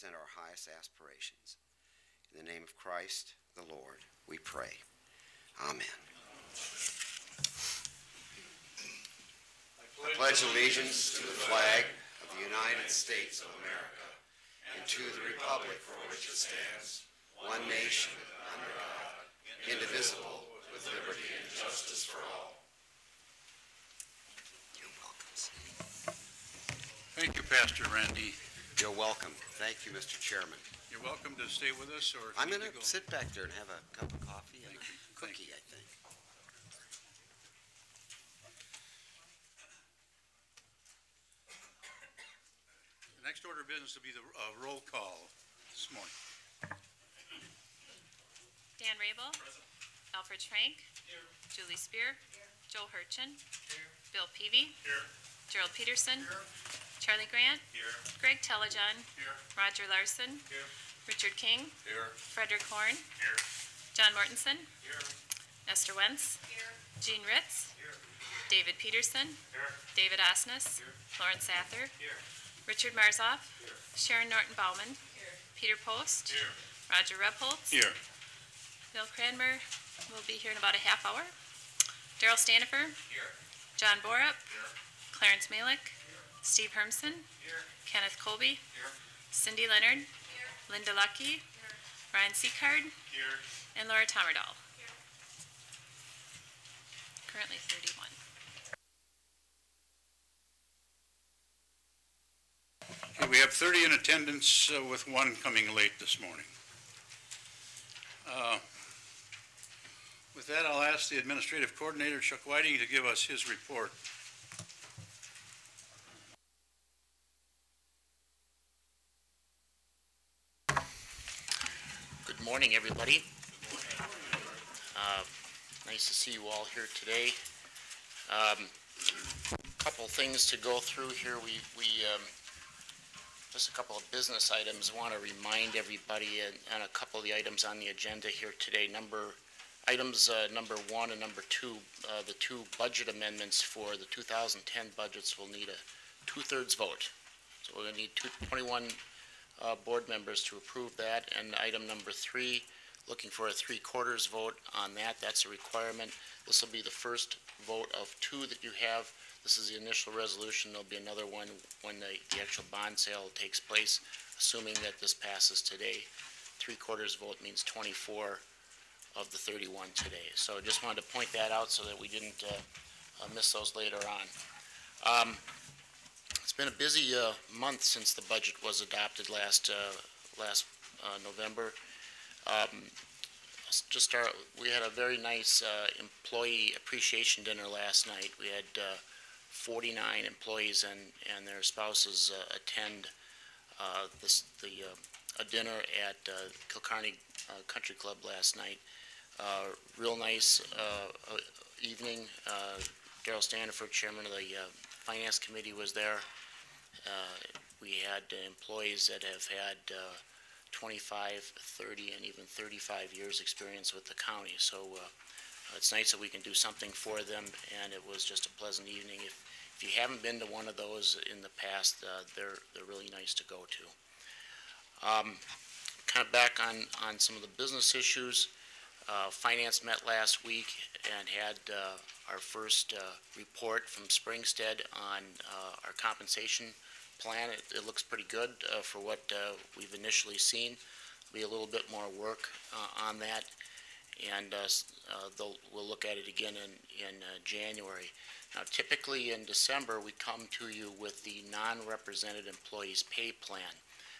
represent our highest aspirations. In the name of Christ, the Lord, we pray. Amen. I pledge allegiance to the flag of the United States of America and to the republic for which it stands, one nation, under God, indivisible, with liberty and justice for all. You're welcome. Thank you, Pastor Randy. You're welcome. Thank you, Mr. Chairman. You're welcome to stay with us, or I'm going to sit back there and have a cup of coffee and a cookie, I think. The next order of business will be the roll call this morning. Dan Rabel. Present. Alfred Schrank. Here. Julie Spear. Here. Joe Hurchin. Here. Bill Peavy. Here. Gerald Peterson. Here. Charlie Grant. Here. Greg Telejohn. Here. Roger Larson. Here. Richard King. Here. Frederick Horn. Here. John Mortensen. Here. Esther Wentz. Here. Jean Ritz. Here. David Peterson. Here. David Osnes. Here. Lawrence Sather. Here. Richard Marzoff. Here. Sharon Norton Bauman. Here. Peter Post. Here. Roger Rebholz. Here. Bill Cranmer will be here in about a half hour. Daryl Stanifer. Here. John Borup. Here. Clarence Malick. Here. Steve Hermson. Here. Kenneth Colby. Here. Cindy Leonard. Here. Linda Lucky. Here. Ryan Seacard. Here. And Laura Tommerdahl. Here. Currently 31. Okay, we have 30 in attendance with one coming late this morning. With that, I'll ask the Administrative Coordinator, Chuck Whiting, to give us his report. Good morning, everybody. Nice to see you all here today. Couple things to go through here. Just a couple of business items. I want to remind everybody on a couple of the items on the agenda here today. Items number 1 and number 2, the two budget amendments for the 2010 budgets will need a 2/3 vote. So we're going to need 21 board members to approve that. And item number 3, looking for a 3/4 vote on that. That's a requirement. This will be the first vote of 2 that you have. This is the initial resolution. There'll be another one when the actual bond sale takes place, assuming that this passes today. 3/4 vote means 24 of the 31 today. So just wanted to point that out so that we didn't miss those later on. It's been a busy month since the budget was adopted last November. We had a very nice employee appreciation dinner last night. We had 49 employees and their spouses attend a dinner at Kilcarney Country Club last night. Real nice evening. Daryl Stanifer, chairman of the Finance Committee, was there. We had employees that have had 25, 30, and even 35 years experience with the county. So it's nice that we can do something for them, and it was just a pleasant evening. If you haven't been to one of those in the past, they're really nice to go to. Kind of back on some of the business issues. Finance met last week and had our first report from Springstead on our compensation plan. It looks pretty good for what we've initially seen. There'll be a little bit more work on that, and we'll look at it again in January. Now, typically in December, we come to you with the non-represented employees pay plan.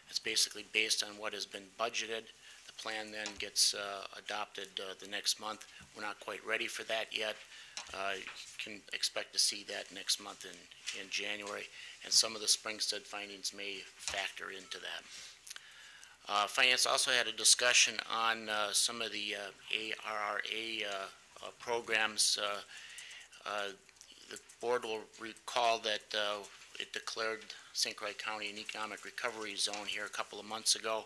It's basically based on what has been budgeted. The plan then gets adopted the next month. We're not quite ready for that yet. You can expect to see that next month in January, and some of the Springstead findings may factor into that. Finance also had a discussion on some of the ARRA programs. The board will recall that it declared St. Croix County an economic recovery zone here a couple of months ago.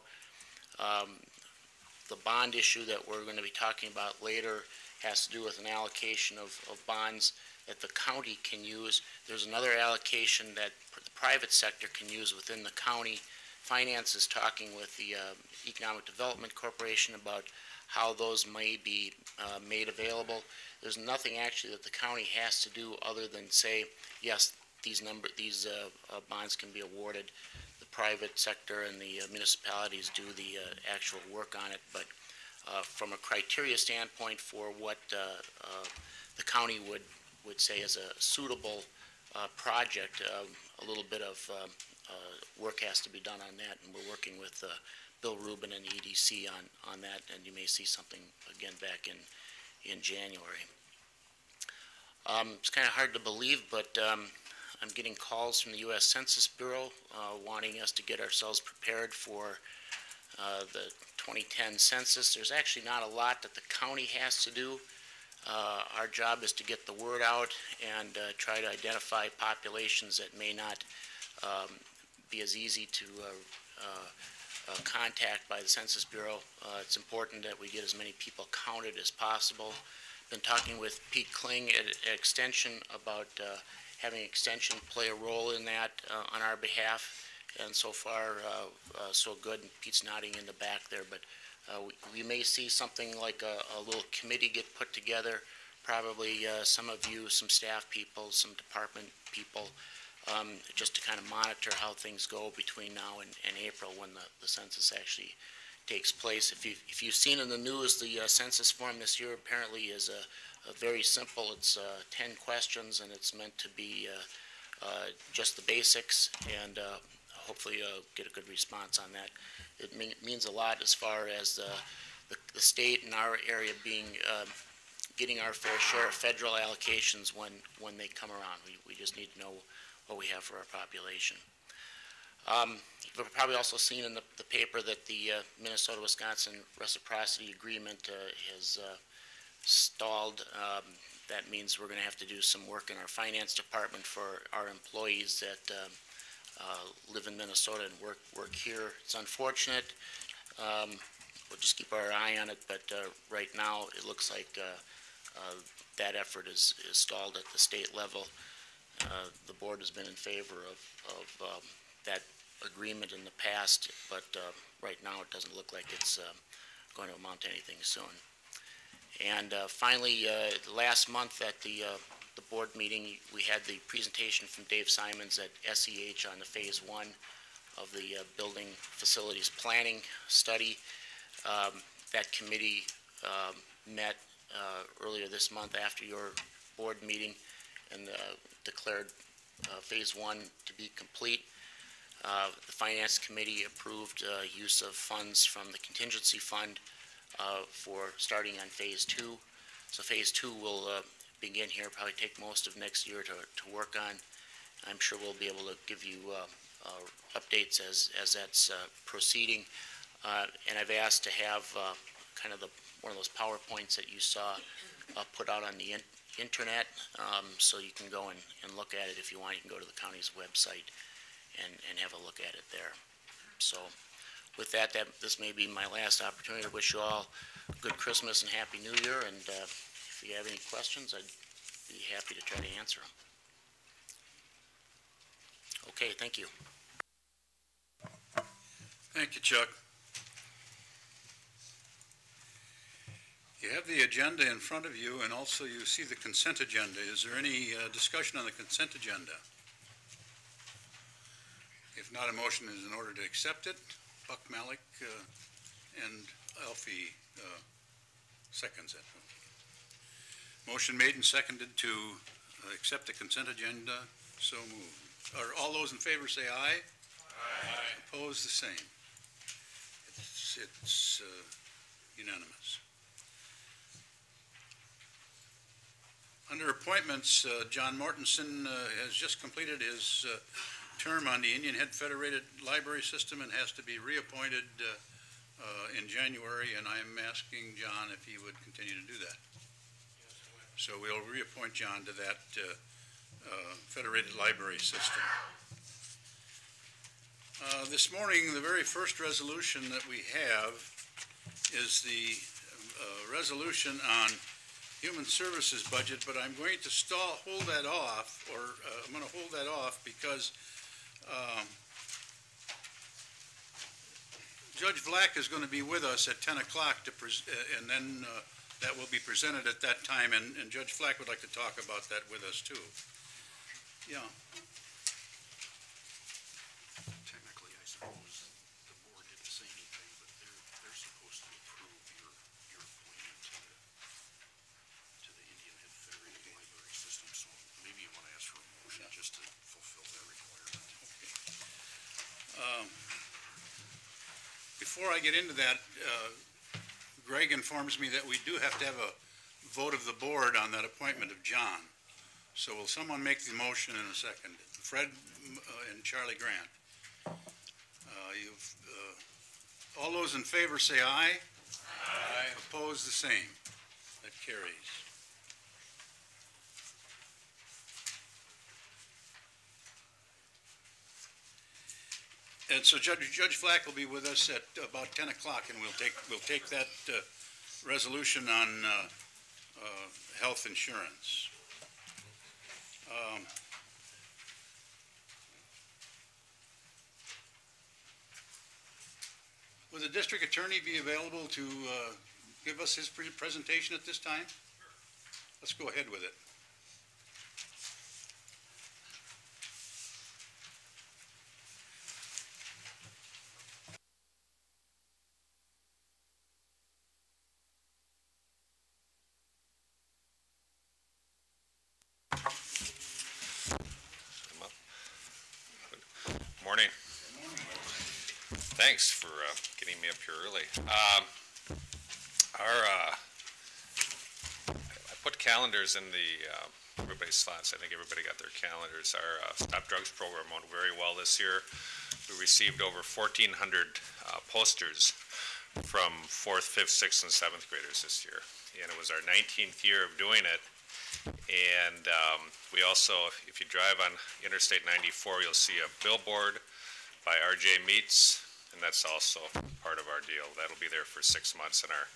The bond issue that we're going to be talking about later has to do with an allocation of bonds that the county can use. There's another allocation that the private sector can use within the county Finance is talking with the Economic Development Corporation about how those may be made available. There's nothing actually that the county has to do other than say, yes, these bonds can be awarded. The private sector and the municipalities do the actual work on it, but from a criteria standpoint for what the county would say is a suitable project, a little bit of work has to be done on that, and we're working with Bill Rubin and the EDC on that, and you may see something again back in January. It's kind of hard to believe, but I'm getting calls from the U.S. Census Bureau wanting us to get ourselves prepared for the 2010 census. There's actually not a lot that the county has to do. Our job is to get the word out and try to identify populations that may not be as easy to contact by the Census Bureau. It's important that we get as many people counted as possible. Been talking with Pete Kling at Extension about having Extension play a role in that on our behalf, and so far so good. Pete's nodding in the back there, but we may see something like a little committee get put together, probably some of you, some staff people, some department people, just to kind of monitor how things go between now and April when the census actually takes place. If you've seen in the news, the census form this year apparently is a very simple. It's 10 questions, and it's meant to be just the basics, and hopefully get a good response on that. It means a lot as far as the state and our area being getting our fair share of federal allocations when they come around. We just need to know what we have for our population. You've probably also seen in the paper that the Minnesota-Wisconsin Reciprocity Agreement has stalled. That means we're going to have to do some work in our finance department for our employees that live in Minnesota and work here. It's unfortunate. We'll just keep our eye on it, but right now it looks like that effort is stalled at the state level. The board has been in favor of that agreement in the past, but right now it doesn't look like it's going to amount to anything soon. And finally, last month at the board meeting, we had the presentation from Dave Simons at SEH on the Phase 1 of the Building Facilities Planning Study. That committee met earlier this month after your board meeting and declared Phase 1 to be complete. The Finance Committee approved use of funds from the contingency fund for starting on Phase 2. So Phase 2 will begin here, probably take most of next year to work on. I'm sure we'll be able to give you updates as that's proceeding. And I've asked to have kind of one of those PowerPoints that you saw put out on the internet, so you can go and look at it if you want. You can go to the county's website and have a look at it there. So with that, this may be my last opportunity to wish you all a good Christmas and Happy New Year, and if you have any questions, I'd be happy to try to answer them. Okay, thank you. Thank you, Chuck. You have the agenda in front of you, and also you see the consent agenda. Is there any discussion on the consent agenda? If not, a motion is in order to accept it. Buck Malik and Alfie seconds it. Motion made and seconded to accept the consent agenda. So moved. Are all those in favor say aye? Aye. Opposed, the same. It's unanimous. Under appointments, John Mortensen has just completed his term on the Indian Head Federated Library System and has to be reappointed in January, and I'm asking John if he would continue to do that. So we'll reappoint John to that Federated Library System. This morning, the very first resolution that we have is the resolution on Human Services budget, but I'm going to hold that off, or I'm going to hold that off because Judge Black is going to be with us at 10 o'clock and then that will be presented at that time, and Judge Flack would like to talk about that with us, too. Yeah. Technically, I suppose the board didn't say anything, but they're supposed to approve your appointment to the Indian Head Federated Library System, so maybe you want to ask for a motion just to fulfill that requirement. Before I get into that, Greg informs me that we do have to have a vote of the board on that appointment of John. So will someone make the motion in a second? Fred and Charlie Grant. All those in favor say aye. Aye. Opposed, the same. That carries. And so Judge Flack will be with us at about 10 o'clock, and we'll take that resolution on health insurance. Will the district attorney be available to give us his presentation at this time? Let's go ahead with it. Morning. Thanks for getting me up here early. I put calendars in everybody's slots. I think everybody got their calendars. Our Stop Drugs program went very well this year. We received over 1,400 posters from 4th, 5th, 6th, and 7th graders this year. And it was our 19th year of doing it. And we also, if you drive on Interstate 94, you'll see a billboard by RJ Meats, and that's also part of our deal. That'll be there for 6 months, and our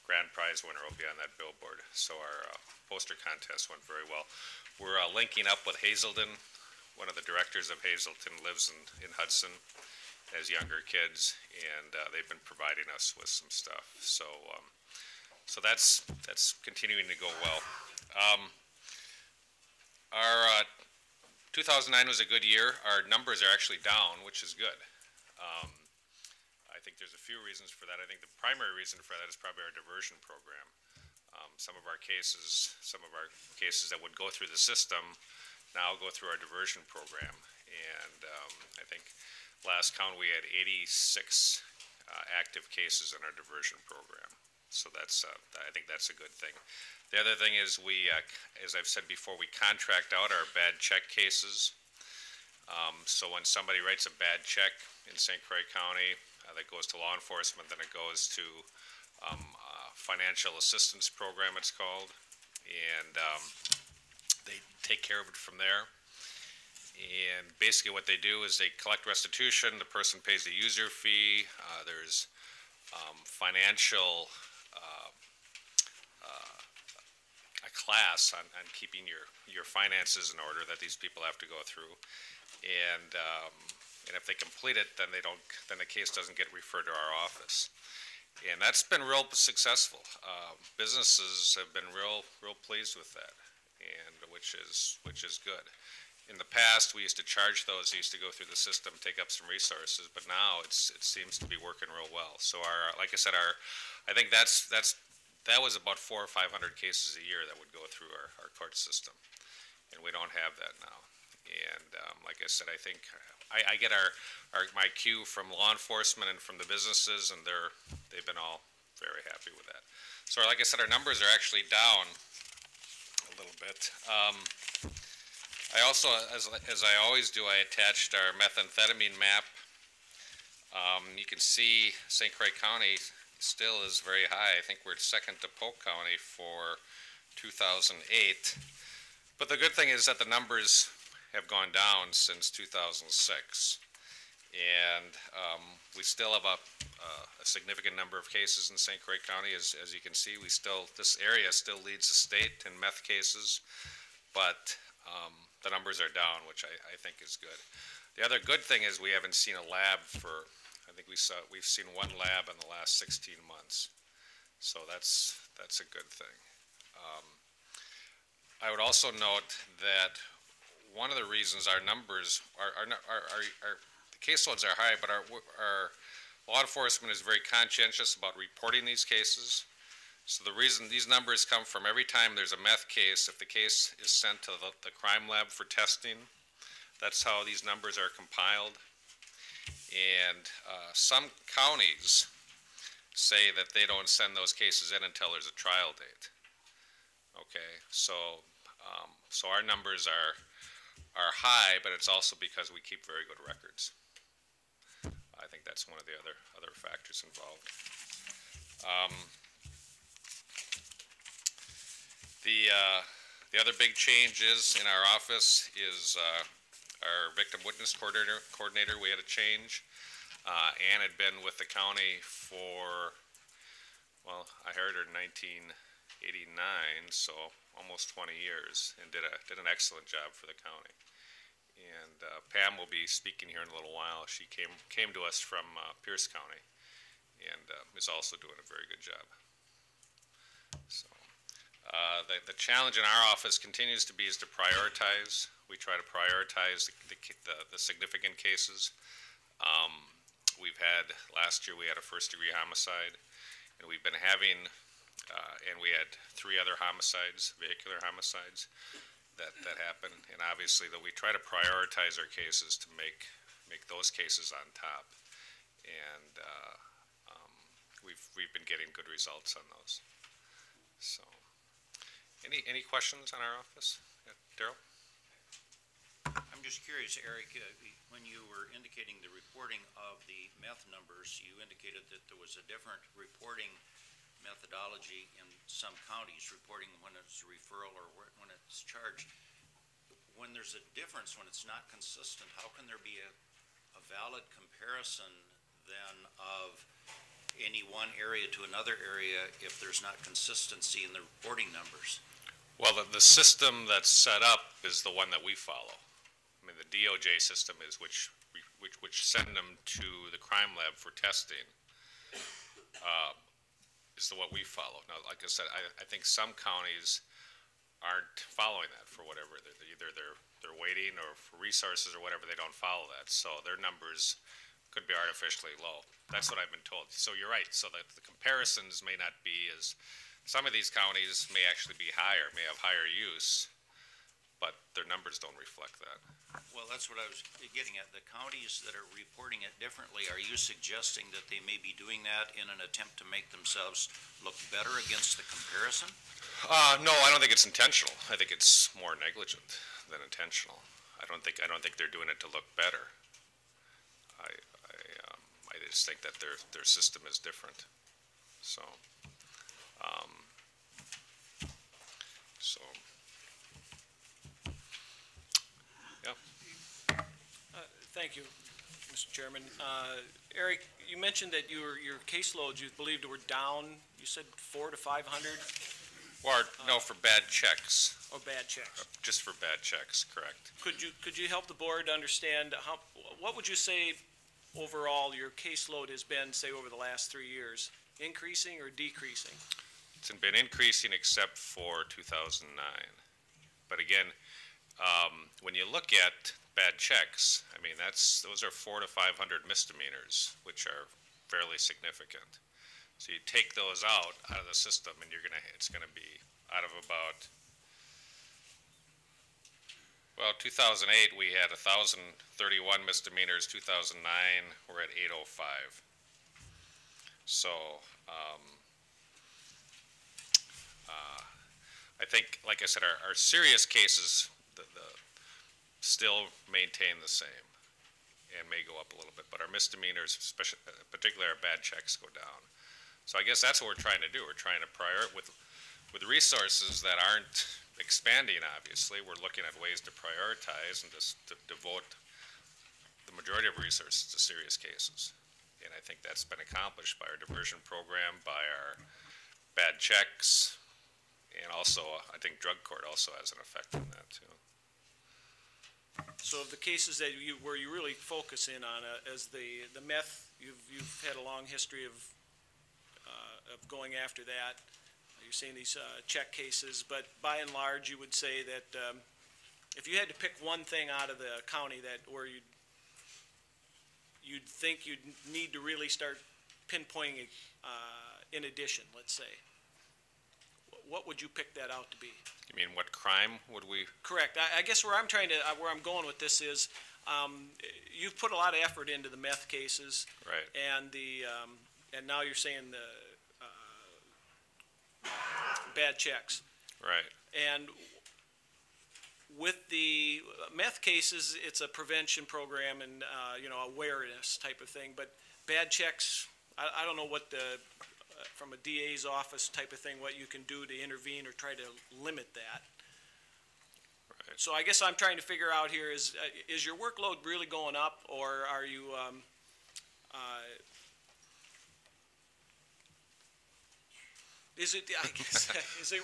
grand prize winner will be on that billboard. So our poster contest went very well. We're linking up with Hazelden. One of the directors of Hazelden lives in Hudson, has younger kids, and they've been providing us with some stuff. So that's continuing to go well. Our 2009 was a good year. Our numbers are actually down, which is good. I think there's a few reasons for that. I think the primary reason for that is probably our diversion program. Some of our cases that would go through the system now go through our diversion program. And I think last count we had 86 active cases in our diversion program. So I think that's a good thing. The other thing is we, as I've said before, we contract out our bad check cases. So when somebody writes a bad check in St. Croix County, that goes to law enforcement, then it goes to financial assistance program, it's called, and they take care of it from there. And basically what they do is they collect restitution, the person pays the user fee, there's financial a class on keeping your finances in order that these people have to go through, and if they complete it, then the case doesn't get referred to our office, and that's been real successful. Businesses have been real pleased with that, and which is good. In the past, we used to charge those. They used to go through the system, take up some resources, but now it seems to be working real well. So like I said, I think that was about 400 or 500 cases a year that would go through our court system, and we don't have that now. And like I said, I think I get my cue from law enforcement and from the businesses, and they've been all very happy with that. So like I said, our numbers are actually down a little bit. I also, as I always do, I attached our methamphetamine map. You can see St. Croix County still is very high. I think we're second to Polk County for 2008. But the good thing is that the numbers have gone down since 2006. And we still have a significant number of cases in St. Croix County. As you can see, this area still leads the state in meth cases, but the numbers are down, which I think is good. The other good thing is we haven't seen a lab for I think we've seen one lab in the last 16 months. So that's a good thing. I would also note that one of the reasons our numbers the caseloads are high, but our law enforcement is very conscientious about reporting these cases. So the reason these numbers come from every time there's a meth case, if the case is sent to the crime lab for testing, that's how these numbers are compiled. And some counties say that they don't send those cases in until there's a trial date. Okay, so so our numbers are high, but it's also because we keep very good records. I think that's one of the other factors involved. The other big change is in our office is our victim witness coordinator. We had a change. Ann had been with the county for, well, I hired her in 1989, so almost 20 years, and did an excellent job for the county. And Pam will be speaking here in a little while. She came to us from Pierce County, and is also doing a very good job. So the challenge in our office continues to be is to prioritize. We try to prioritize the significant cases. We've had, last year we had a first-degree homicide, and we've been having, and we had 3 other homicides, vehicular homicides, that happened. And obviously, we try to prioritize our cases to make those cases on top. And we've been getting good results on those. So, any questions on our office? Yeah, Daryl? I'm just curious, Eric, when you were indicating the reporting of the meth numbers, you indicated that there was a different reporting methodology in some counties, reporting when it's a referral or when it's charged. When there's a difference, when it's not consistent, how can there be a valid comparison then of any one area to another area if there's not consistency in the reporting numbers? Well, the system that's set up is the one that we follow. I mean, the DOJ system is which send them to the crime lab for testing. Is what we follow. Now, like I said, I think some counties aren't following that for whatever. Either they're waiting, or for resources or whatever, they don't follow that. So their numbers could be artificially low. That's what I've been told. So you're right. So that the comparisons may not be as, some of these counties may actually be higher, may have higher use, but their numbers don't reflect that. Well, that's what I was getting at. The counties that are reporting it differently, are you suggesting that they may be doing that in an attempt to make themselves look better against the comparison? No, I don't think it's intentional. I think it's more negligent than intentional. I don't think they're doing it to look better. I just think that their system is different. So, yeah. Thank you, Mr. Chairman. Eric, you mentioned that your caseloads you believed were down. You said 400 to 500. Or no, for bad checks. Or bad checks. Just for bad checks, correct. Could you help the board understand what would you say overall your caseload has been, say, over the last 3 years? Increasing or decreasing? It's been increasing except for 2009. But again, when you look at bad checks, I mean, those are 400 to 500 misdemeanors, which are fairly significant. So you take those out of the system, and it's gonna be out of about, well, 2008 we had 1,031 misdemeanors. 2009 we're at 805. So I think, like I said, our serious cases still maintain the same and may go up a little bit, but our misdemeanors, particularly our bad checks, go down. So I guess that's what we're trying to do. We're trying to with resources that aren't expanding, obviously. We're looking at ways to prioritize and to devote the majority of resources to serious cases. And I think that's been accomplished by our diversion program, by our bad checks, and also I think drug court also has an effect on that too. So of the cases that where you really focus in on, as the meth, you've had a long history of going after that. You're seeing these check cases, but by and large, you would say that if you had to pick one thing out of the county where you'd think you'd need to really start pinpointing in addition, let's say, what would you pick that out to be? You mean what crime would we? Correct. I guess where I'm going with this is, you've put a lot of effort into the meth cases. Right. And now you're saying the bad checks. Right. And with the meth cases, it's a prevention program and, awareness type of thing. But bad checks, I don't know what from a DA's office type of thing, what you can do to intervene or try to limit that. Right. So I guess I'm trying to figure out here is your workload really going up, or are you, is it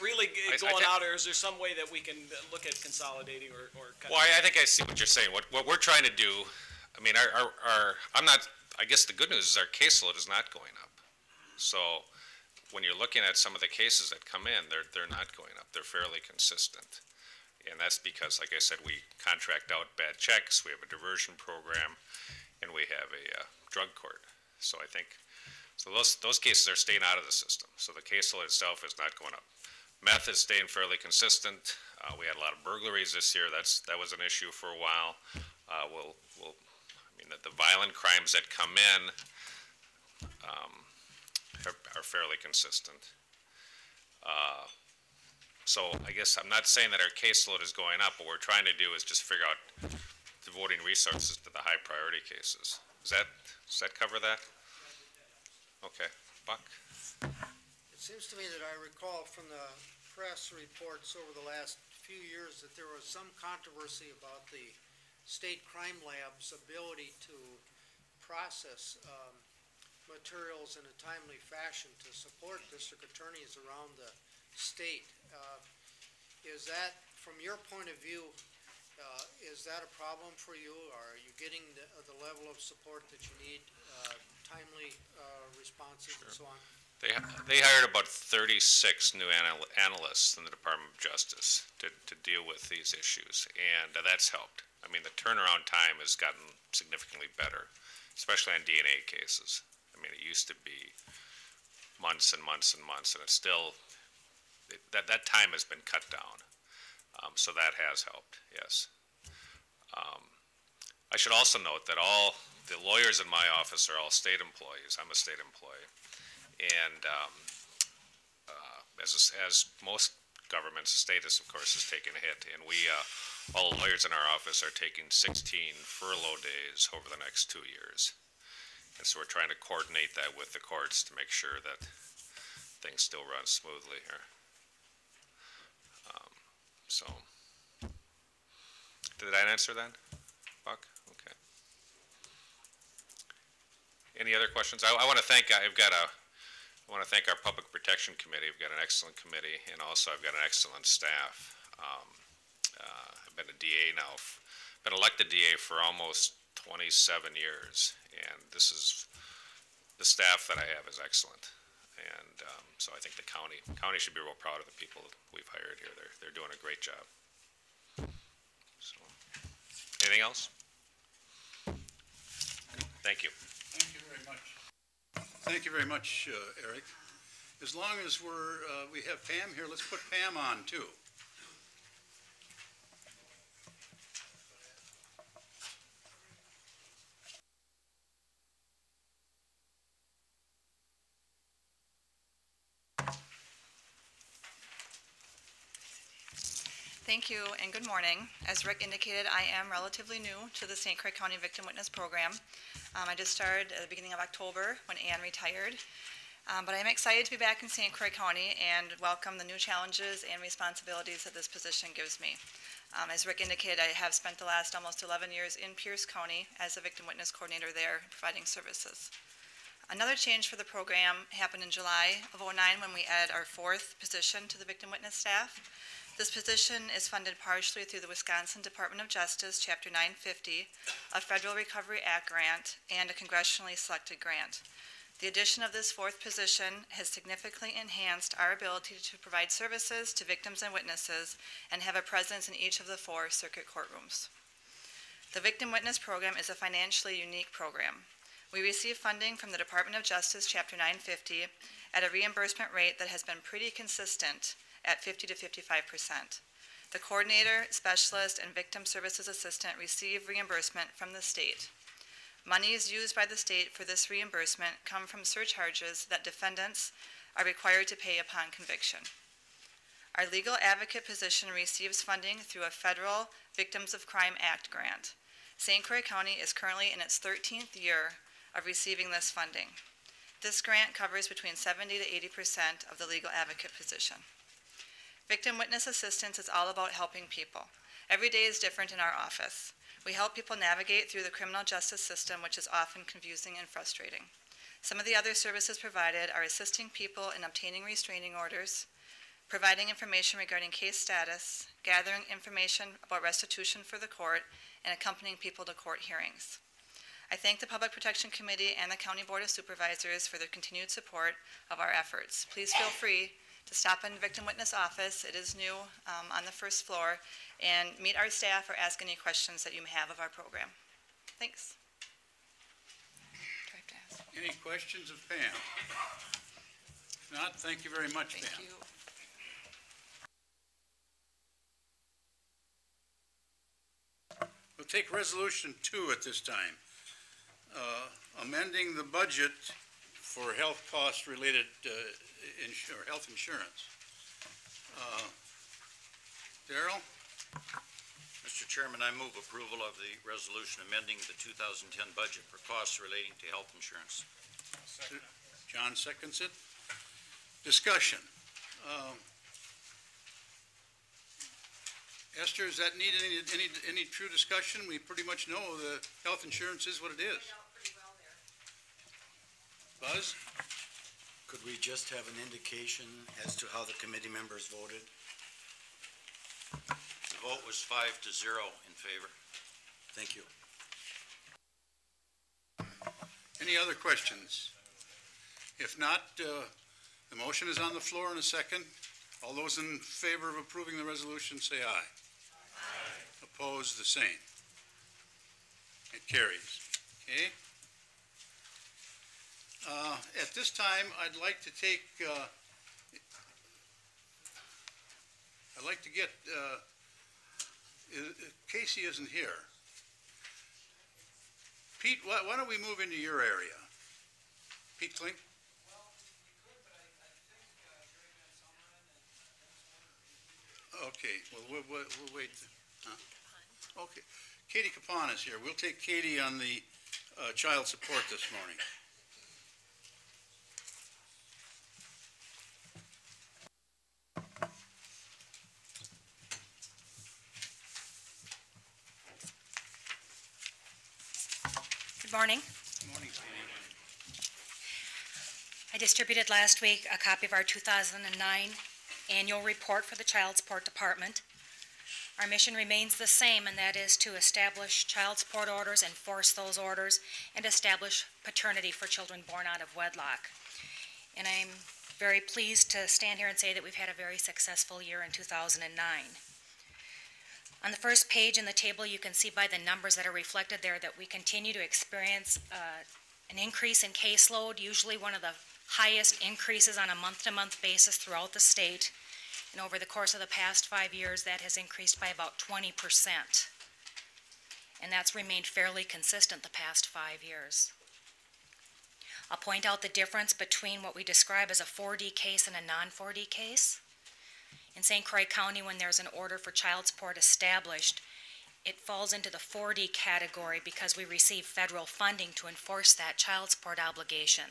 really going out, or is there some way that we can look at consolidating or cutting? Well, I think I see what you're saying. What we're trying to do, I mean, I guess the good news is our caseload is not going up. So when you're looking at some of the cases that come in, they're not going up. They're fairly consistent. And that's because, like I said, we contract out bad checks, we have a diversion program, and we have a drug court. So I think, those cases are staying out of the system. So the caseload itself is not going up. Meth is staying fairly consistent. We had a lot of burglaries this year. That was an issue for a while. The violent crimes that come in are fairly consistent. So I guess I'm not saying that our caseload is going up. What we're trying to do is just figure out devoting resources to the high priority cases. Does that cover that? Okay. Buck? It seems to me that I recall from the press reports over the last few years that there was some controversy about the state crime lab's ability to process materials in a timely fashion to support district attorneys around the state. Is that, from your point of view, is that a problem for you? Are you getting the level of support that you need, timely responses and so on? They hired about 36 new analysts in the Department of Justice to deal with these issues, and that's helped. I mean, the turnaround time has gotten significantly better, especially on DNA cases. I mean, it used to be months and months and months, and it's still, that time has been cut down. So that has helped, yes. I should also note that all the lawyers in my office are all state employees. I'm a state employee. And as most governments, the state is, of course, is taking a hit. And all the lawyers in our office are taking 16 furlough days over the next 2 years. And so we're trying to coordinate that with the courts to make sure that things still run smoothly here. Did that answer that, Buck? Okay. Any other questions? I want to thank I want to thank our Public Protection Committee. We've got an excellent committee, and also I've got an excellent staff. I've been a DA now, been elected DA for almost 27 years, and the staff that I have is excellent. And so I think the county should be real proud of the people that we've hired here. They're doing a great job. So, anything else? Thank you. Thank you very much. Thank you very much, Eric. As long as we have Pam here, let's put Pam on too. Thank you and good morning. As Rick indicated, I am relatively new to the St. Croix County Victim Witness Program. I just started at the beginning of October when Ann retired. But I'm excited to be back in St. Croix County and welcome the new challenges and responsibilities that this position gives me. As Rick indicated, I have spent the last almost 11 years in Pierce County as a Victim Witness Coordinator there, providing services. Another change for the program happened in July of '09 when we added our 4th position to the Victim Witness staff. This position is funded partially through the Wisconsin Department of Justice, Chapter 950, a Federal Recovery Act grant, and a congressionally selected grant. The addition of this fourth position has significantly enhanced our ability to provide services to victims and witnesses and have a presence in each of the 4 circuit courtrooms. The Victim Witness Program is a financially unique program. We receive funding from the Department of Justice, Chapter 950, at a reimbursement rate that has been pretty consistent at 50 to 55%. The coordinator, specialist, and victim services assistant receive reimbursement from the state. Monies used by the state for this reimbursement come from surcharges that defendants are required to pay upon conviction. Our legal advocate position receives funding through a federal Victims of Crime Act grant. St. Croix County is currently in its 13th year of receiving this funding. This grant covers between 70 to 80% of the legal advocate position. Victim witness assistance is all about helping people. Every day is different in our office. We help people navigate through the criminal justice system, which is often confusing and frustrating. Some of the other services provided are assisting people in obtaining restraining orders, providing information regarding case status, gathering information about restitution for the court, and accompanying people to court hearings. I thank the Public Protection Committee and the County Board of Supervisors for their continued support of our efforts. Please feel free to stop in the Victim Witness Office. It is new on the first floor, and meet our staff or ask any questions that you may have of our program. Thanks. Any questions of Pam? If not, thank you very much, Pam. Thank you. We'll take Resolution 2 at this time. Amending the budget for health cost related health insurance. Darrell? Mr. Chairman, I move approval of the resolution amending the 2010 budget for costs relating to health insurance. John seconds it. Discussion. Esther, does that need any true discussion? We pretty much know the health insurance is what it is. Buzz? Could we just have an indication as to how the committee members voted? The vote was 5-0 in favor. Thank you. Any other questions? If not, the motion is on the floor in a second. All those in favor of approving the resolution say aye. Aye. Opposed, the same. It carries. Okay. At this time, I'd like to take, get, Casey isn't here. Pete, why don't we move into your area? Pete Klink? Okay, well, we'll wait. Huh? Okay. Katie Capon is here. We'll take Katie on the child support this morning. Good morning. Good morning, Katie. I distributed last week a copy of our 2009 annual report for the Child Support Department. Our mission remains the same, and that is to establish child support orders, enforce those orders, and establish paternity for children born out of wedlock. And I'm very pleased to stand here and say that we've had a very successful year in 2009. On the first page in the table, you can see by the numbers that are reflected there that we continue to experience an increase in caseload, usually one of the highest increases on a month-to-month basis throughout the state. And over the course of the past 5 years, that has increased by about 20%. And that's remained fairly consistent the past 5 years. I'll point out the difference between what we describe as a 4D case and a non-4D case. In St. Croix County, when there's an order for child support established, it falls into the 4D category because we receive federal funding to enforce that child support obligation.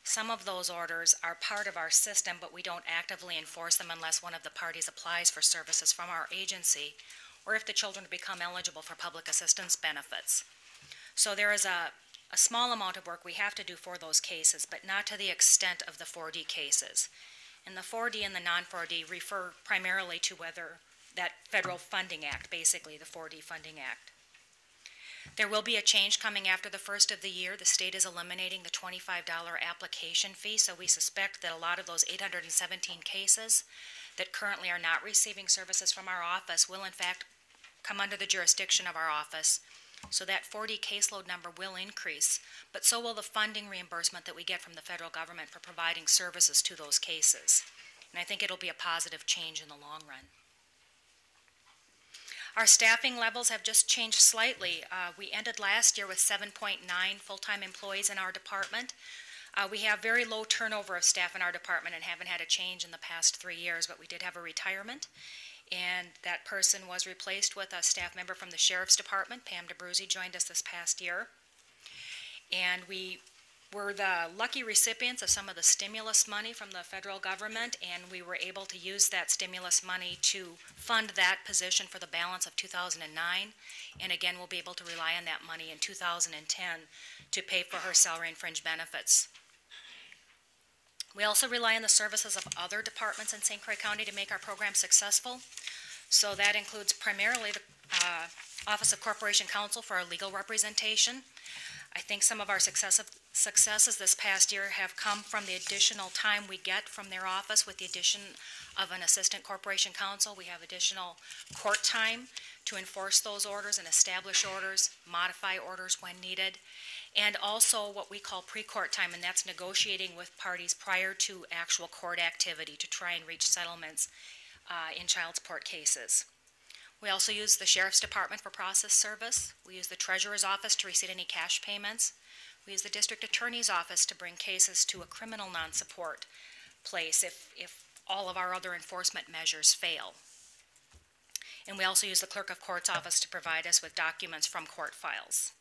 Some of those orders are part of our system, but we don't actively enforce them unless one of the parties applies for services from our agency, or if the children become eligible for public assistance benefits. So there is a small amount of work we have to do for those cases, but not to the extent of the 4D cases. And the 4D and the non-4D refer primarily to whether that federal funding act, basically the 4D funding act. There will be a change coming after the first of the year. The state is eliminating the $25 application fee, so we suspect that a lot of those 817 cases that currently are not receiving services from our office will in fact come under the jurisdiction of our office. So that 4D caseload number will increase, but so will the funding reimbursement that we get from the federal government for providing services to those cases. And I think it'll be a positive change in the long run. Our staffing levels have just changed slightly. We ended last year with 7.9 full-time employees in our department. We have very low turnover of staff in our department and haven't had a change in the past 3 years, but we did have a retirement. And that person was replaced with a staff member from the Sheriff's Department. Pam DeBruzzi joined us this past year. And we were the lucky recipients of some of the stimulus money from the federal government, and we were able to use that stimulus money to fund that position for the balance of 2009. And again, we'll be able to rely on that money in 2010 to pay for her salary and fringe benefits. We also rely on the services of other departments in St. Croix County to make our program successful. So that includes primarily the Office of Corporation Counsel for our legal representation. I think some of our successes this past year have come from the additional time we get from their office with the addition of an assistant corporation counsel. We have additional court time to enforce those orders and establish orders, modify orders when needed, and also what we call pre-court time, and that's negotiating with parties prior to actual court activity to try and reach settlements in child support cases. We also use the Sheriff's Department for process service. We use the Treasurer's Office to receive any cash payments. We use the District Attorney's Office to bring cases to a criminal non-support place if all of our other enforcement measures fail. And we also use the Clerk of Court's office to provide us with documents from court files.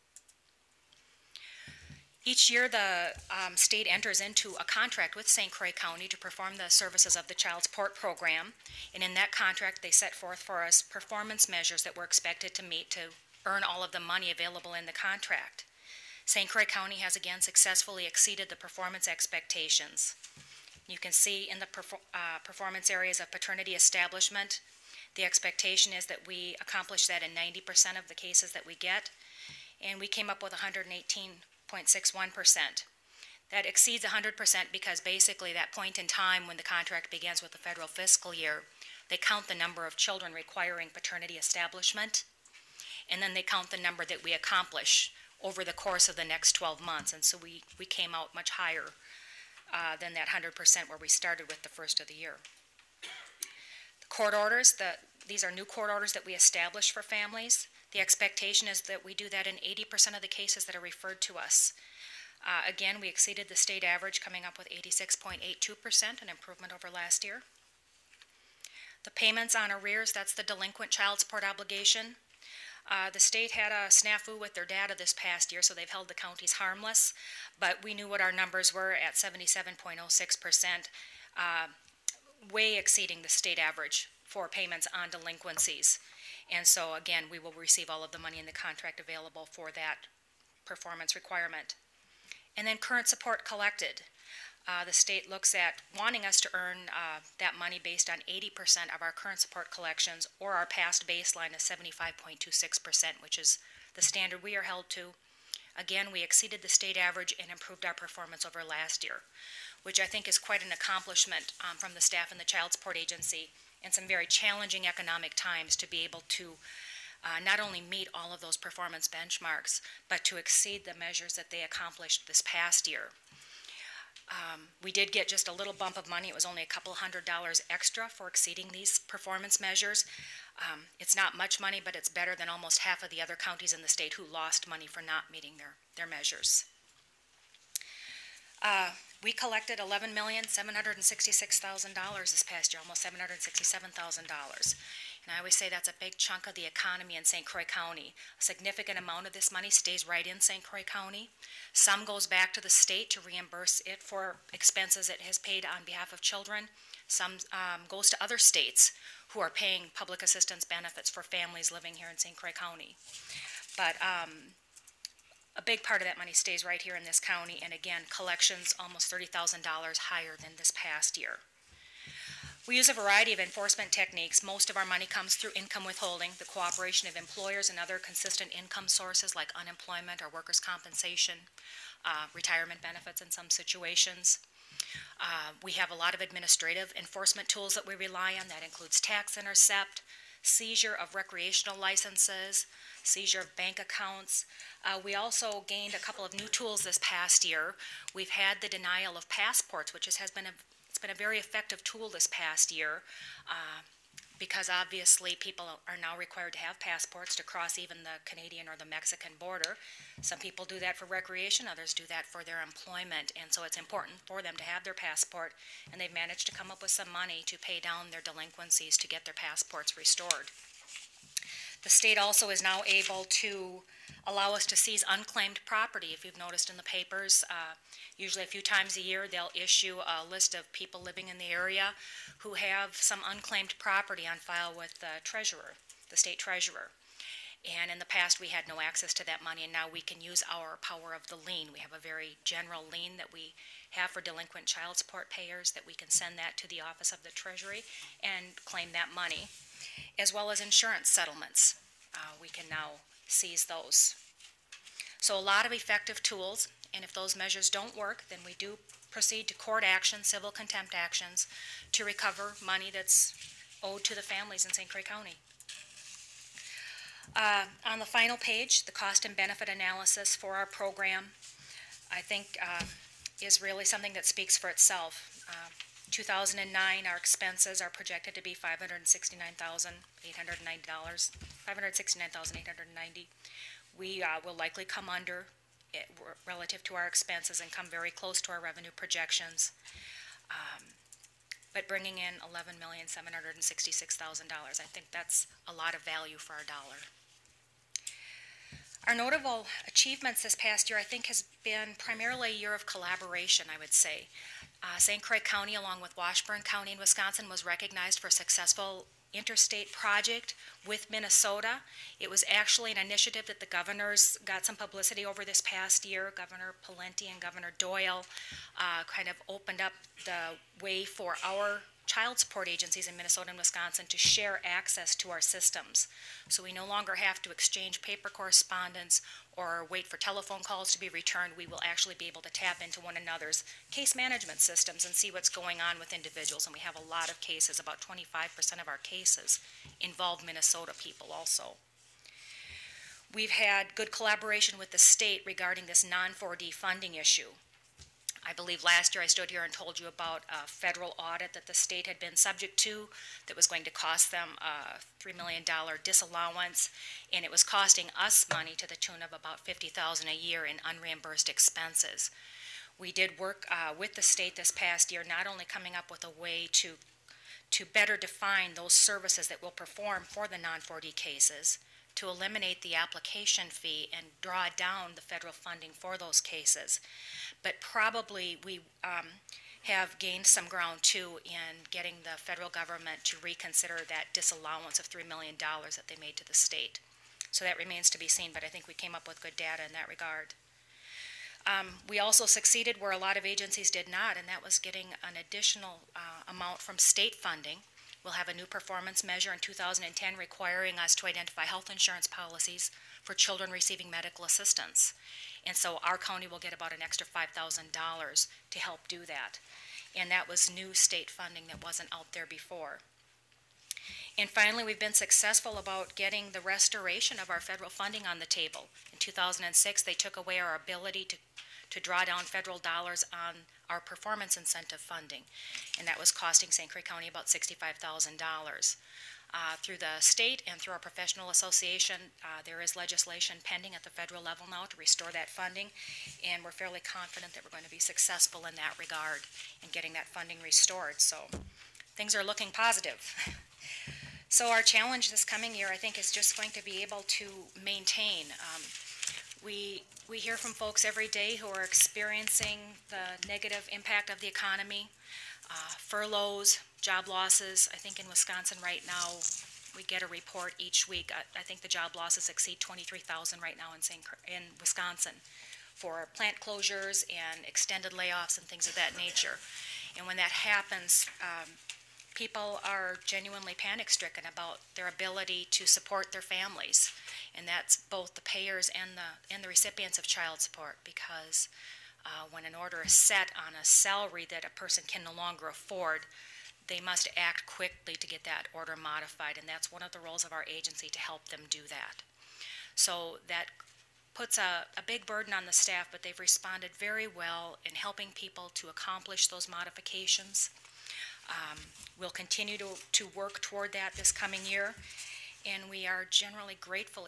Each year, the state enters into a contract with St. Croix County to perform the services of the child support program. And in that contract, they set forth for us performance measures that we're expected to meet to earn all of the money available in the contract. St. Croix County has again successfully exceeded the performance expectations. You can see in the performance areas of paternity establishment, the expectation is that we accomplish that in 90% of the cases that we get, and we came up with 118.61%. That exceeds 100% because basically that point in time when the contract begins with the federal fiscal year, they count the number of children requiring paternity establishment, and then they count the number that we accomplish over the course of the next 12 months. And so we came out much higher than that 100% where we started with the first of the year. The court orders, these are new court orders that we establish for families. The expectation is that we do that in 80% of the cases that are referred to us. Again, we exceeded the state average, coming up with 86.82%, an improvement over last year. The payments on arrears, that's the delinquent child support obligation. The state had a snafu with their data this past year, so they've held the counties harmless, but we knew what our numbers were at 77.06%, way exceeding the state average for payments on delinquencies. And so again, we will receive all of the money in the contract available for that performance requirement. And then current support collected. The state looks at wanting us to earn that money based on 80% of our current support collections, or our past baseline of 75.26%, which is the standard we are held to. Again, we exceeded the state average and improved our performance over last year, which I think is quite an accomplishment from the staff in the Child Support Agency in some very challenging economic times to be able to not only meet all of those performance benchmarks, but to exceed the measures that they accomplished this past year. We did get just a little bump of money. It was only a couple $100 extra for exceeding these performance measures. It's not much money, but it's better than almost half of the other counties in the state who lost money for not meeting their measures. We collected $11,766,000 this past year, almost $767,000. And I always say that's a big chunk of the economy in St. Croix County. A significant amount of this money stays right in St. Croix County. Some goes back to the state to reimburse it for expenses it has paid on behalf of children. Some goes to other states who are paying public assistance benefits for families living here in St. Croix County. But a big part of that money stays right here in this county, and again, collections almost $30,000 higher than this past year. We use a variety of enforcement techniques. Most of our money comes through income withholding, the cooperation of employers and other consistent income sources like unemployment or workers' compensation, retirement benefits in some situations. We have a lot of administrative enforcement tools that we rely on. That includes tax intercept, seizure of recreational licenses, seizure of bank accounts. We also gained a couple of new tools this past year. We've had the denial of passports, which has been a very effective tool this past year, because obviously people are now required to have passports to cross even the Canadian or the Mexican border. Some people do that for recreation, others do that for their employment, and so it's important for them to have their passport, and they've managed to come up with some money to pay down their delinquencies to get their passports restored. The state also is now able to allow us to seize unclaimed property. If you've noticed in the papers, usually a few times a year they'll issue a list of people living in the area who have some unclaimed property on file with the treasurer, the state treasurer. And in the past we had no access to that money, and now we can use our power of the lien. We have a very general lien that we have for delinquent child support payers, that we can send that to the Office of the Treasury and claim that money, as well as insurance settlements. We can now seize those. So a lot of effective tools, and if those measures don't work, then we do proceed to court action, civil contempt actions, to recover money that's owed to the families in St. Croix County. On the final page, the cost and benefit analysis for our program, I think, is really something that speaks for itself. 2009, our expenses are projected to be $569,890. $569,890. We will likely come under it relative to our expenses and come very close to our revenue projections, but bringing in $11,766,000. I think that's a lot of value for our dollar. Our notable achievements this past year, I think, has been primarily a year of collaboration, I would say. St. Croix County, along with Washburn County in Wisconsin, was recognized for a successful interstate project with Minnesota. It was actually an initiative that the governors got some publicity over this past year. Governor Pawlenty and Governor Doyle kind of opened up the way for our child support agencies in Minnesota and Wisconsin to share access to our systems. So we no longer have to exchange paper correspondence or wait for telephone calls to be returned. We will actually be able to tap into one another's case management systems and see what's going on with individuals. And we have a lot of cases. About 25% of our cases involve Minnesota people also. We've had good collaboration with the state regarding this non-4D funding issue. I believe last year I stood here and told you about a federal audit that the state had been subject to that was going to cost them a $3 million disallowance, and it was costing us money to the tune of about $50,000 a year in unreimbursed expenses. We did work with the state this past year, not only coming up with a way to better define those services that we'll perform for the non-4D cases, to eliminate the application fee and draw down the federal funding for those cases. But probably we have gained some ground too in getting the federal government to reconsider that disallowance of $3 million that they made to the state. So that remains to be seen, but I think we came up with good data in that regard. We also succeeded where a lot of agencies did not, and that was getting an additional amount from state funding. We'll have a new performance measure in 2010 requiring us to identify health insurance policies for children receiving medical assistance. And so our county will get about an extra $5,000 to help do that. And that was new state funding that wasn't out there before. And finally, we've been successful about getting the restoration of our federal funding on the table. In 2006, they took away our ability to draw down federal dollars on our performance incentive funding, and that was costing St. Croix County about $65,000. Through the state and through our professional association, there is legislation pending at the federal level now to restore that funding, and we're fairly confident that we're going to be successful in that regard in getting that funding restored. So things are looking positive. So our challenge this coming year, I think, is just going to be able to maintain. We hear from folks every day who are experiencing the negative impact of the economy, furloughs, job losses. I think in Wisconsin right now, we get a report each week. I think the job losses exceed 23,000 right now in Wisconsin for plant closures and extended layoffs and things of that nature. And when that happens, people are genuinely panic-stricken about their ability to support their families, and that's both the payers and the recipients of child support, because when an order is set on a salary that a person can no longer afford, they must act quickly to get that order modified, and that's one of the roles of our agency, to help them do that. So that puts a big burden on the staff, but they've responded very well in helping people to accomplish those modifications. We'll continue to work toward that this coming year, and we are generally grateful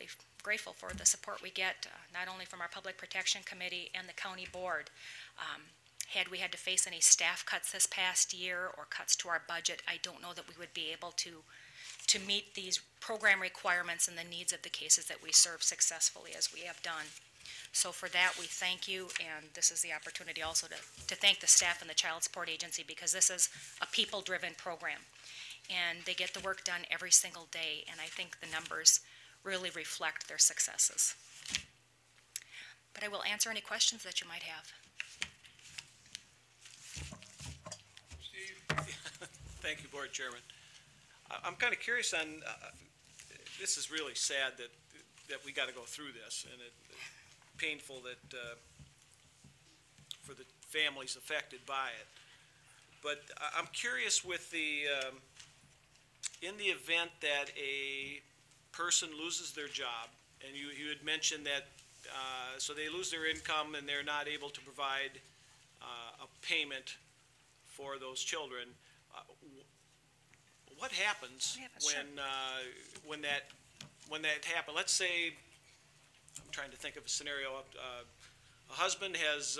for the support we get, not only from our Public Protection Committee and the County Board. Had we had to face any staff cuts this past year or cuts to our budget, I don't know that we would be able to meet these program requirements and the needs of the cases that we serve successfully as we have done. So for that, we thank you, and this is the opportunity also to thank the staff and the Child Support Agency, because this is a people-driven program, and they get the work done every single day, and I think the numbers really reflect their successes. But I will answer any questions that you might have. Thank you, Board Chairman. I'm kind of curious on, this is really sad that we got to go through this, and painful that for the families affected by it. But I'm curious with the, in the event that a person loses their job, and you had mentioned that, so they lose their income and they're not able to provide a payment for those children. What happens when that happens? Let's say, I'm trying to think of a scenario. A husband has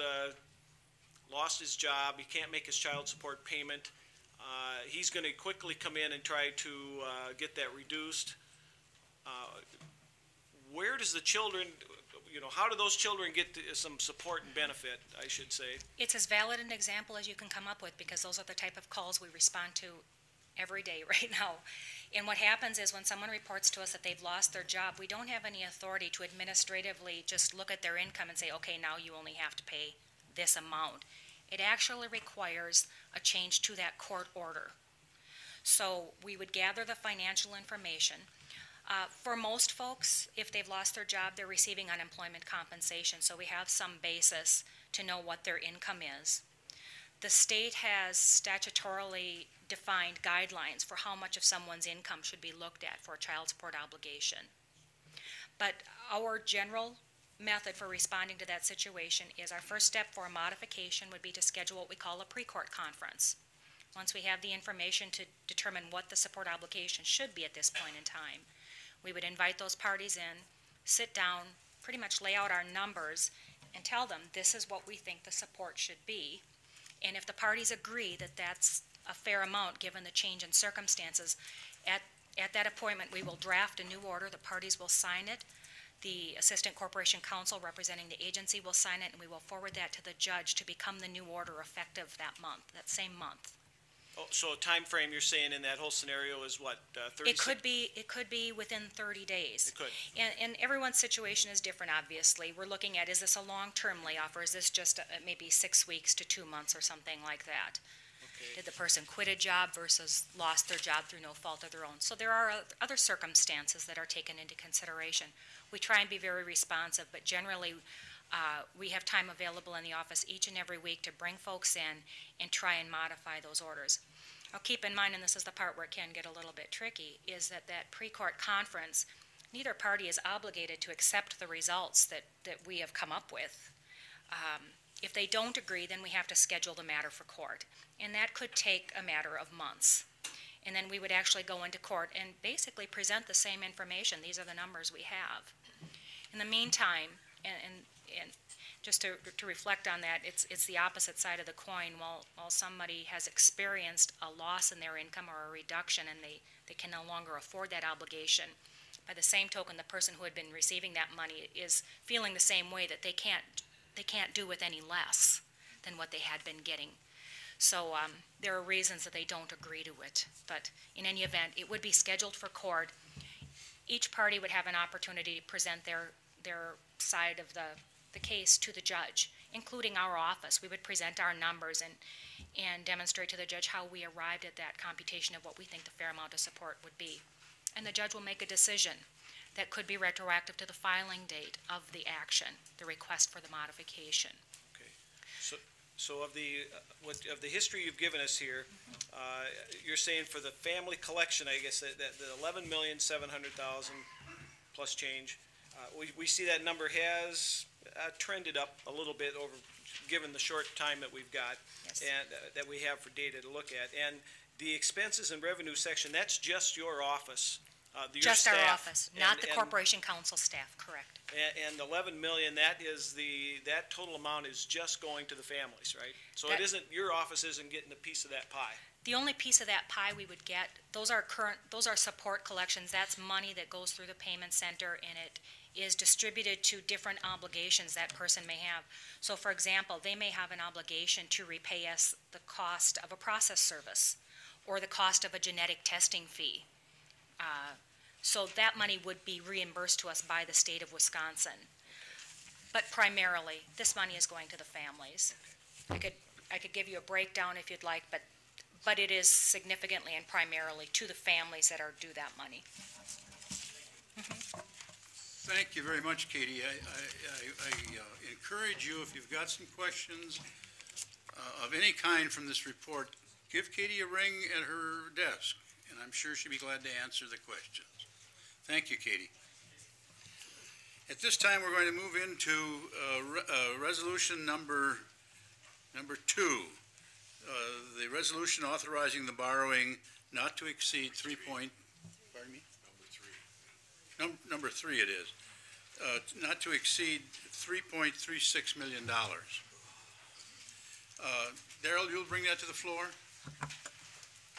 lost his job. He can't make his child support payment. He's going to quickly come in and try to get that reduced. Where does the children, how do those children get some support and benefit, I should say? It's as valid an example as you can come up with, because those are the type of calls we respond to every day right now. And what happens is, when someone reports to us that they've lost their job, we don't have any authority to administratively just look at their income and say, okay, now you only have to pay this amount. It actually requires a change to that court order. So we would gather the financial information. For most folks, if they've lost their job, they're receiving unemployment compensation, so we have some basis to know what their income is. The state has statutorily defined guidelines for how much of someone's income should be looked at for a child support obligation. But our general method for responding to that situation is, our first step for a modification would be to schedule what we call a pre-court conference. Once we have the information to determine what the support obligation should be at this point in time, we would invite those parties in, sit down, pretty much lay out our numbers, and tell them this is what we think the support should be. And if the parties agree that that's a fair amount given the change in circumstances, at that appointment we will draft a new order. The parties will sign it. The Assistant Corporation Counsel representing the agency will sign it, and we will forward that to the judge to become the new order effective that month, that same month. Oh, so a time frame you're saying in that whole scenario is what, 30? It could be within 30 days. It could. And everyone's situation is different, obviously. We're looking at, is this a long-term layoff, or is this just maybe 6 weeks to 2 months or something like that? Okay. Did the person quit a job versus lost their job through no fault of their own? So there are other circumstances that are taken into consideration. We try and be very responsive, but generally we have time available in the office each and every week to bring folks in and try and modify those orders. Now keep in mind, and this is the part where it can get a little bit tricky, is that pre-court conference, neither party is obligated to accept the results that we have come up with. If they don't agree, then we have to schedule the matter for court, and that could take a matter of months. And then we would actually go into court and basically present the same information. These are the numbers we have. In the meantime, and just to reflect on that, it's the opposite side of the coin. While somebody has experienced a loss in their income or a reduction, and they can no longer afford that obligation, by the same token, the person who had been receiving that money is feeling the same way, that they can't do with any less than what they had been getting. So there are reasons that they don't agree to it. But in any event, it would be scheduled for court. Each party would have an opportunity to present their side of the case to the judge, including our office. We would present our numbers and demonstrate to the judge how we arrived at that computation of what we think the fair amount of support would be. And the judge will make a decision that could be retroactive to the filing date of the action, the request for the modification. Okay. So of the history you've given us here, you're saying for the family collection, I guess, that the 11,700,000 plus change, we see that number has trended up a little bit over, given the short time that we've got. Yes. And that we have for data to look at. And the expenses and revenue section, that's just your office, your Just staff. our office, not the And- corporation council staff, correct. And 11 million, that total amount is just going to the families, right? So it That- isn't, your office isn't getting a piece of that pie. The only piece of that pie we would get, those are support collections. That's money that goes through the payment center, and it is distributed to different obligations that person may have. So for example, they may have an obligation to repay us the cost of a process service or the cost of a genetic testing fee. So that money would be reimbursed to us by the state of Wisconsin. But primarily, this money is going to the families. I could give you a breakdown if you'd like, but it is significantly and primarily to the families that are due that money. Thank you very much, Katie. I encourage you, if you've got some questions of any kind from this report, give Katie a ring at her desk, and I'm sure she'll be glad to answer the questions. Thank you, Katie. At this time, we're going to move into resolution number 2. The resolution authorizing the borrowing not to exceed Number three it is. Not to exceed $3.36 million. Darrell, you'll bring that to the floor?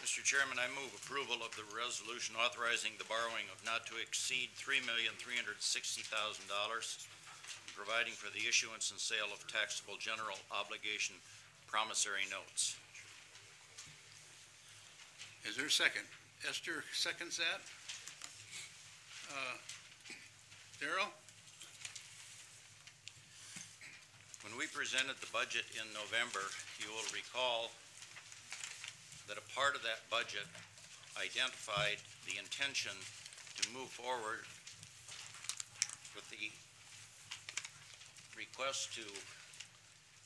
Mr. Chairman, I move approval of the resolution authorizing the borrowing of not to exceed $3,360,000, providing for the issuance and sale of taxable general obligation promissory notes. Is there a second? Esther seconds that? Darrell? When we presented the budget in November, you will recall that a part of that budget identified the intention to move forward with the request to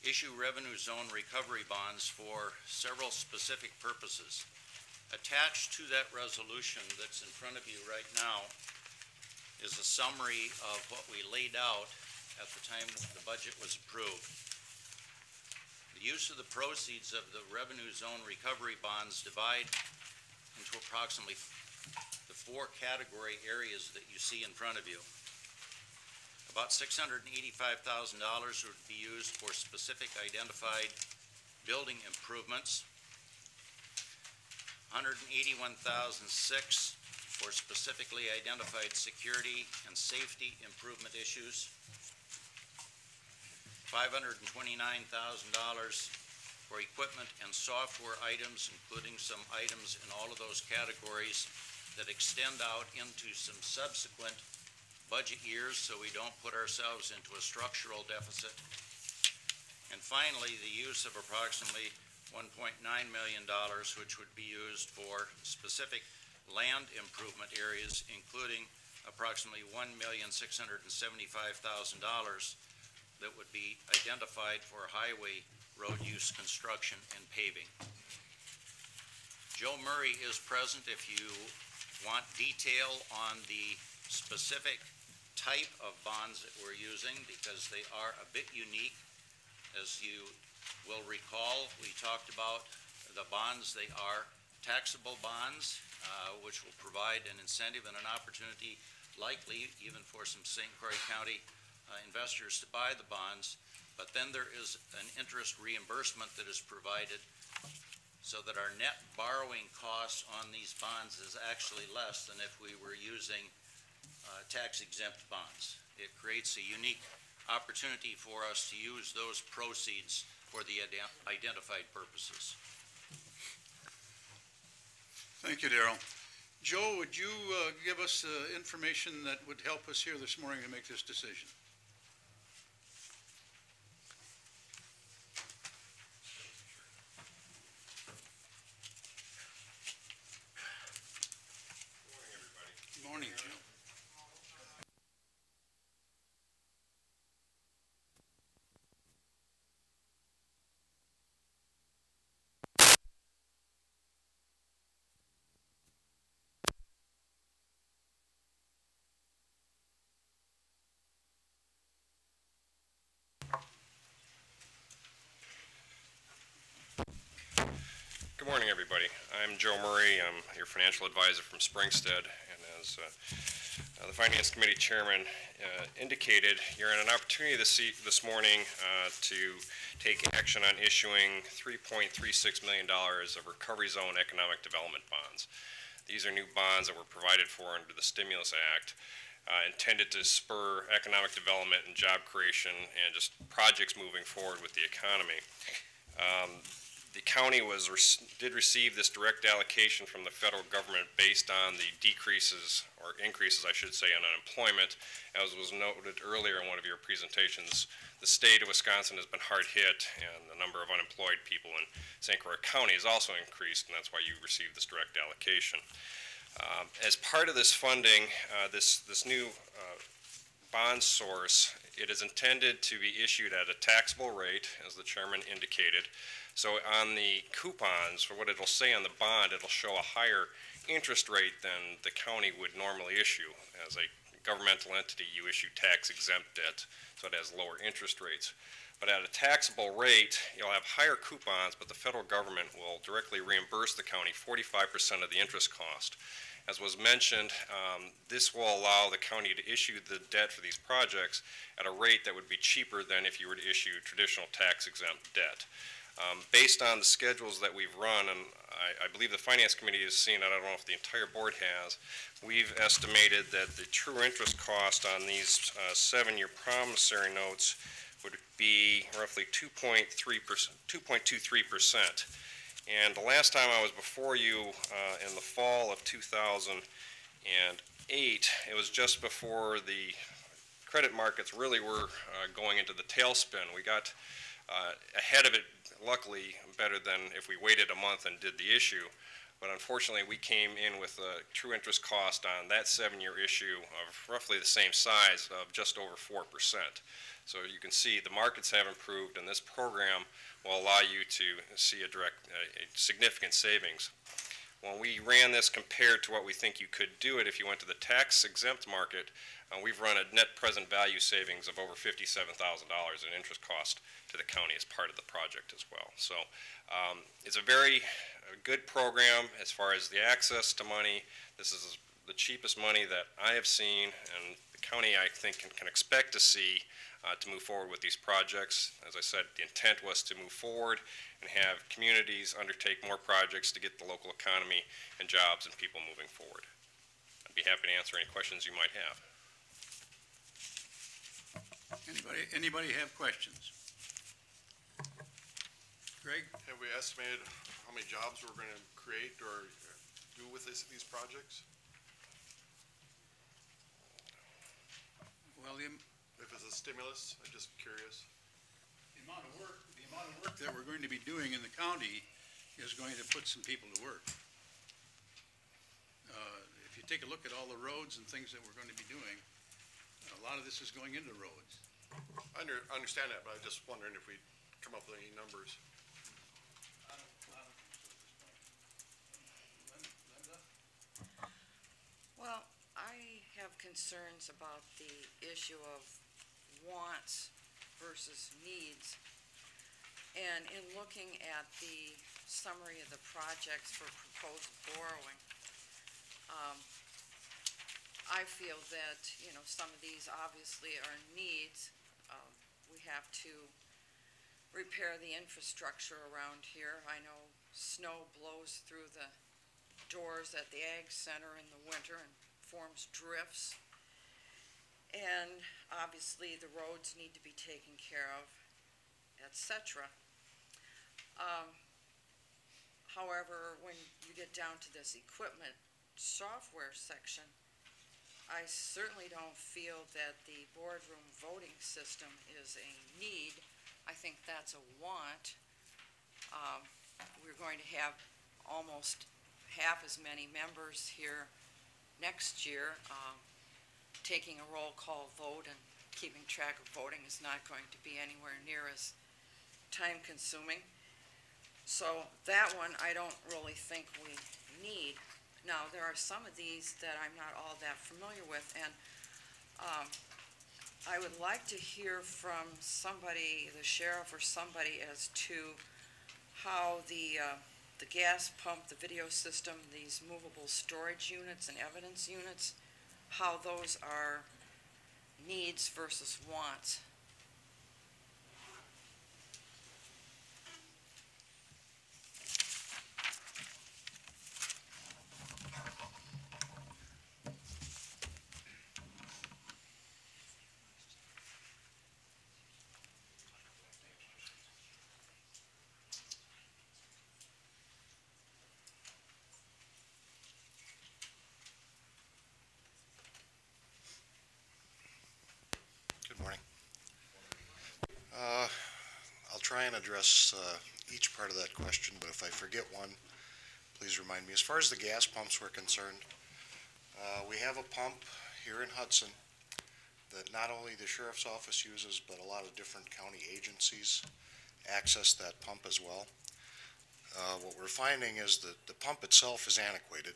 issue revenue zone recovery bonds for several specific purposes. Attached to that resolution that's in front of you right now is a summary of what we laid out at the time the budget was approved. The use of the proceeds of the revenue zone recovery bonds divide into approximately the 4 category areas that you see in front of you. About $685,000 would be used for specific identified building improvements, $181,006 for specifically identified security and safety improvement issues, $529,000 for equipment and software items, including some items in all of those categories that extend out into some subsequent budget years so we don't put ourselves into a structural deficit. And finally, the use of approximately $1.9 million, which would be used for specific land improvement areas, including approximately $1,675,000 that would be identified for highway road use construction and paving. Joe Murray is present if you want detail on the specific type of bonds that we're using, because they are a bit unique. As you will recall, we talked about the bonds. They are taxable bonds, which will provide an incentive and an opportunity, likely even for some St. Croix County investors to buy the bonds. But then there is an interest reimbursement that is provided so that our net borrowing costs on these bonds is actually less than if we were using tax-exempt bonds. It creates a unique opportunity for us to use those proceeds for the identified purposes. Thank you, Darrell. Joe, would you give us information that would help us here this morning to make this decision? Good morning, everybody. I'm Joe Murray. I'm your financial advisor from Springstead, and as the Finance Committee Chairman indicated, you're in an opportunity this morning to take action on issuing $3.36 million of Recovery Zone Economic Development Bonds. These are new bonds that were provided for under the Stimulus Act, intended to spur economic development and job creation and just projects moving forward with the economy. The county did receive this direct allocation from the federal government based on the decreases, or increases I should say, in unemployment. As was noted earlier in one of your presentations, the state of Wisconsin has been hard hit, and the number of unemployed people in St. Croix County has also increased, and that's why you received this direct allocation. As part of this funding, this new bond source, it is intended to be issued at a taxable rate, as the chairman indicated. So on the coupons, or what it'll say on the bond, it'll show a higher interest rate than the county would normally issue. As a governmental entity, you issue tax-exempt debt, so it has lower interest rates. But at a taxable rate, you'll have higher coupons, but the federal government will directly reimburse the county 45% of the interest cost. As was mentioned, this will allow the county to issue the debt for these projects at a rate that would be cheaper than if you were to issue traditional tax-exempt debt. Based on the schedules that we've run, and I believe the Finance Committee has seen, I don't know if the entire board has, we've estimated that the true interest cost on these 7-year promissory notes would be roughly 2.23%. And the last time I was before you in the fall of 2008, it was just before the credit markets really were going into the tailspin. We got ahead of it, luckily, better than if we waited a month and did the issue. But unfortunately, we came in with a true interest cost on that 7-year issue of roughly the same size of just over 4%. So you can see the markets have improved, and this program will allow you to see a significant savings. When we ran this compared to what we think you could do it if you went to the tax-exempt market, we've run a net present value savings of over $57,000 in interest cost to the county as part of the project as well. So it's a very good program as far as the access to money. This is the cheapest money that I have seen, and the county, I think, can expect to see to move forward with these projects. As I said, the intent was to move forward and have communities undertake more projects to get the local economy and jobs and people moving forward. I'd be happy to answer any questions you might have. Anybody have questions? Greg? Have we estimated how many jobs we're going to create or do with these projects? Well, if it's a stimulus, I'm just curious. The amount of work that we're going to be doing in the county is going to put some people to work. If you take a look at all the roads and things that we're going to be doing, a lot of this is going into roads. I understand that, but I'm just wondering if we come up with any numbers. Well, I have concerns about the issue of wants versus needs. And in looking at the summary of the projects for proposed borrowing, I feel that, some of these obviously are needs. We have to repair the infrastructure around here. I know snow blows through the doors at the Ag Center in the winter and forms drifts. And obviously the roads need to be taken care of, etc. However, when you get down to this equipment software section, I certainly don't feel that the boardroom voting system is a need. I think that's a want. We're going to have almost half as many members here next year. Taking a roll call vote and keeping track of voting is not going to be anywhere near as time consuming. So that one I don't really think we need. Now, there are some of these that I'm not all that familiar with, and I would like to hear from somebody, the sheriff or somebody, as to how the the gas pump, the video system, these movable storage units and evidence units, how those are needs versus wants. Good morning. I'll try and address each part of that question, but if I forget one, please remind me. As far as the gas pumps were concerned, we have a pump here in Hudson that not only the sheriff's office uses, but a lot of different county agencies access that pump as well. What we're finding is that the pump itself is antiquated,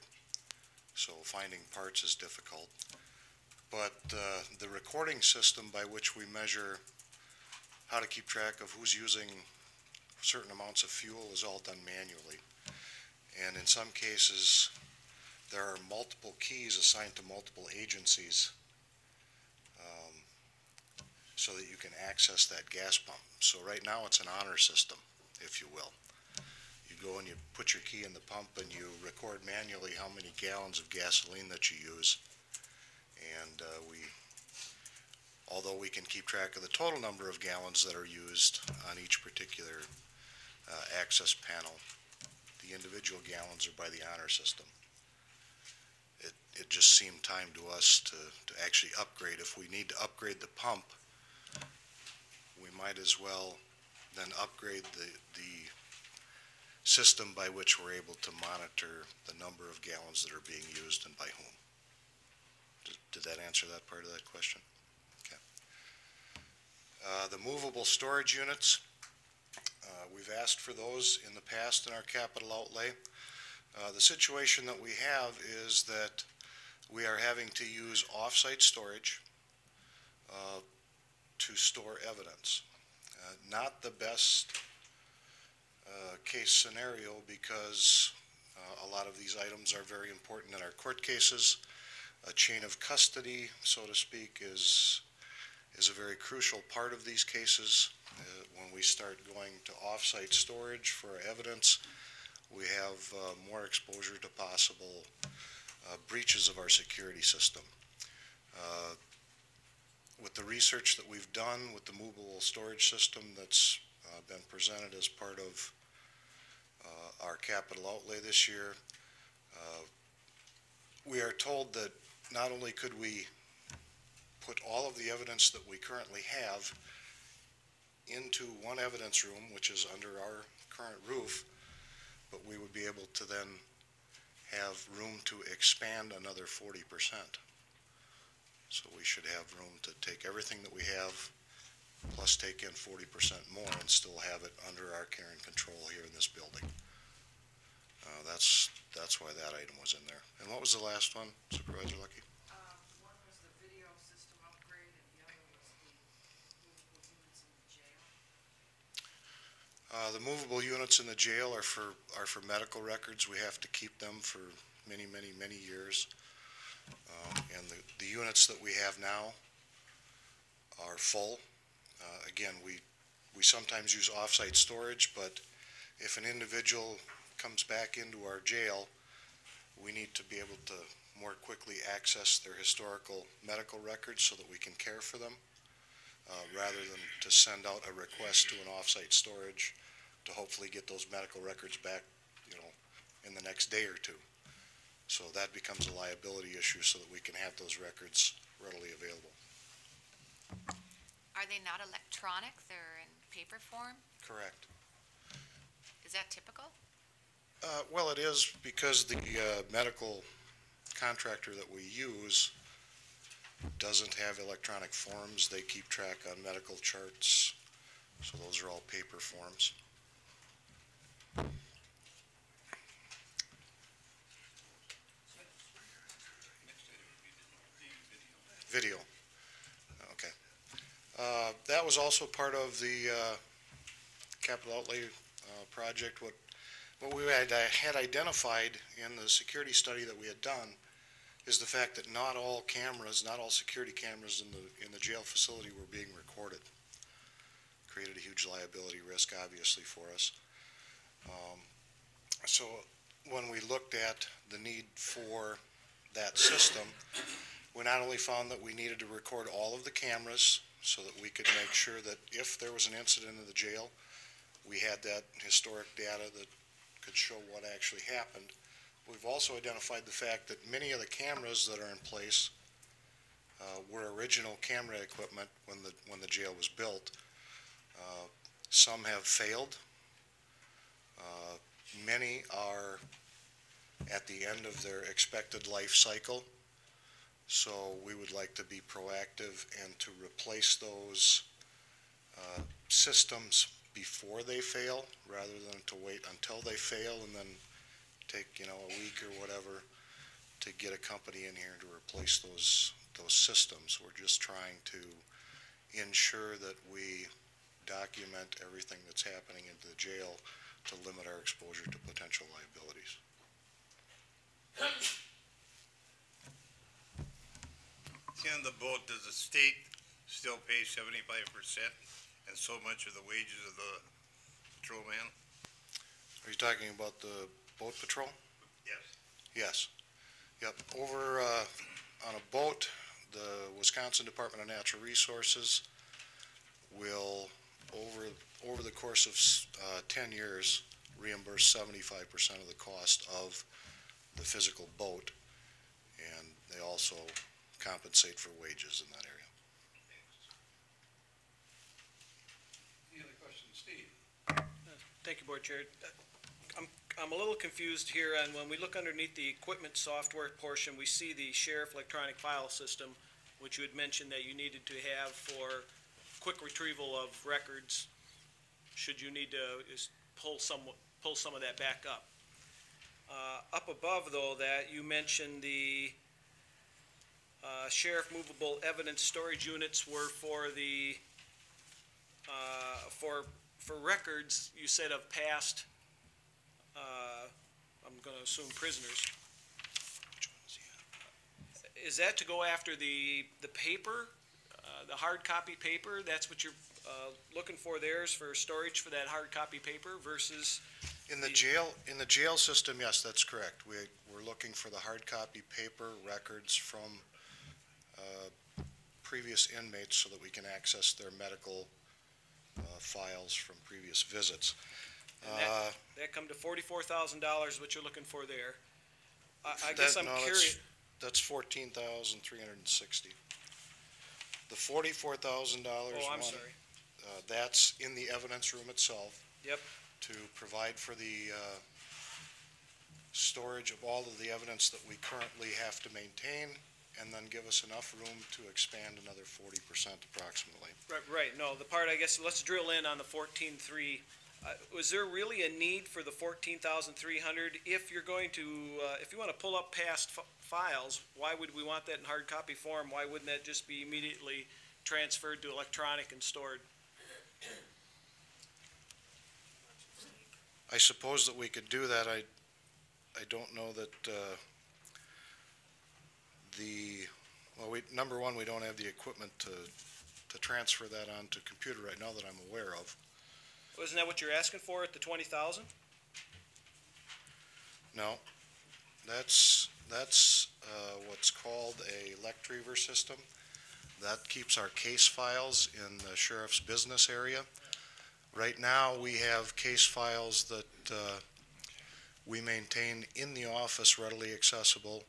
so finding parts is difficult. But the recording system by which we measure how to keep track of who's using certain amounts of fuel is all done manually. And in some cases, there are multiple keys assigned to multiple agencies so that you can access that gas pump. So right now it's an honor system, if you will. You go and you put your key in the pump and you record manually how many gallons of gasoline that you use. And although we can keep track of the total number of gallons that are used on each particular access panel, the individual gallons are by the honor system. It just seemed time to us to actually upgrade. If we need to upgrade the pump, we might as well then upgrade the system by which we're able to monitor the number of gallons that are being used and by whom. Did that answer that part of that question? Okay. The movable storage units, we've asked for those in the past in our capital outlay. The situation that we have is that we are having to use off-site storage to store evidence. Not the best case scenario because a lot of these items are very important in our court cases. A chain of custody, so to speak, is a very crucial part of these cases. When we start going to off-site storage for evidence, we have more exposure to possible breaches of our security system. With the research that we've done with the movable storage system that's been presented as part of our capital outlay this year, we are told that not only could we put all of the evidence that we currently have into one evidence room, which is under our current roof, but we would be able to then have room to expand another 40%. So we should have room to take everything that we have, plus take in 40% more and still have it under our care and control here in this building. That's why that item was in there. And what was the last one, Supervisor Lucky? One was the video system upgrade and the other was the movable units in the jail. The movable units in the jail are for medical records. We have to keep them for many, many, many years. And the units that we have now are full. Again, we sometimes use off-site storage, but if an individual comes back into our jail, we need to be able to more quickly access their historical medical records so that we can care for them, rather than to send out a request to an off-site storage to hopefully get those medical records back, in the next day or two. So that becomes a liability issue so that we can have those records readily available. Are they not electronic? They're in paper form? Correct. Is that typical? Well, it is because the medical contractor that we use doesn't have electronic forms. They keep track on medical charts, so those are all paper forms. Video. Okay. That was also part of the capital outlay project. What what we had identified in the security study that we had done is the fact that not all security cameras in the jail facility were being recorded. Created a huge liability risk, obviously, for us. So when we looked at the need for that system, we not only found that we needed to record all of the cameras so that we could make sure that if there was an incident in the jail, we had that historic data that could show what actually happened. We've also identified the fact that many of the cameras that are in place were original camera equipment when the jail was built. Some have failed. Many are at the end of their expected life cycle. So we would like to be proactive and to replace those systems before they fail, rather than to wait until they fail and then take, a week or whatever to get a company in here to replace those systems. We're just trying to ensure that we document everything that's happening into the jail to limit our exposure to potential liabilities. On the boat, does the state still pay 75% and so much of the wages of the patrolman? Are you talking about the boat patrol? Yes. Yes. Yep. Over on a boat, the Wisconsin Department of Natural Resources will, over the course of 10 years, reimburse 75% of the cost of the physical boat, and they also compensate for wages in that area. Any other questions, Steve? Thank you, Board Chair. I'm a little confused here on when we look underneath the equipment software portion, we see the sheriff electronic file system, which you had mentioned that you needed to have for quick retrieval of records, should you need to pull some of that back up. Up above, though, that you mentioned the sheriff movable evidence storage units were for the for records, you said, of past, I'm going to assume prisoners. Is that to go after the paper, the hard copy paper? That's what you're looking for there, is for storage for that hard copy paper versus in the jail system? Yes, that's correct. We're looking for the hard copy paper records from previous inmates so that we can access their medical files from previous visits. That come to $44,000, what you're looking for there. I guess I'm curious. That's $14,360. The $44,000 I'm sorry. That's in the evidence room itself. Yep. To provide for the storage of all of the evidence that we currently have to maintain, and then give us enough room to expand another 40% approximately. Right. No, the part, I guess, let's drill in on the 14.3. Was there really a need for the 14,300? If you're going to, if you want to pull up past files, why would we want that in hard copy form? Why wouldn't that just be immediately transferred to electronic and stored? I suppose that we could do that. I don't know that number one, we don't have the equipment to transfer that onto computer right now that I'm aware of. Wasn't that what you're asking for at the 20,000? No, that's what's called a Lectreaver system. That keeps our case files in the sheriff's business area. Right now, we have case files that we maintain in the office, readily accessible,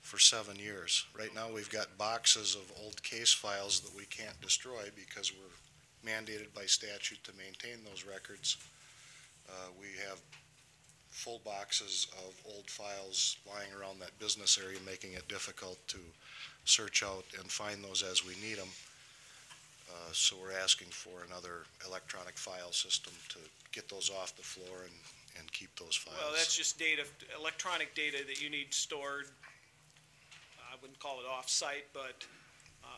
for 7 years. Right now, we've got boxes of old case files that we can't destroy because we're mandated by statute to maintain those records. We have full boxes of old files lying around that business area, making it difficult to search out and find those as we need them. So we're asking for another electronic file system to get those off the floor and keep those files. Well, that's just data, electronic data that you need stored. I wouldn't call it off-site, but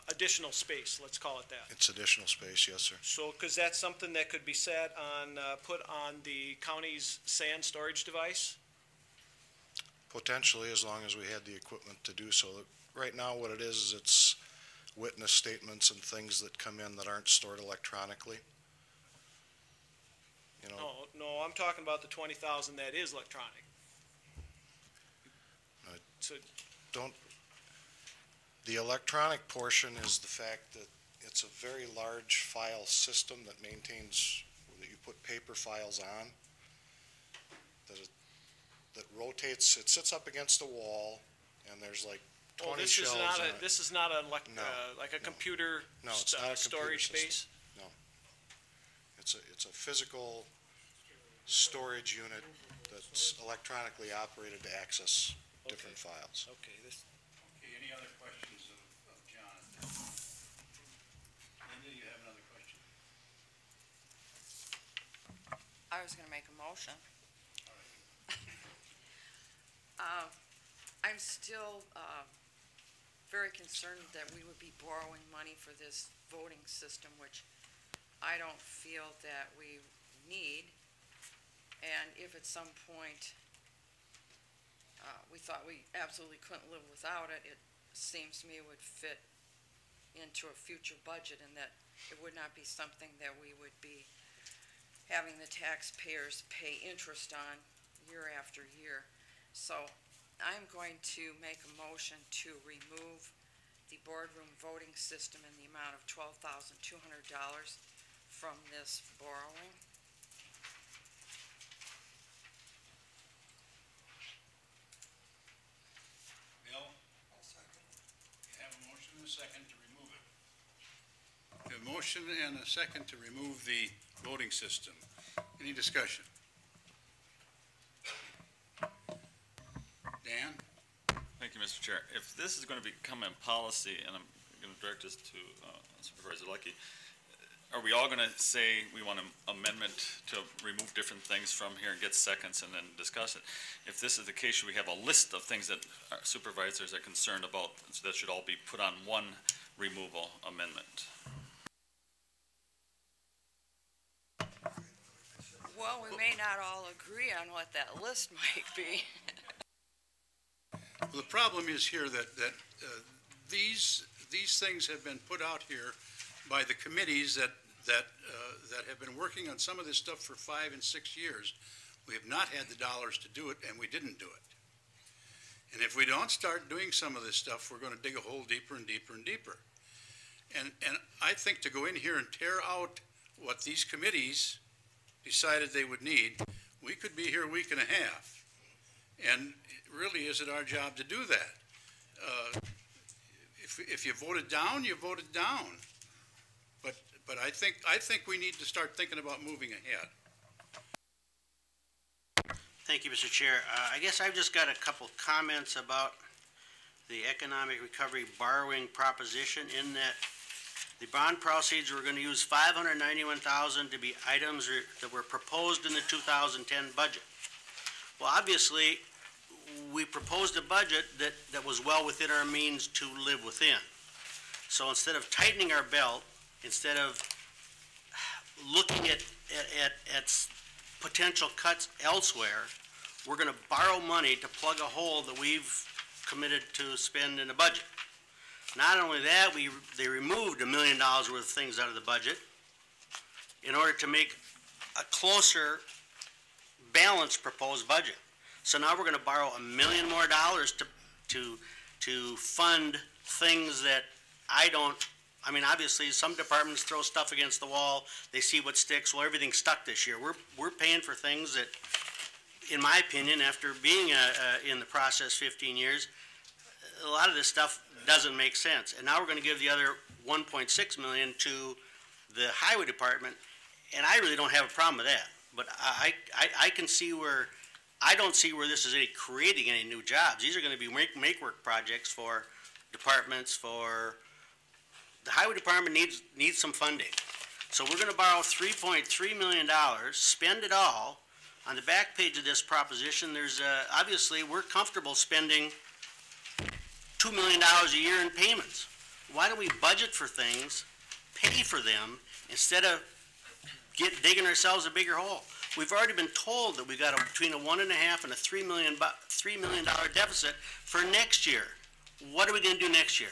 additional space, let's call it that. It's additional space, yes, sir. So, because that's something that could be set on, put on the county's sand storage device? Potentially, as long as we had the equipment to do so. Right now, what it is it's witness statements and things that come in that aren't stored electronically. You know, No, I'm talking about the 20,000 that is electronic. So, the electronic portion is the fact that it's a very large file system that maintains, that you put paper files on, that rotates, it sits up against a wall, and there's like 20 shelves on it. This is not a, like a no. computer No, it's not a storage computer space? system. No. It's a physical storage unit that's electronically operated to access different files. Okay, Okay, any other questions of John? Linda, you have another question? I was gonna make a motion. I'm still, very concerned that we would be borrowing money for this voting system, which I don't feel that we need. And if at some point, we thought we absolutely couldn't live without it, it seems to me it would fit into a future budget, and that it would not be something that we would be having the taxpayers pay interest on year after year. So I'm going to make a motion to remove the boardroom voting system in the amount of $12,200 from this borrowing. Bill? I'll second. You have a motion and a second to remove it. A motion and a second to remove the voting system. Any discussion? Dan? Thank you, Mr. Chair. If this is going to become a policy, and I'm going to direct this to Supervisor Lucky, are we all going to say we want an amendment to remove different things from here and get seconds and then discuss it? If this is the case, should we have a list of things that our supervisors are concerned about, so that should all be put on one removal amendment? Well, we may not all agree on what that list might be. Well, the problem is here that these things have been put out here by the committees that have been working on some of this stuff for 5 and 6 years. We have not had the dollars to do it, and we didn't do it. And if we don't start doing some of this stuff, we're going to dig a hole deeper and deeper and deeper. And I think to go in here and tear out what these committees decided they would need, we could be here a week and a half. And really, is it our job to do that? If you voted down, you voted down. But I think we need to start thinking about moving ahead. Thank you, Mr. Chair. I guess I've just got a couple comments about the economic recovery borrowing proposition, in that the bond proceeds, we're going to use $591,000 to be items that were proposed in the 2010 budget. Well, obviously, we proposed a budget that was well within our means to live within. So instead of tightening our belt, instead of looking at potential cuts elsewhere, we're going to borrow money to plug a hole that we've committed to spend in the budget. Not only that, they removed $1 million worth of things out of the budget in order to make a closer, balanced proposed budget. So now we're going to borrow $1 million more to fund things that I mean, obviously, some departments throw stuff against the wall. They see what sticks. Well, everything's stuck this year. We're paying for things that, in my opinion, after being in the process 15 years, a lot of this stuff doesn't make sense. And now we're going to give the other $1.6 million to the highway department, and I really don't have a problem with that. But I can see where, I don't see where this is creating any new jobs. These are going to be make-work projects for departments. For the highway department needs some funding. So we're going to borrow $3.3 million, spend it all. On the back page of this proposition, there's obviously we're comfortable spending $2 million a year in payments. why don't we budget for things, pay for them, instead of digging ourselves a bigger hole? We've already been told that we got between a $1.5 and a $3 million deficit for next year. What are we gonna do next year?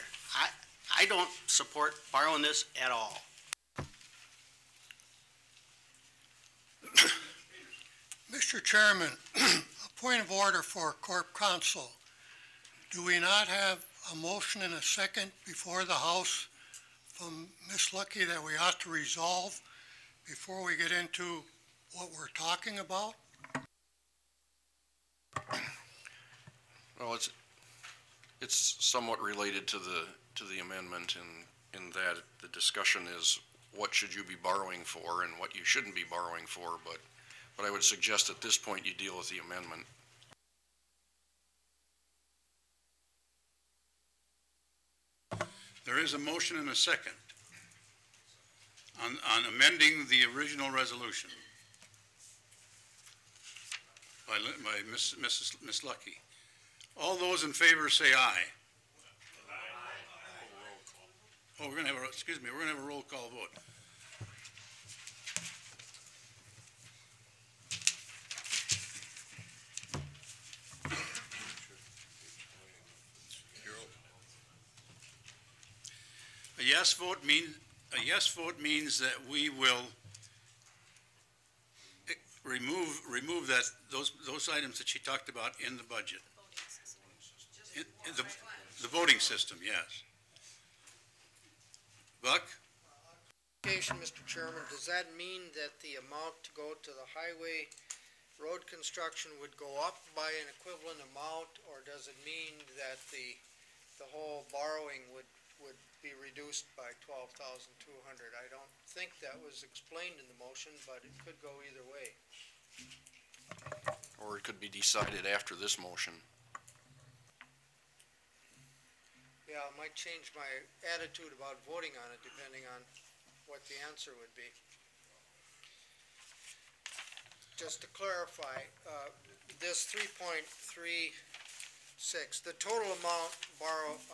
I don't support borrowing this at all. Mr. Chairman, a point of order for Corp Counsel. Do we not have a motion and a second before the House from Ms. Lucky that we ought to resolve before we get into what we're talking about? Well, it's somewhat related to the amendment in that the discussion is what should you be borrowing for and what you shouldn't be borrowing for, but I would suggest at this point you deal with the amendment. There is a motion and a second on amending the original resolution by Miss Lucky. All those in favor say aye. Oh, we're gonna have a roll call vote. A yes vote means that we will remove those items that she talked about in the budget. In the voting system, yes. Buck? Mr. Chairman, does that mean that the amount to go to the highway road construction would go up by an equivalent amount, or does it mean that the whole borrowing would be reduced by $12,200? I don't think that was explained in the motion, but it could go either way. Or it could be decided after this motion. Yeah, it might change my attitude about voting on it depending on what the answer would be. Just to clarify, this 3.36, the total amount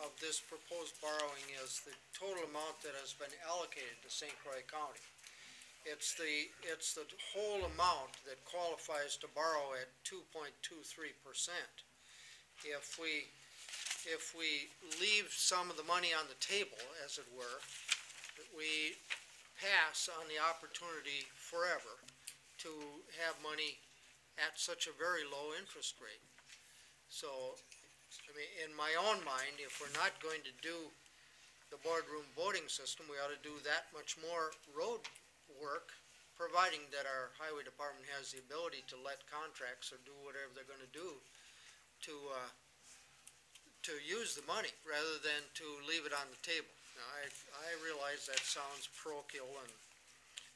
of this proposed borrowing is the total amount that has been allocated to St. Croix County. It's the whole amount that qualifies to borrow at 2.23%. If we leave some of the money on the table, as it were, we pass on the opportunity forever to have money at such a very low interest rate. So, I mean, in my own mind, if we're not going to do the boardroom voting system, we ought to do that much more road work, providing that our highway department has the ability to let contracts or do whatever they're going to do to use the money rather than to leave it on the table. Now, I realize that sounds parochial and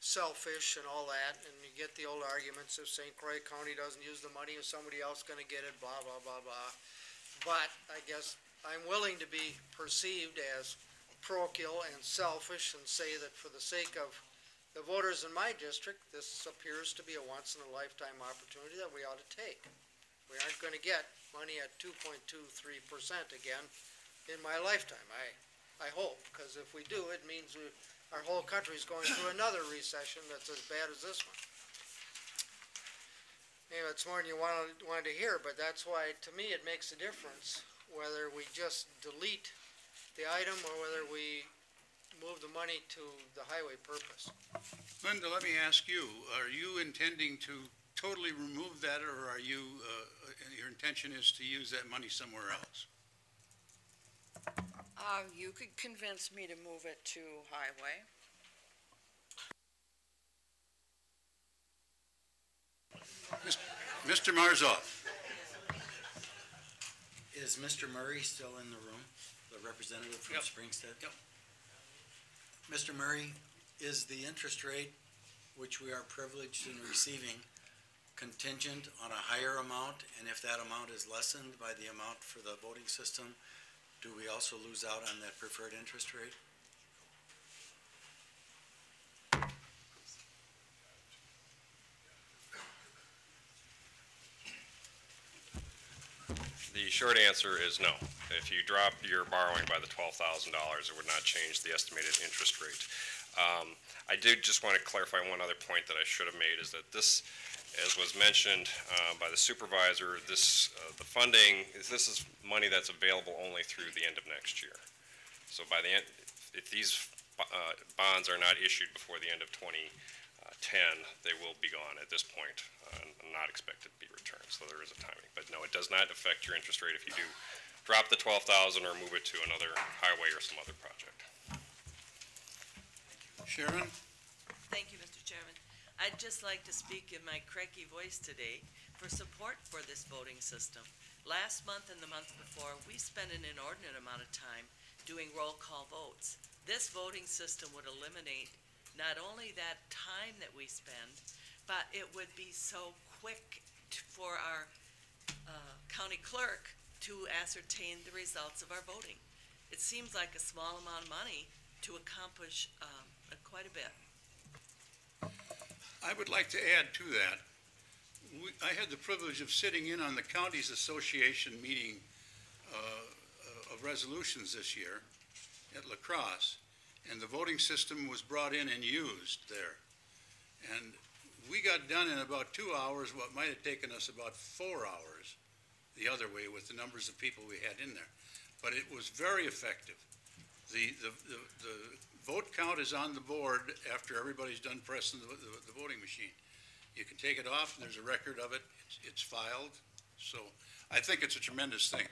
selfish and all that, and you get the old arguments if St. Croix County doesn't use the money, is somebody else going to get it, blah, blah, blah, blah. But I guess I'm willing to be perceived as parochial and selfish and say that for the sake of the voters in my district, this appears to be a once-in-a-lifetime opportunity that we ought to take. We aren't going to get money at 2.23% again in my lifetime, I hope, because if we do, it means our whole country is going through another recession that's as bad as this one. Maybe it's more than you wanted to hear, but that's why, to me, it makes a difference whether we just delete the item or whether we move the money to the highway purpose. Linda, let me ask you, are you intending to totally remove that, or are you, your intention is to use that money somewhere else? You could convince me to move it to highway. Mr. Marzoff. Is Mr. Murray still in the room, the representative from Springstead? Yep. Mr. Murray, is the interest rate, which we are privileged in receiving, contingent on a higher amount? And if that amount is lessened by the amount for the voting system, do we also lose out on that preferred interest rate? The short answer is no. If you drop your borrowing by the $12,000, it would not change the estimated interest rate. I did just want to clarify one other point that I should have made, is that this, as was mentioned by the supervisor, the funding, this is money that's available only through the end of next year. So by the end, if these bonds are not issued before the end of 2010, they will be gone at this point, and not expected to be returned. So there is a timing. But no, it does not affect your interest rate if you do drop the $12,000 or move it to another highway or some other project. Sharon? Thank you, Mr. Chairman. I'd just like to speak in my cranky voice today for support for this voting system. Last month and the month before, we spent an inordinate amount of time doing roll call votes. This voting system would eliminate not only that time that we spend, but it would be so quick for our county clerk to ascertain the results of our voting. It seems like a small amount of money to accomplish quite a bit. I would like to add to that. I had the privilege of sitting in on the Counties Association meeting of resolutions this year at La Crosse, and the voting system was brought in and used there. And we got done in about 2 hours what might have taken us about 4 hours the other way with the numbers of people we had in there. But it was very effective. The vote count is on the board after everybody's done pressing the voting machine. You can take it off, and there's a record of it. It's filed. So I think it's a tremendous thing.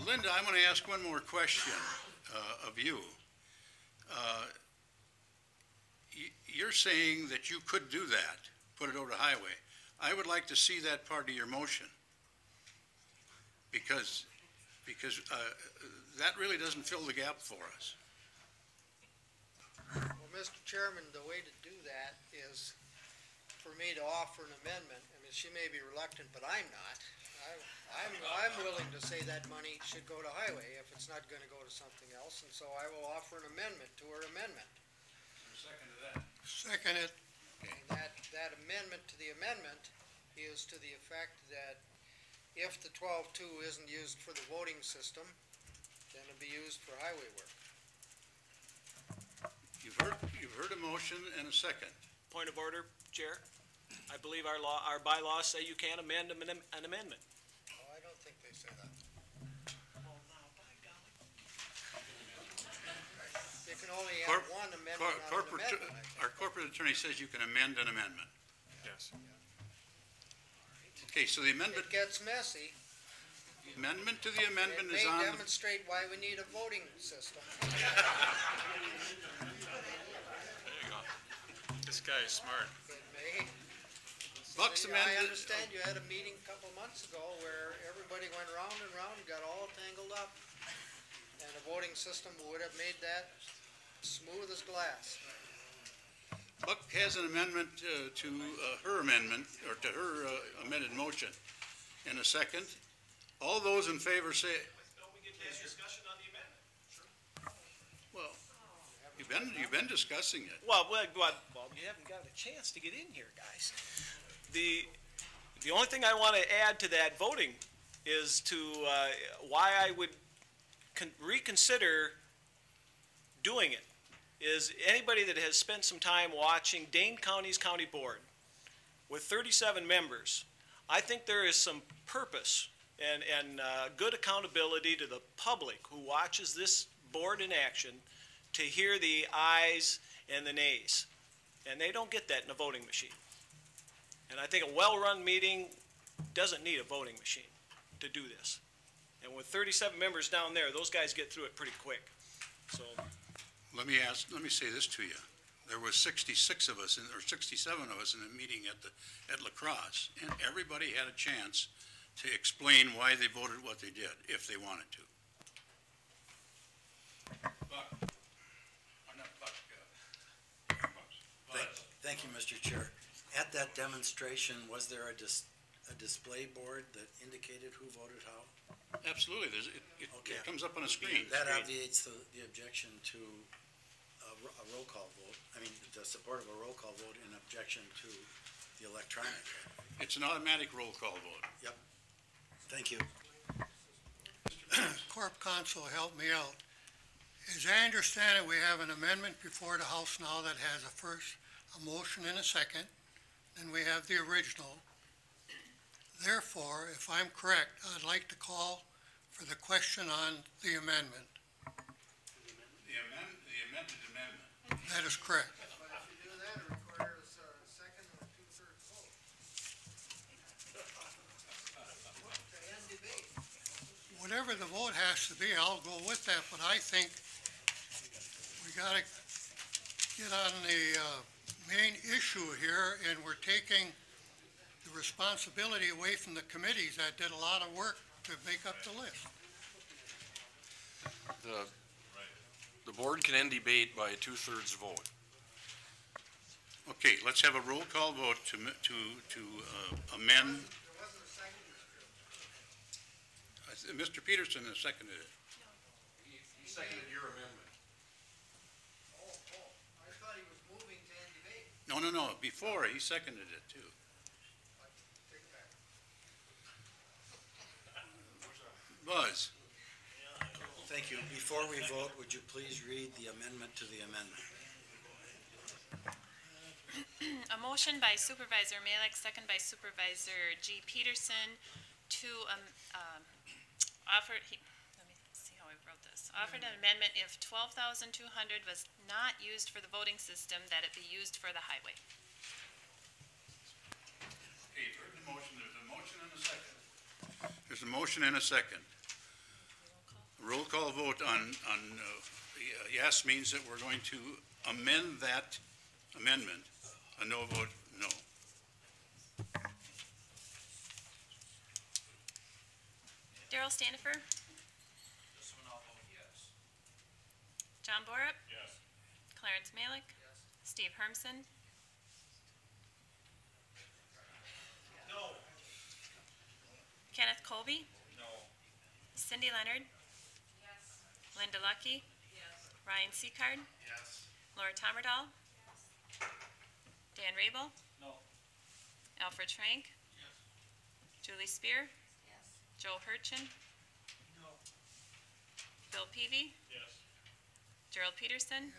Linda, I want to ask one more question of you. You're saying that you could do that, put it over to highway. I would like to see that part of your motion, because that really doesn't fill the gap for us. Well, Mr. Chairman, the way to do that is for me to offer an amendment. I mean, she may be reluctant, but I'm not. I'm willing to say that money should go to highway if it's not going to go to something else, and so I will offer an amendment to her amendment. Second to that. Second it. And that amendment to the amendment is to the effect that if the 12-2 isn't used for the voting system, then it'll be used for highway work. You've heard a motion and a second. Point of order, Chair. I believe our bylaws say you can't amend an amendment. Oh, I don't think they say that. You can only have one amendment on an amendment. Our corporate attorney says you can amend an amendment. Yes. Okay, so the amendment. It gets messy. Amendment to the amendment is It on. may demonstrate why we need a voting system. There you go. This guy is smart. It may. Buck's I amended. understand you had a meeting a couple months ago where everybody went round and round and got all tangled up. And a voting system would have made that smooth as glass. Buck has an amendment to her amendment, or to her amended motion. In a second, all those in favor say. Don't we get to have discussion on the amendment? Well, you've been discussing it. Well, you haven't got a chance to get in here, guys. The only thing I want to add to that voting is to why I would reconsider doing it. Is anybody that has spent some time watching Dane County's county board with 37 members, I think there is some purpose and good accountability to the public who watches this board in action to hear the ayes and the nays. And they don't get that in a voting machine. And I think a well-run meeting doesn't need a voting machine to do this. And with 37 members down there, those guys get through it pretty quick. So Let me say this to you. There was 66 of us, or 67 of us in a meeting at La Crosse, and everybody had a chance to explain why they voted what they did, if they wanted to. Thank you, Mr. Chair. At that demonstration, was there a display board that indicated who voted how? Absolutely. It comes up on a screen. That obviates the objection to a roll call vote. I mean, the support of a roll call vote in objection to the electronic. It's an automatic roll call vote. Yep. Thank you. Corp Counsel, help me out. As I understand it, we have an amendment before the House now that has a motion and a second, and we have the original. Therefore, if I'm correct, I'd like to call for the question on the amendment. The amended amendment. That is correct. But if you do that, it requires a second and a two-thirds vote. To end debate. Whatever the vote has to be, I'll go with that, but I think we gotta get on the main issue here, and we're taking the responsibility away from the committees that did a lot of work to make up the list. The board can end debate by a two-thirds vote. Okay, let's have a roll call vote to amend. Mr. Peterson has seconded it. He seconded your amendment. I thought he was moving to end debate. No, before, he seconded it too. Take it back. Buzz, Thank you. Before we vote, would you please read the amendment to the amendment? A motion by Supervisor Malik, second by Supervisor G. Peterson to let me see how I wrote this. Offered an amendment if 12,200 was not used for the voting system, that it be used for the highway. okay, you've heard the motion. There's a motion and a second. There's a motion and a second. Roll call vote on yes means that we're going to amend that amendment. A no vote, no. Darrell Standifer? This one I'll vote yes. John Borup? Yes. Clarence Malik? Yes. Steve Hermson? No. Kenneth Colby? No. Cindy Leonard? Yes. Linda Lucky? Yes. Ryan Seacard? Yes. Laura Tomerdahl? Dan Rabel? No. Alfred Schrank? Yes. Julie Spear? Yes. Joel Hurchin? No. Bill Peavy? Yes. Gerald Peterson?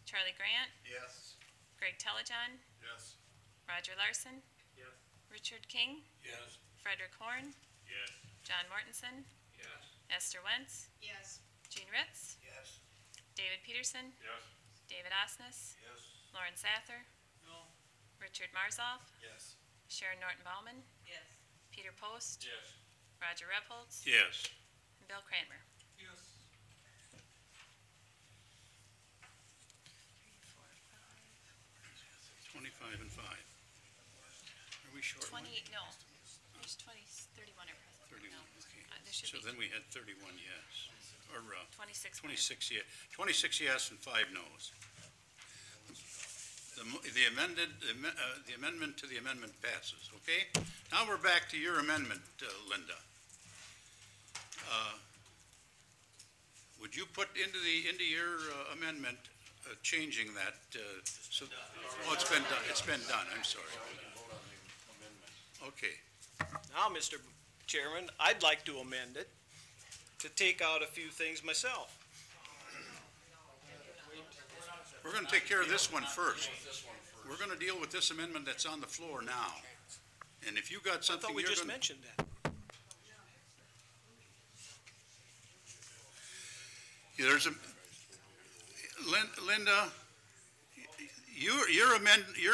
Charlie Grant? Yes. Greg Telejohn? Yes. Roger Larson? Yes. Richard King? Yes. Frederick Horn? Yes. John Mortensen? Yes. Esther Wentz? Yes. Jean Ritz? Yes. David Peterson? Yes. David Osnes? Yes. Lauren Sather? No. Richard Marzolf? Yes. Sharon Norton Bauman? Yes. Peter Post? Yes. Roger Repholz? Yes. And Bill Cranmer? Yes. 25 and 5. Are we short? one? 20, no. There's 20, 31 are present. 31, No. okay. There should So be then we had 31 yes, or 26. 26 yes, 26 yes and 5 noes. The amendment to the amendment passes, okay? Now we're back to your amendment, Linda. Would you put into your amendment, changing that, oh, it's been done, I'm sorry. Okay, Now, Mr. Chairman, I'd like to amend it to take out a few things myself. we're gonna take care of this one first. We're gonna deal with this amendment that's on the floor now. And if you got I something thought we you're just gonna... mentioned that. Yeah, there's a, Linda, your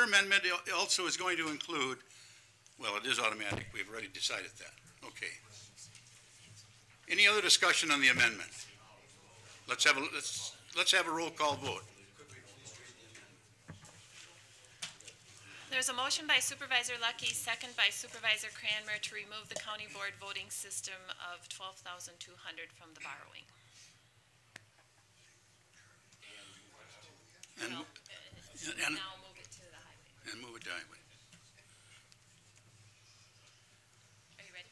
amendment also is going to include, well, it is automatic, we've already decided that, okay. Any other discussion on the amendment? Let's have a roll call vote. There's a motion by Supervisor Lucky, second by Supervisor Cranmer to remove the county board voting system of 12,200 from the borrowing. And, Well, and, now move it to the highway. and move it to highway. Are you ready?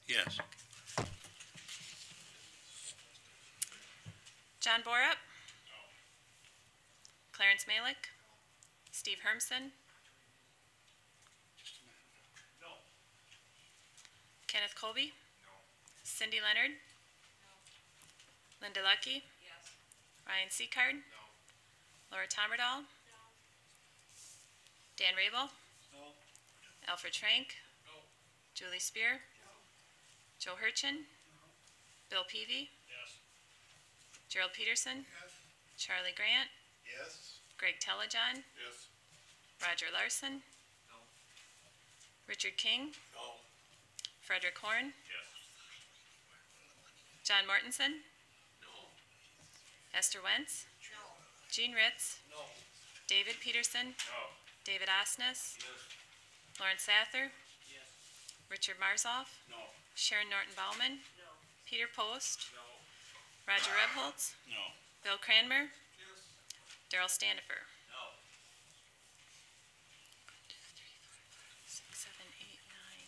Yes. John Borup? Clarence Malik? Steve Hermson? Kenneth Colby? Cindy Leonard? Linda Lucky? Ryan Seacard? Laura Tomerdahl? Dan Rabel? Alfred Trank? Julie Spear? Joe Hurchin? Bill Peavy? Gerald Peterson? Charlie Grant? Yes. Greg Telejohn? Yes. Roger Larson? Richard King? No. Frederick Horn? Yes. John Mortensen? No. Esther Wentz? Jean Ritz? No. David Peterson? No. David Osnes? Yes. Lawrence Sather? Yes. Richard Marzoff? No. Sharon Norton Bauman? Peter Post? No. Roger Rebholz? No. Bill Cranmer? Yes. Daryl Standifer? No. 6, 7, 8, 9.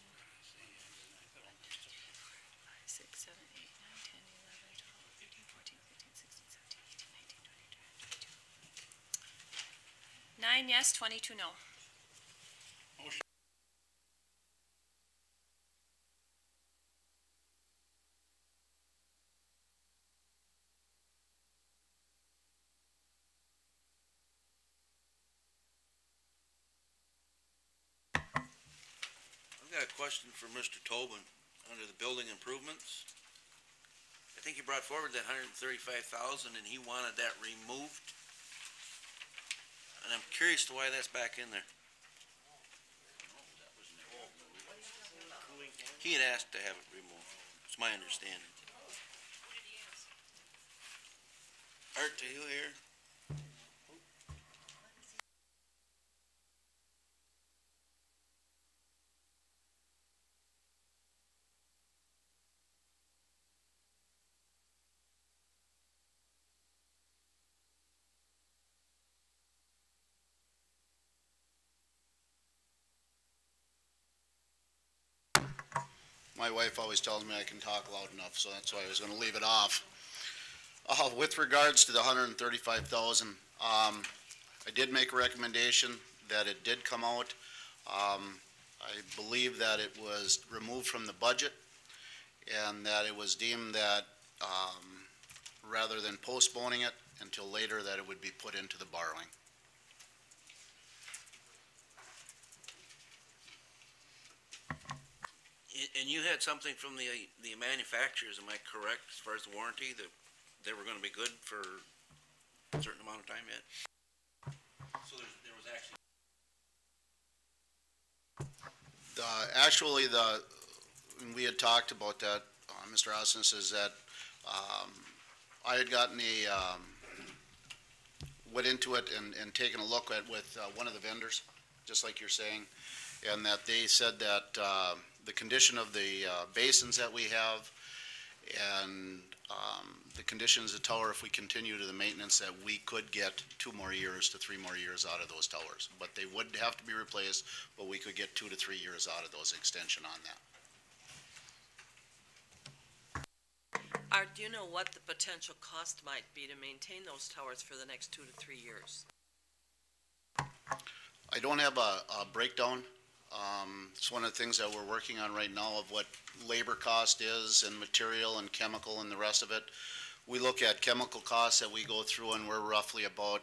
6, 7, 8, 9, 10, 11, 12, 13, 14, 15, 16, 17, 18, 19, 20, 21, 22. 9 yes, 22 no. I've got a question for Mr. Tobin under the building improvements. I think he brought forward that $135,000 and he wanted that removed. And I'm curious to why that's back in there. He had asked to have it removed. It's my understanding. Art, are you here? My wife always tells me I can talk loud enough, so that's why I was gonna leave it off. With regards to the $135,000, I did make a recommendation that it did come out. I believe that it was removed from the budget, and that it was deemed that, rather than postponing it until later, that it would be put into the borrowing. And you had something from the manufacturers, am I correct, as far as the warranty, that they were gonna be good for a certain amount of time yet? So there was actually... Actually, we had talked about that, Mr. Osnes, is that I had gotten went into it and taken a look at with one of the vendors, just like you're saying, and that they said that the condition of the basins that we have and the conditions of the tower, if we continue to the maintenance, that we could get 2 more years to 3 more years out of those towers. But they would have to be replaced, but we could get 2 to 3 years out of those extension on that. Art, do you know what the potential cost might be to maintain those towers for the next 2 to 3 years? I don't have a breakdown. It's one of the things that we're working on right now of what labor cost is and material and chemical and the rest of it. We look at chemical costs that we go through, and we're roughly about,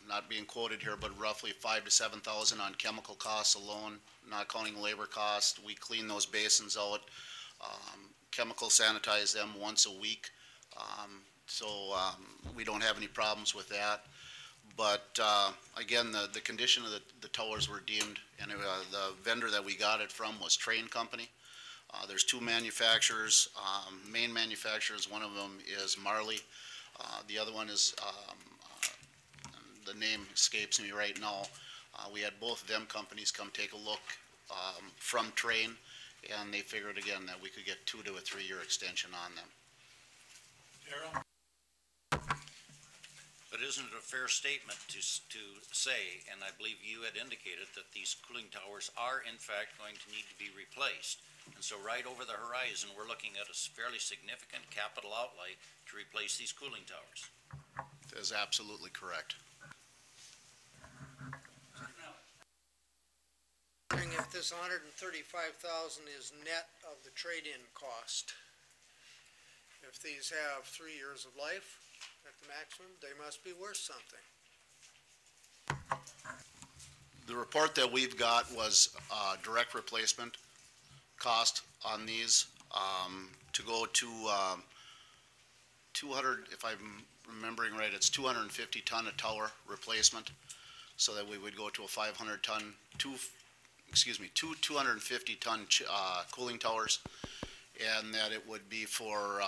not being quoted here, but roughly 5,000 to 7,000 on chemical costs alone, not counting labor costs. We clean those basins out, chemical sanitize them once a week, so we don't have any problems with that. But again, the condition of the towers were deemed, and the vendor that we got it from was Train Company. There's 2 manufacturers, main manufacturers. One of them is Marley. The other one is, the name escapes me right now. We had both of them companies come take a look from Train, and they figured again that we could get 2 to a 3 year extension on them. Darrell? But isn't it a fair statement to say, and I believe you had indicated, that these cooling towers are in fact going to need to be replaced? And so right over the horizon, we're looking at a fairly significant capital outlay to replace these cooling towers. That is absolutely correct. Wondering if this $135,000 is net of the trade-in cost. If these have 3 years of life at the maximum, they must be worth something. The report that we've got was direct replacement cost on these to go to 200, if I'm remembering right, it's 250 ton a tower replacement, so that we would go to a 500 ton, two 250 ton cooling towers, and that it would be for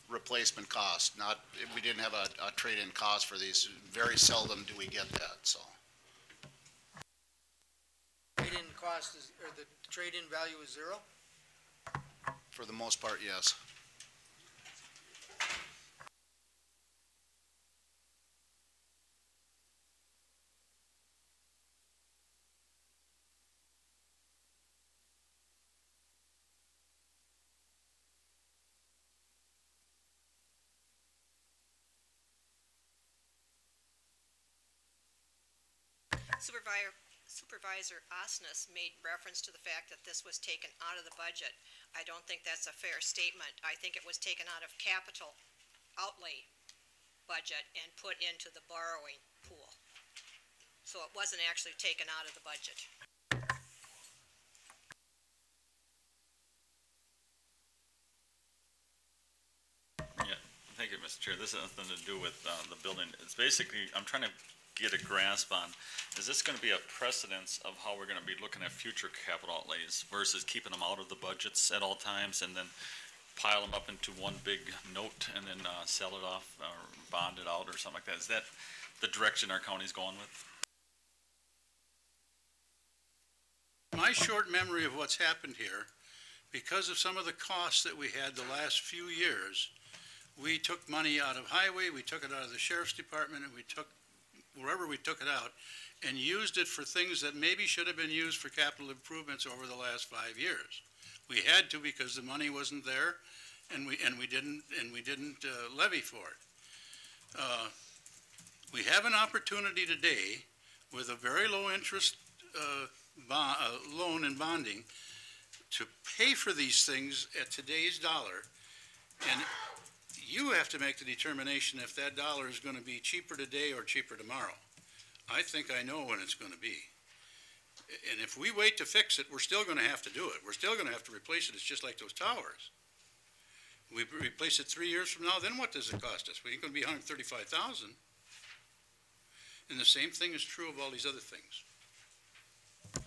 replacement cost, not, we didn't have a trade-in cost for these. Very seldom do we get that, so. Trade-in cost is, or the trade-in value is zero? For the most part, yes. Supervisor Osnes made reference to the fact that this was taken out of the budget. I don't think that's a fair statement. I think it was taken out of capital outlay budget and put into the borrowing pool. So it wasn't actually taken out of the budget. Yeah, thank you, Mr. Chair. This has nothing to do with the building. It's basically, I'm trying to get a grasp on, is this going to be a precedence of how we're going to be looking at future capital outlays versus keeping them out of the budgets at all times and then pile them up into one big note and then sell it off or bond it out or something like that? Is that the direction our county's going with? My short memory of what's happened here, because of some of the costs that we had the last few years, we took money out of highway, we took it out of the sheriff's department, and we took wherever we took it out, and used it for things that maybe should have been used for capital improvements over the last 5 years. We had to because the money wasn't there, and we didn't levy for it. We have an opportunity today with a very low interest loan and bonding to pay for these things at today's dollar, and you have to make the determination if that dollar is going to be cheaper today or cheaper tomorrow. I think I know when it's going to be. And if we wait to fix it, we're still going to have to do it. We're still going to have to replace it. It's just like those towers. We replace it 3 years from now, then what does it cost us? Well, it's going to be $135,000. And the same thing is true of all these other things.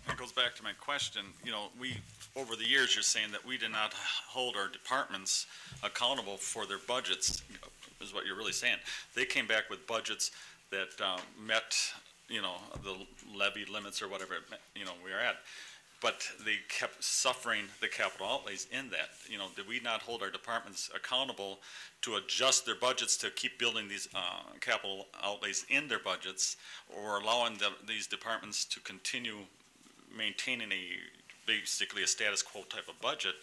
It goes back to my question. You know, over the years, you're saying that we did not hold our departments accountable for their budgets, is what you're really saying. They came back with budgets that met, the levy limits or whatever, we are at. But they kept suffering the capital outlays in that. Did we not hold our departments accountable to adjust their budgets to keep building these capital outlays in their budgets, or allowing these departments to continue maintaining basically a status quo type of budget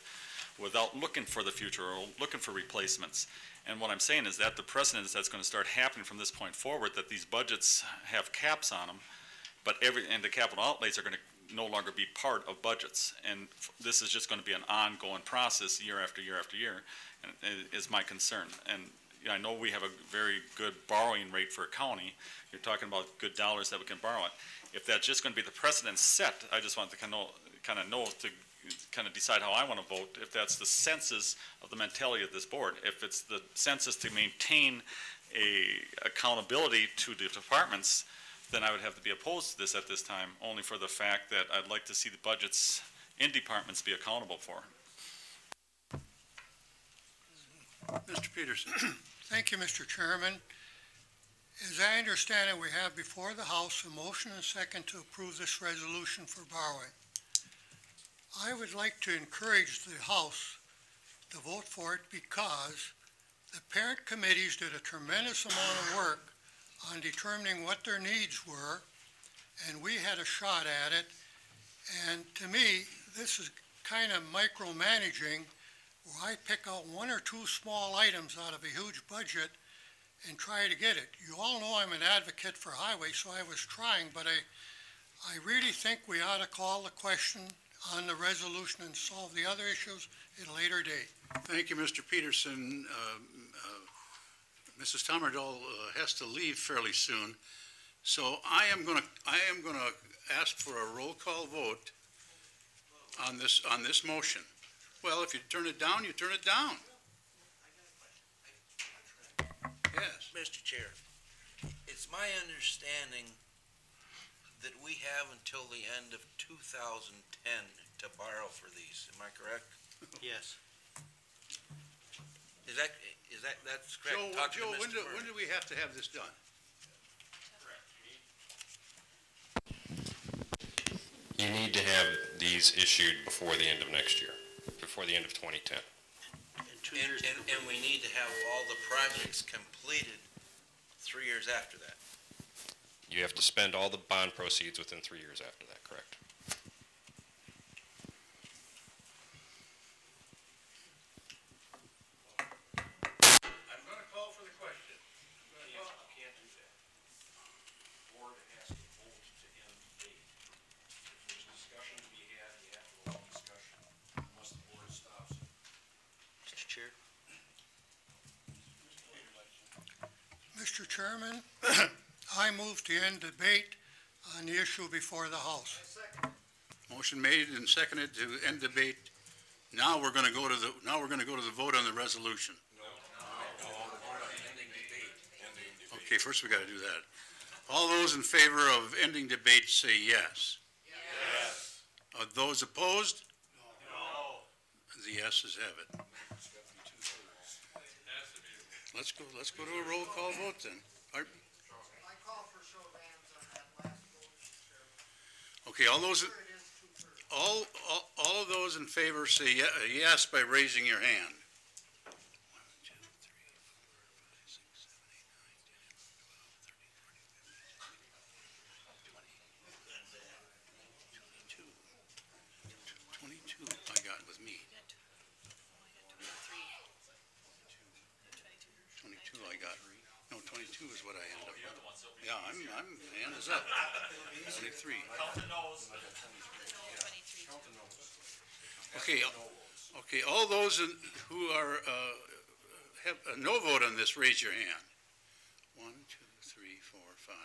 without looking for the future or looking for replacements? And what I'm saying is that the precedent that's going to start happening from this point forward, that these budgets have caps on them, and the capital outlays are going to no longer be part of budgets. And this is just going to be an ongoing process year after year after year, and is my concern. And I know we have a very good borrowing rate for a county. You're talking about good dollars that we can borrow it. If that's just going to be the precedent set, I just want to kind of know to kind of decide how I want to vote, if that's the senses of the mentality of this board. If it's the senses to maintain accountability to the departments, then I would have to be opposed to this at this time, only for the fact that I'd like to see the budgets in departments be accountable for. Mr. Peterson. Thank you, Mr. Chairman. As I understand it, we have before the House a motion and a second to approve this resolution for borrowing. I would like to encourage the House to vote for it because the parent committees did a tremendous amount of work on determining what their needs were, and we had a shot at it. And to me, this is kind of micromanaging, where I pick out one or two small items out of a huge budget and try to get it. You all know I'm an advocate for highway, so I was trying, but I really think we ought to call the question on the resolution and solve the other issues at a later date. Thank you, Mr. Peterson. Mrs. Tomerdoll has to leave fairly soon, so I am gonna ask for a roll call vote on this motion. Well, if you turn it down, you turn it down. Yes. Mr. Chair, it's my understanding that we have until the end of 2010 to borrow for these. Am I correct? Yes. That's correct? Joe, when do we have to have this done? You need to have these issued before the end of next year, before the end of 2010. And we need to have all the projects completed 3 years after that. You have to spend all the bond proceeds within 3 years after that, correct? I'm going to call for the question. Can't do that. The board has to vote to end the debate. If there's discussion to be had, you have to allow discussion, unless the board stops it. Mr. Chair? Mr. Chairman, I move to end debate on the issue before the House. Motion made and seconded to end debate. Now we're going to go to the vote on the resolution. Okay, first we got to do that. All those in favor of ending debate say yes. Yes. Those opposed? No. The yeses have it. Let's go to a roll call vote then. I call for show of hands on that last vote, Mr. Chairman. Okay, all of those in favor say yes by raising your hand. 1, 2, 3, 4, 5, 6, 7, 8, 9, 10, 11, 12, 13, 14, 15, 16, 17, 18, 19, 20, 22 I got with me. 22 I got. No, 22 is what I ended up with. Yeah, I'm hand is up. 23. Okay, all those who are, have a no vote on this, raise your hand. 1, 2, 3, 4, 5,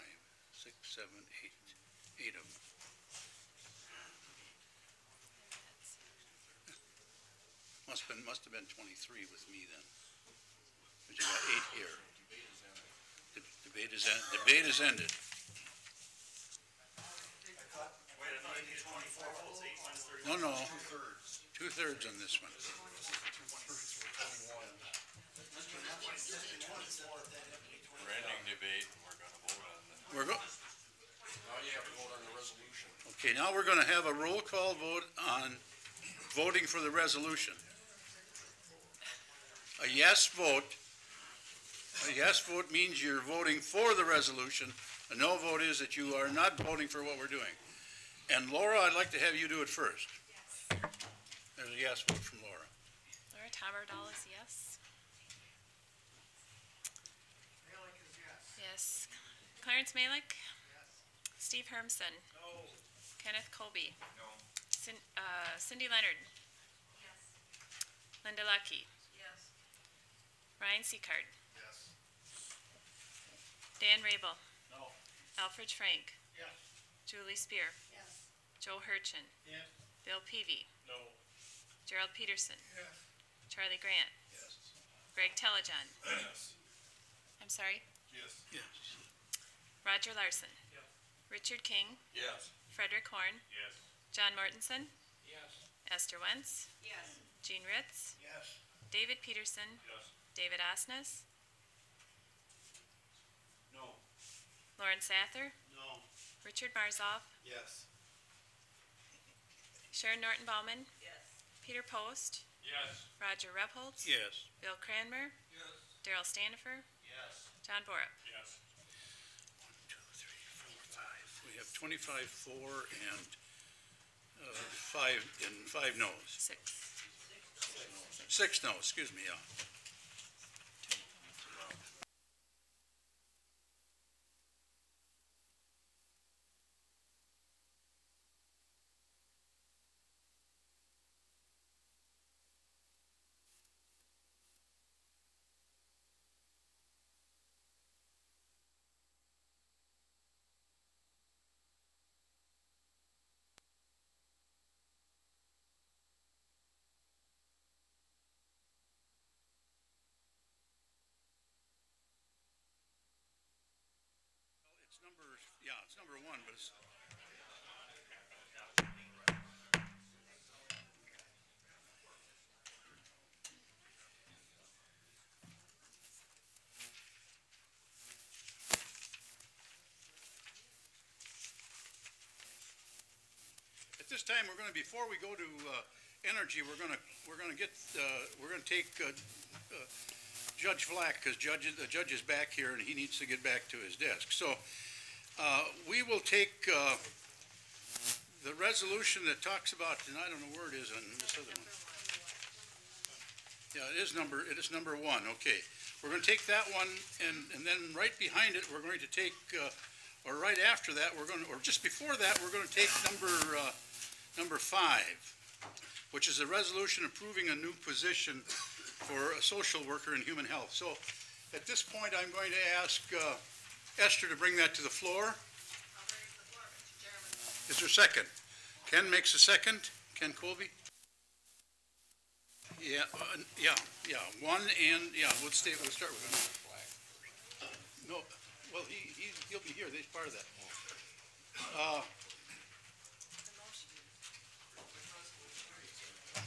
6, 7, 8 of them. Must have been 23 with me then. But you got 8 here. Debate is ended. No. 2/3 on this one. We're ending debate, we're going to vote on Now you have to vote on the resolution. Okay, now we're going to have a roll call vote on voting for the resolution. A yes vote means you're voting for the resolution. A no vote is that you are not voting for what we're doing. And Laura, I'd like to have you do it first. Yes. There's a yes vote from Laura. Laura Tomerdoll is yes. Malick is yes. Yes. Clarence Malick? Yes. Steve Hermson? No. Kenneth Colby? No. Cindy Leonard? Yes. Linda Lucky? Yes. Ryan Seacard? Yes. Dan Rabel? No. Alfred Frank? Yes. Julie Spear? Yes. Joe Hurchin? Yes. Bill Peavy? No. Gerald Peterson? Yes. Charlie Grant? Yes. Greg Telejohn? Yes. I'm sorry? Yes. Yes. Roger Larson? Yes. Richard King? Yes. Frederick Horn? Yes. John Mortensen? Yes. Esther Wentz? Yes. Jean Ritz? Yes. David Peterson? Yes. David Osnes? No. Lauren Sather? No. Richard Marzov? Yes. Sharon Norton Bauman? Yes. Peter Post? Yes. Roger Rebholz? Yes. Bill Cranmer? Yes. Daryl Stanifer? Yes. John Borup? Yes. 1, 2, 3, 4, 5. We have 25 for and 5 noes. 6. 6 noes, excuse me, yeah. Yeah, it's number one, but it's, at this time, we're gonna, before we go to, energy, we're gonna take, Judge Vlack, because the judge is back here and he needs to get back to his desk. So, we will take, the resolution that talks about, and I don't know where it is on this other one. Yeah, it is number one, okay. We're gonna take that one, and then right behind it, we're going to take, or right after that, or just before that, we're gonna take number five, which is a resolution approving a new position for a social worker in human health. So, at this point, I'm going to ask, Esther to bring that to the floor. Is there a second? Ken makes a second. Ken Colby? Yeah, one and, we'll start with him. No, well, he'll be here, he's part of that.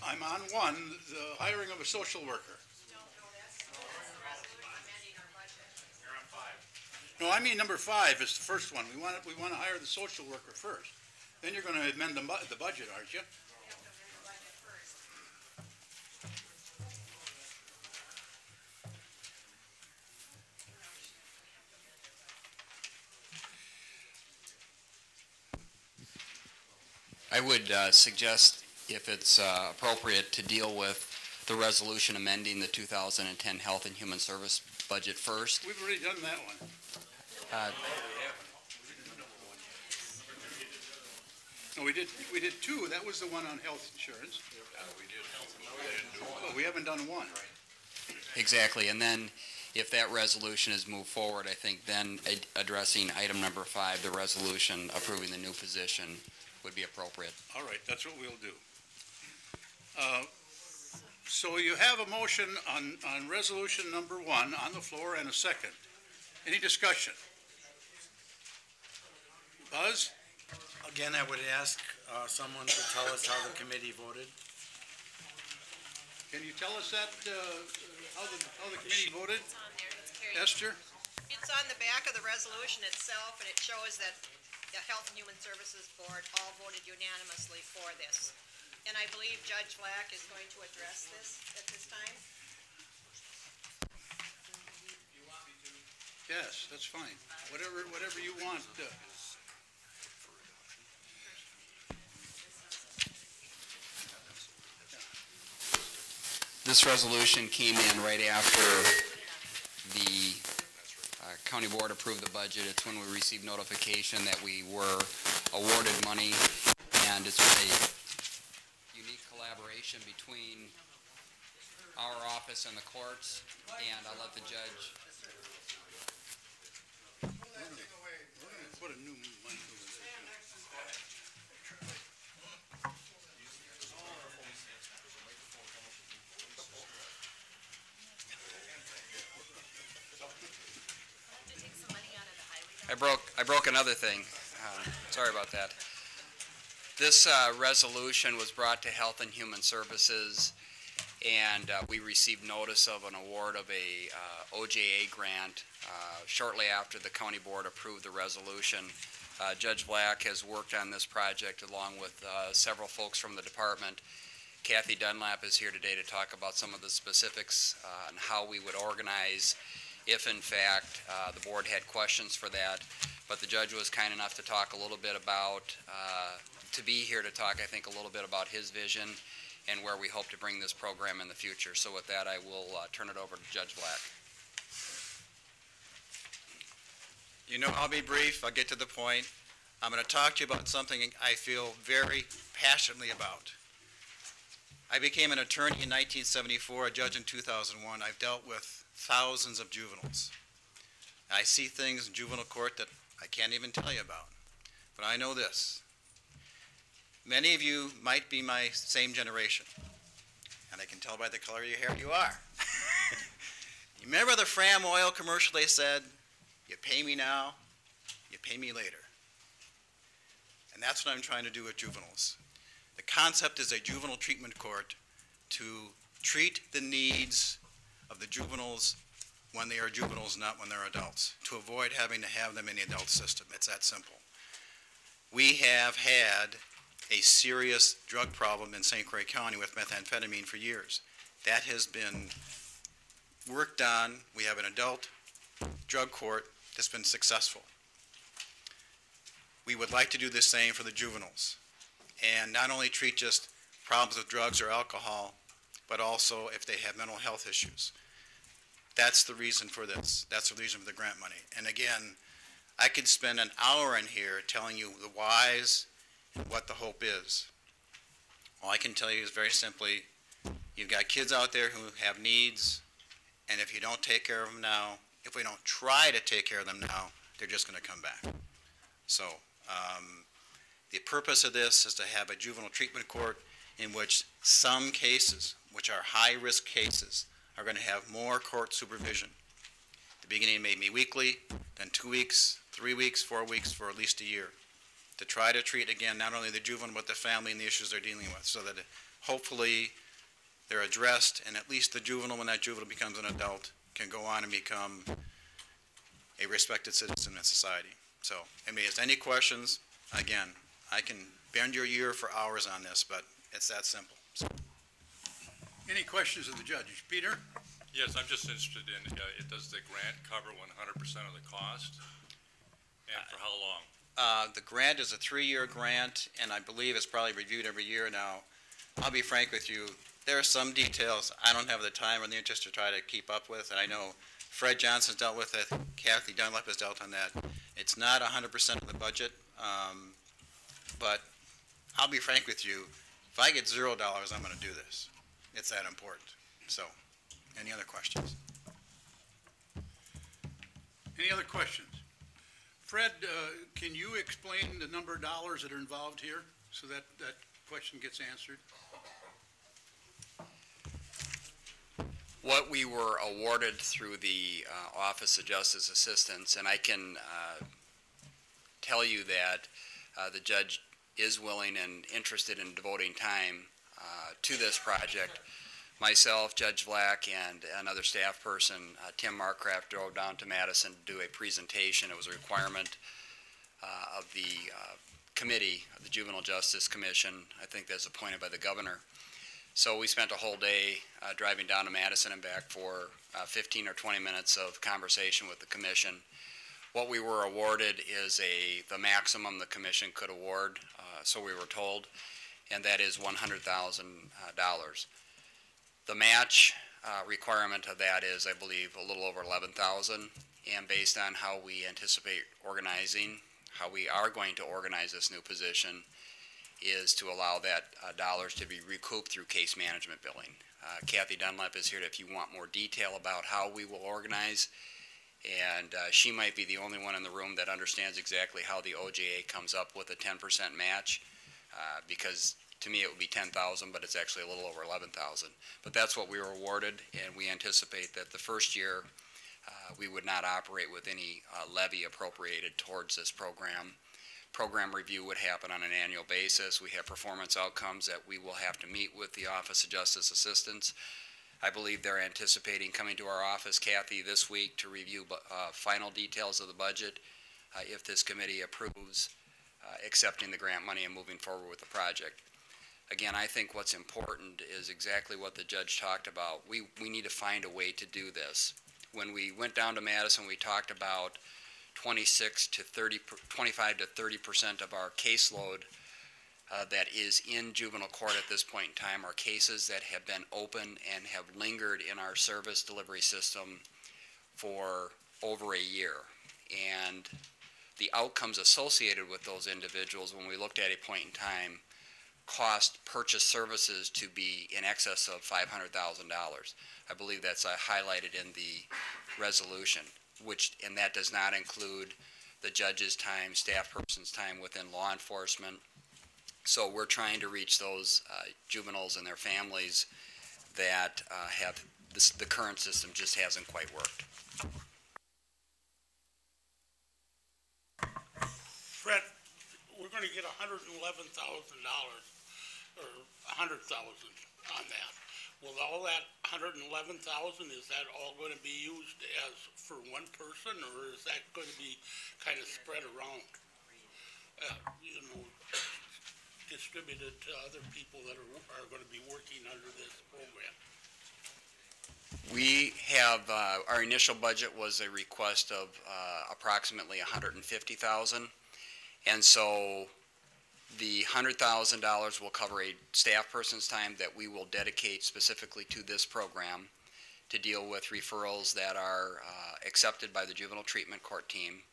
I'm on one, the hiring of a social worker. No, I mean number five is the first one. We want to hire the social worker first. Then you're going to amend the budget, aren't you? I would suggest, if it's appropriate, to deal with the resolution amending the 2010 Health and Human Service budget first. We've already done that one. No, we did two. That was the one on health insurance. We haven't done one. Exactly, and then if that resolution is moved forward, I think then addressing item number five, the resolution approving the new position, would be appropriate. All right, that's what we'll do. So you have a motion on resolution number one on the floor and a second. Any discussion? Buzz? Again, I would ask someone to tell us how the committee voted. Can you tell us that, how the committee voted? Esther? It's on the back of the resolution itself, and it shows that the Health and Human Services Board all voted unanimously for this. And I believe Judge Black is going to address this at this time. Yes, that's fine. Whatever you want. This resolution came in right after the County Board approved the budget. It's when we received notification that we were awarded money, and it's a unique collaboration between our office and the courts, and I'll let the judge. We're gonna put a new mic over there. I broke another thing. Sorry about that. This resolution was brought to Health and Human Services, and we received notice of an award of a OJA grant shortly after the county board approved the resolution. Judge Black has worked on this project along with several folks from the department. Kathy Dunlap is here today to talk about some of the specifics on how we would organize if in fact the board had questions for that. But the judge was kind enough to talk a little bit about, to be here to talk, I think, a little bit about his vision and where we hope to bring this program in the future. So with that, I will turn it over to Judge Black. You know, I'll be brief. I'll get to the point. I'm going to talk to you about something I feel very passionately about. I became an attorney in 1974, a judge in 2001. I've dealt with thousands of juveniles. I see things in juvenile court that I can't even tell you about. But I know this. Many of you might be my same generation. And I can tell by the color of your hair you are. You remember the Fram oil commercial? They said, you pay me now, you pay me later. And that's what I'm trying to do with juveniles. The concept is a juvenile treatment court to treat the needs of the juveniles when they are juveniles, not when they're adults, to avoid having to have them in the adult system. It's that simple. We have had a serious drug problem in St. Croix County with methamphetamine for years. That has been worked on. We have an adult drug court that's been successful. We would like to do the same for the juveniles, and not only treat just problems with drugs or alcohol, but also if they have mental health issues. That's the reason for this. That's the reason for the grant money. And again, I could spend an hour in here telling you the whys and what the hope is. All I can tell you is very simply, you've got kids out there who have needs, and if you don't take care of them now, if we don't try to take care of them now, they're just going to come back. So the purpose of this is to have a juvenile treatment court in which some cases, which are high-risk cases, are going to have more court supervision. At the beginning, it may be weekly, then 2 weeks, 3 weeks, 4 weeks, for at least a year, to try to treat, again, not only the juvenile, but the family and the issues they're dealing with, so that hopefully they're addressed, and at least the juvenile, when that juvenile becomes an adult, can go on and become a respected citizen in society. So, if anybody has any questions, again, I can bend your ear for hours on this, but it's that simple. So. Any questions of the judge? Peter? Yes, I'm just interested in, does the grant cover 100% of the cost? And for how long? The grant is a 3-year grant, and I believe it's probably reviewed every year now. I'll be frank with you, there are some details I don't have the time or the interest to try to keep up with, and I know Fred Johnson's dealt with it, Kathy Dunlap has dealt on that. It's not 100% of the budget, but I'll be frank with you, if I get $0, I'm going to do this. It's that important. So, any other questions? Any other questions? Fred, can you explain the number of dollars that are involved here so that that question gets answered? What we were awarded through the Office of Justice Assistance, and I can tell you that the judge is willing and interested in devoting time to this project. Myself, Judge Black, and another staff person, Tim Marcraft, drove down to Madison to do a presentation. It was a requirement of the committee, of the Juvenile Justice Commission, I think that's appointed by the governor. So we spent a whole day driving down to Madison and back for 15 or 20 minutes of conversation with the commission. What we were awarded is the maximum the commission could award, so we were told, and that is $100,000. The match requirement of that is, I believe, a little over $11,000, and based on how we anticipate organizing, how we are going to organize this new position, is to allow that dollars to be recouped through case management billing. Kathy Dunlap is here if you want more detail about how we will organize, and she might be the only one in the room that understands exactly how the OJA comes up with a 10% match, because to me it would be $10,000, but it's actually a little over $11,000. But that's what we were awarded, and we anticipate that the first year we would not operate with any levy appropriated towards this program. Program review would happen on an annual basis. We have performance outcomes that we will have to meet with the Office of Justice Assistance. I believe they're anticipating coming to our office, Kathy, this week to review final details of the budget if this committee approves accepting the grant money and moving forward with the project. Again, I think what's important is exactly what the judge talked about. We need to find a way to do this. When we went down to Madison, we talked about 25 to 30% of our caseload that is in juvenile court at this point in time are cases that have been open and have lingered in our service delivery system for over a year. And the outcomes associated with those individuals, when we looked at a point in time, cost purchase services to be in excess of $500,000. I believe that's highlighted in the resolution, and that does not include the judge's time, staff person's time within law enforcement. So we're trying to reach those juveniles and their families that have the current system just hasn't quite worked. Fred, we're gonna get $111,000 or $100,000 on that. Will all that $111,000, is that all gonna be used as for one person, or is that gonna be kind of spread around? You know, distributed to other people that are gonna be working under this program? We have, our initial budget was a request of approximately $150,000. And so the $100,000 will cover a staff person's time that we will dedicate specifically to this program to deal with referrals that are accepted by the juvenile treatment court team.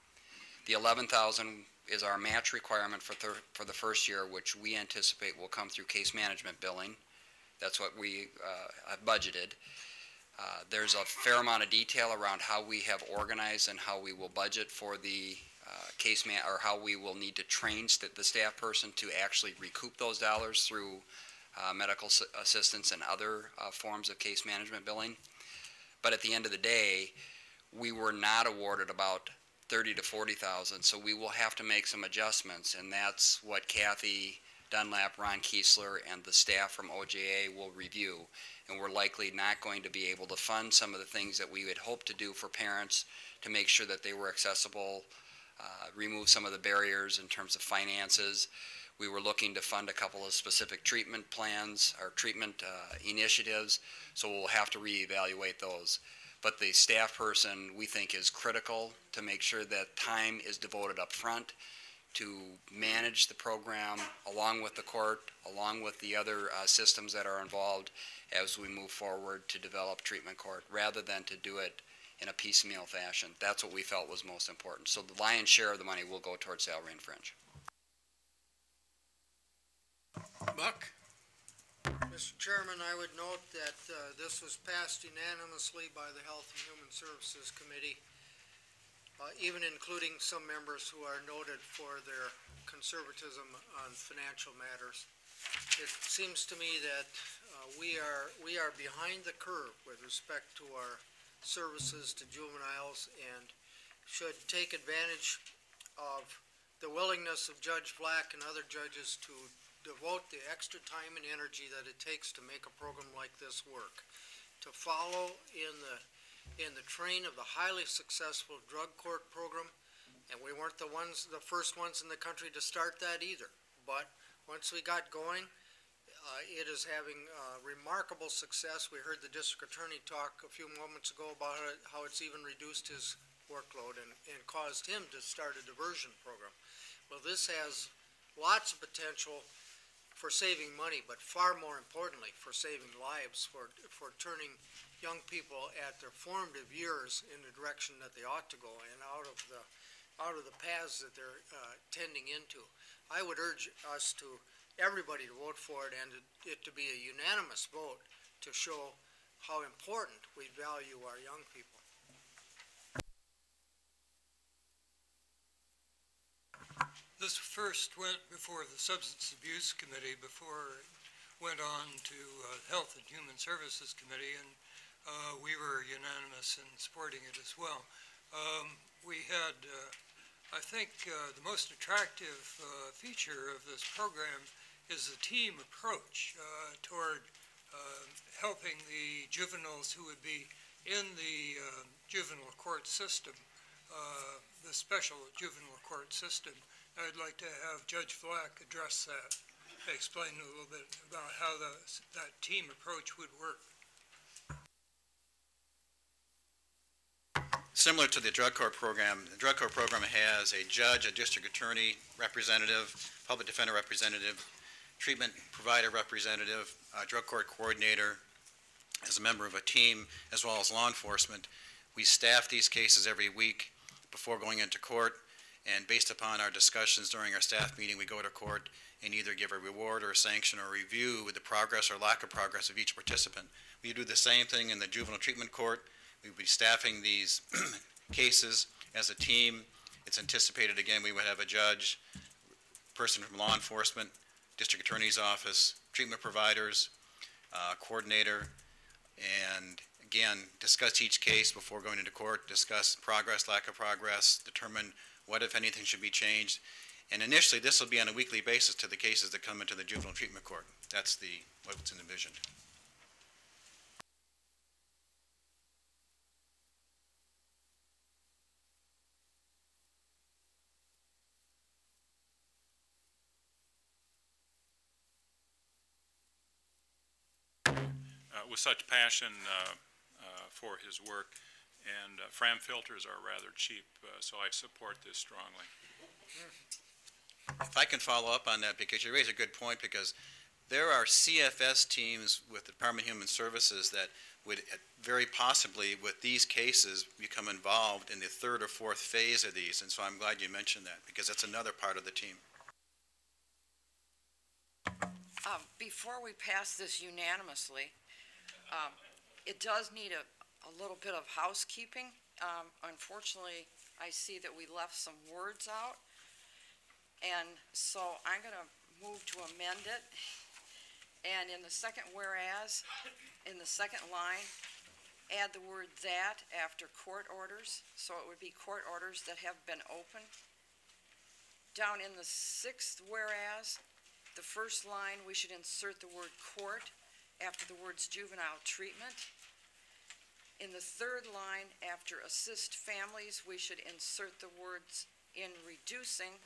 The $11,000 is our match requirement for the first year, which we anticipate will come through case management billing. That's what we have budgeted. There's a fair amount of detail around how we have organized and how we will budget for the or how we will need to train the staff person to actually recoup those dollars through medical assistance and other forms of case management billing. But at the end of the day, we were not awarded about $30,000 to $40,000, so we will have to make some adjustments, and that's what Kathy Dunlap, Ron Kiesler, and the staff from OJA will review. And we're likely not going to be able to fund some of the things that we had hoped to do for parents to make sure that they were accessible, remove some of the barriers in terms of finances. We were looking to fund a couple of specific treatment plans or treatment initiatives, so we'll have to reevaluate those. But the staff person, we think, is critical to make sure that time is devoted up front to manage the program along with the court, along with the other systems that are involved as we move forward to develop treatment court, rather than to do it in a piecemeal fashion. That's what we felt was most important. So the lion's share of the money will go towards salary and fringe. Buck? Mr. Chairman, I would note that this was passed unanimously by the Health and Human Services Committee, even including some members who are noted for their conservatism on financial matters. It seems to me that we are behind the curve with respect to our services to juveniles and should take advantage of the willingness of Judge Black and other judges to devote the extra time and energy that it takes to make a program like this work, to follow in the train of the highly successful drug court program. And we weren't the first ones in the country to start that either. But once we got going, it is having remarkable success. We heard the district attorney talk a few moments ago about how it's even reduced his workload and caused him to start a diversion program. Well, this has lots of potential for saving money, but far more importantly, for saving lives, for turning young people at their formative years in the direction that they ought to go and out of the paths that they're tending into. I would urge everybody to vote for it, and it to be a unanimous vote to show how important we value our young people. This first went before the Substance Abuse Committee before it went on to Health and Human Services Committee, and we were unanimous in supporting it as well. We had, I think, the most attractive feature of this program is the team approach toward helping the juveniles who would be in the juvenile court system, the special juvenile court system. I'd like to have Judge Black address that, explain a little bit about how that team approach would work. Similar to the drug court program, the drug court program has a judge, a district attorney representative, public defender representative, treatment provider representative, drug court coordinator, as a member of a team, as well as law enforcement. We staff these cases every week before going into court, and based upon our discussions during our staff meeting, we go to court and either give a reward or a sanction or review with the progress or lack of progress of each participant. We do the same thing in the juvenile treatment court. We'll be staffing these cases as a team. It's anticipated, again, we would have a judge, person from law enforcement, district attorney's office, treatment providers, coordinator, and again, discuss each case before going into court, discuss progress, lack of progress, determine what, if anything, should be changed. And initially, this will be on a weekly basis to the cases that come into the juvenile treatment court. That's what's envisioned. With such passion for his work, and Fram filters are rather cheap, so I support this strongly. If I can follow up on that, because you raise a good point, because there are CFS teams with the Department of Human Services that would very possibly, with these cases, become involved in the third or fourth phase of these, and so I'm glad you mentioned that, because that's another part of the team. Before we pass this unanimously, it does need a little bit of housekeeping. Unfortunately, I see that we left some words out, and so I'm going to move to amend it. And in the second whereas, in the second line, add the word "that" after court orders, so it would be court orders that have been opened. Down in the sixth whereas, the first line, we should insert the word "court" after the words "juvenile treatment." In the third line, after "assist families," we should insert the words "in reducing."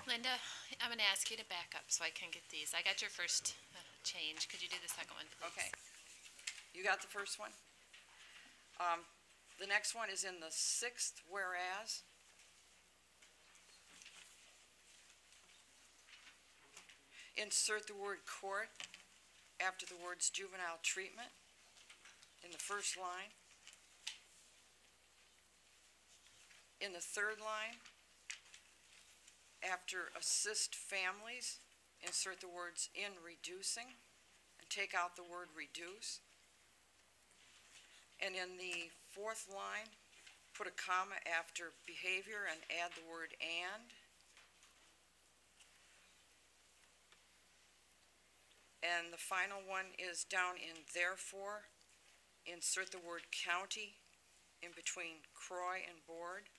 Linda, I'm going to ask you to back up so I can get these. I got your first change. Could you do the second one, please? Okay. You got the first one? The next one is in the sixth whereas. Insert the word "court" after the words "juvenile treatment" in the first line. In the third line, after "assist families," insert the words "in reducing" and take out the word "reduce." And in the fourth line, put a comma after "behavior" and add the word "and." And the final one is down in "therefore," insert the word "county" in between Croix and board.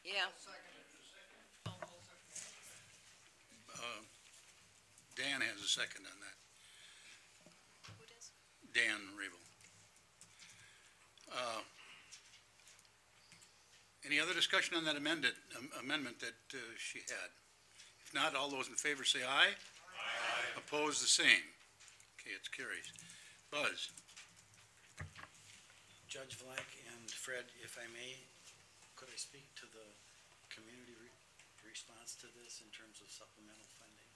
Yeah. Dan has a second on that. Who does? Dan Rabel. Any other discussion on that amendment that she had? If not, all those in favor say aye. Aye. Opposed, the same. Okay, it's carried. Buzz? Judge Vlack and Fred, if I may, could I speak to the community response to this in terms of supplemental funding?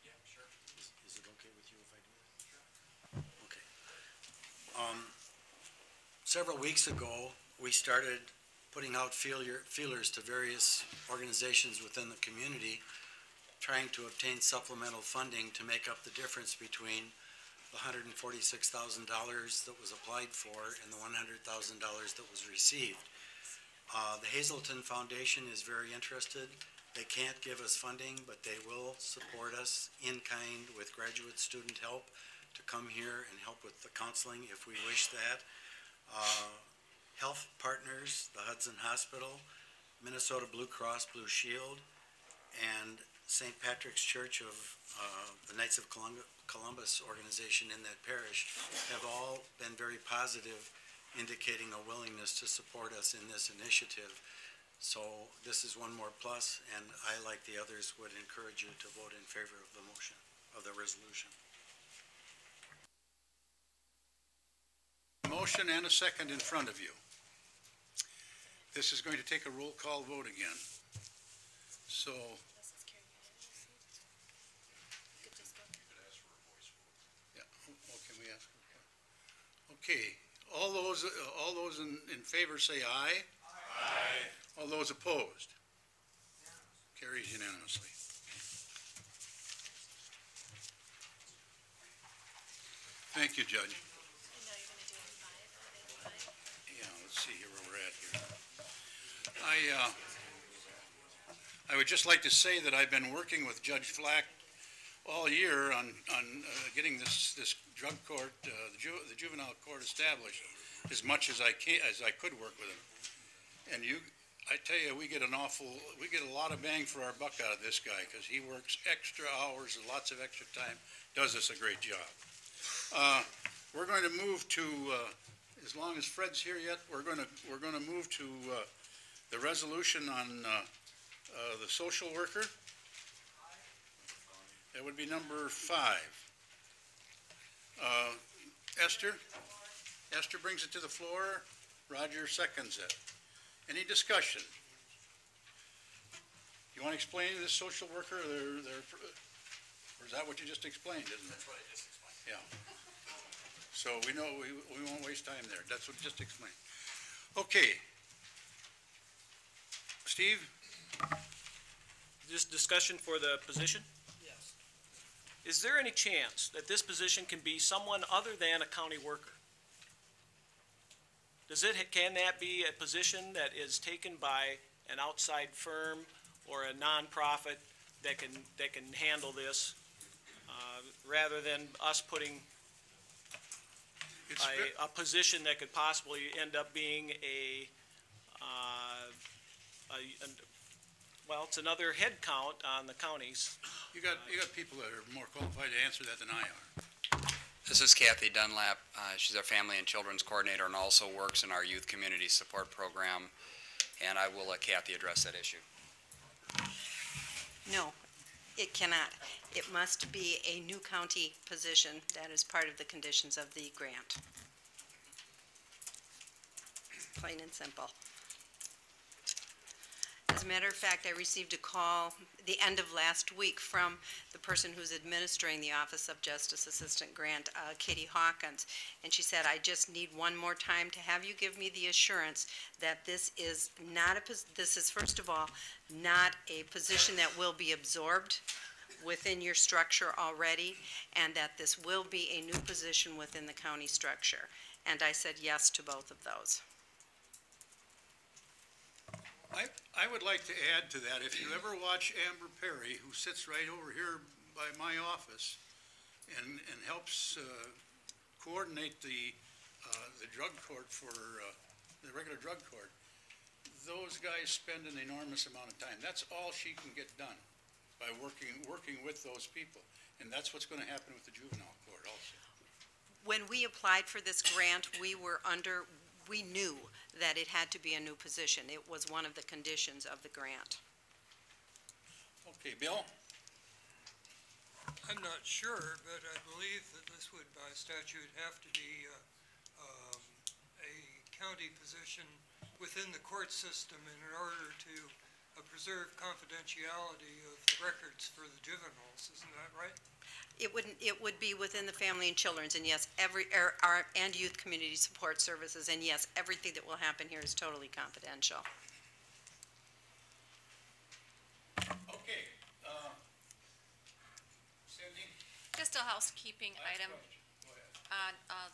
Yeah, sure. Is it okay with you if I do that? Sure. Okay. Several weeks ago, we started putting out feelers to various organizations within the community, trying to obtain supplemental funding to make up the difference between the $146,000 that was applied for and the $100,000 that was received. The Hazelton Foundation is very interested. They can't give us funding, but they will support us in kind with graduate student help to come here and help with the counseling if we wish that. Health Partners, the Hudson Hospital, Minnesota Blue Cross Blue Shield, and St. Patrick's Church of the Knights of Columbus organization in that parish have all been very positive, indicating a willingness to support us in this initiative. So this is one more plus, and I, like the others, would encourage you to vote in favor of the motion, of the resolution. Motion and a second in front of you. This is going to take a roll call vote again. So, yeah, oh, can we ask? Okay, all those in favor say aye. Aye. All those opposed? Carries unanimously. Thank you, Judge. Yeah, let's see here where we're at here. I would just like to say that I've been working with Judge Flack all year on getting this drug court, the juvenile court established as much as I could work with him. And I tell you, we get a lot of bang for our buck out of this guy, because he works extra hours and lots of extra time, does us a great job. We're going to move to, as long as Fred's here yet, we're going to move to the resolution on the social worker. That would be number 5. Esther brings it to the floor. Roger seconds it. Any discussion? You want to explain this social worker, or is that what you just explained, isn't it? That's what I just explained. Yeah. So we know we won't waste time there. That's what you just explained. Okay. Steve? This discussion for the position? Yes. Is there any chance that this position can be someone other than a county worker? Can that be a position that is taken by an outside firm or a nonprofit that can handle this, rather than us putting a position that could possibly end up being well, it's another head count on the counties. You got people that are more qualified to answer that than I are. This is Kathy Dunlap. She's our family and children's coordinator and also works in our youth community support program. And I will let Kathy address that issue. No, it cannot. It must be a new county position. That is part of the conditions of the grant. Plain and simple. As a matter of fact, I received a call the end of last week from the person who's administering the Office of Justice Assistant Grant, Katie Hawkins, and she said, I just need one more time to have you give me the assurance that this is first of all, not a position that will be absorbed within your structure already, and that this will be a new position within the county structure. And I said yes to both of those. I would like to add to that, if you ever watch Amber Perry, who sits right over here by my office and helps coordinate the drug court for the regular drug court, those guys spend an enormous amount of time. That's all she can get done by working with those people. And that's what's going to happen with the juvenile court also. When we applied for this grant, we knew that it had to be a new position. It was one of the conditions of the grant. Okay, Bill? I'm not sure, but I believe that this would, by statute, have to be a county position within the court system in order to preserve confidentiality of the records for the juveniles. Isn't that right? It would be within the family and children's, and yes, and youth community support services, and yes, everything that will happen here is totally confidential. Okay, Cindy? Just a housekeeping item.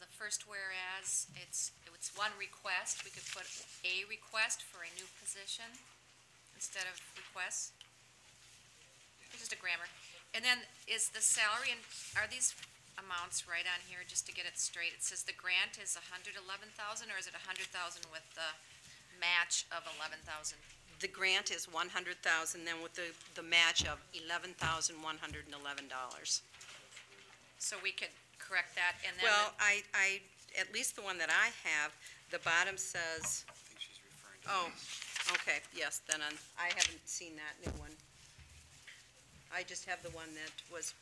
The first whereas, it's one request. We could put a request for a new position instead of requests. It's just a grammar. And then is the salary, and are these amounts right on here, just to get it straight? It says the grant is $111,000, or is it $100,000 with the match of $11,000? The grant is $100,000, then with the match of $11,111. So we could correct that, and then. Well, I at least the one that I have, the bottom says. I think she's referring to. Oh, okay, yes, then I haven't seen that new one. I just have the one that was,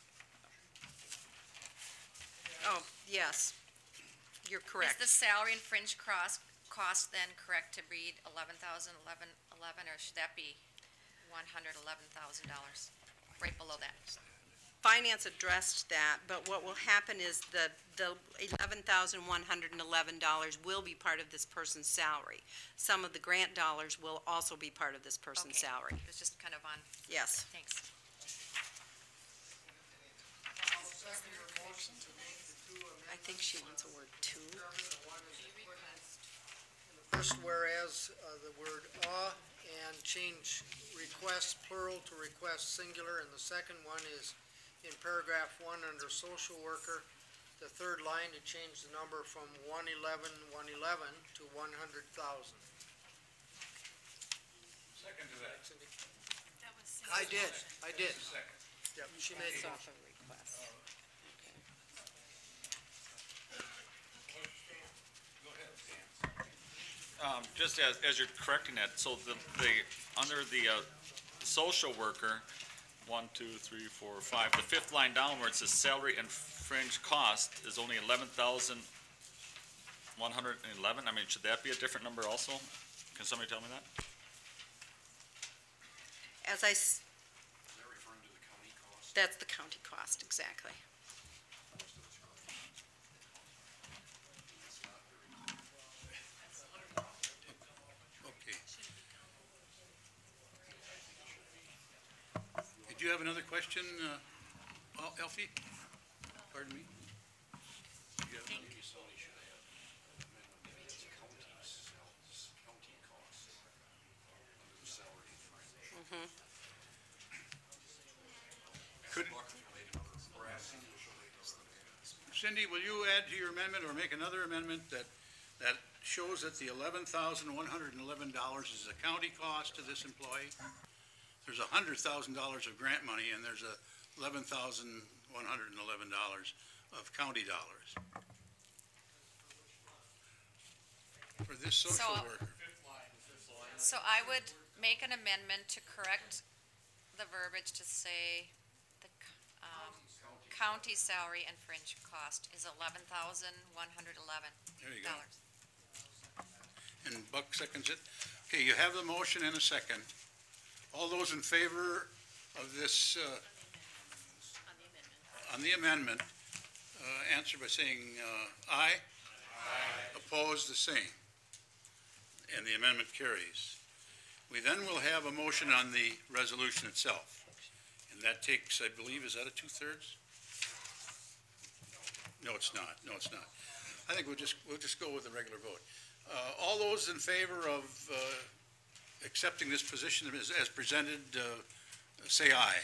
oh, yes, you're correct. Is the salary and fringe cost then correct to read $11,011, or should that be $111,000, right below that? Finance addressed that, but what will happen is the $11,111 will be part of this person's salary. Some of the grant dollars will also be part of this person's salary. It was just kind of on. Yes. Thanks. I think she wants a word two. In the first whereas, the word and change request plural to request singular, and the second one is in paragraph 1 under social worker, the third line to change the number from 111 to 100,000. Second to that. I did. Yep, she made Based the off motion. of request. Just as you're correcting that, so under the social worker, 1, 2, 3, 4, 5, the fifth line down where it says salary and fringe cost is only 11,111. I mean, should that be a different number also? Can somebody tell me that? As I, Is that referring to the county cost? that's the county cost, exactly. Okay. Did you have another question, Elfie? Pardon me? You have another? Somebody should have amendment to county cost under the salary and fringe. Could, Cindy, will you add to your amendment or make another amendment that shows that the $11,111 is the county cost to this employee? There's $100,000 of grant money and there's $11,111 of county dollars. For this social worker. So I would make an amendment to correct the verbiage to say the county salary and fringe cost is $11,111. There you go. And Buck seconds it. Okay, you have the motion and a second. All those in favor of this, on the amendment, answer by saying aye. Aye. Opposed, the same. And the amendment carries. We then will have a motion on the resolution itself. And that takes, I believe, is that a 2/3? No, it's not. No, it's not. I think we'll just go with the regular vote. All those in favor of accepting this position as presented, say aye.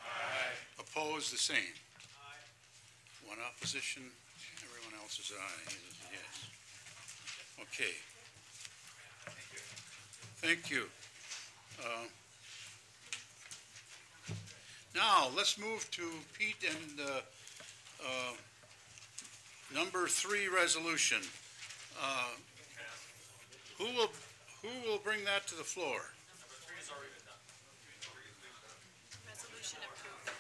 Aye. Opposed, the same. Aye. One opposition, everyone else is aye. Yes. Okay. Thank you. Now, let's move to Pete and number 3 resolution. Who will bring that to the floor? Resolution approved.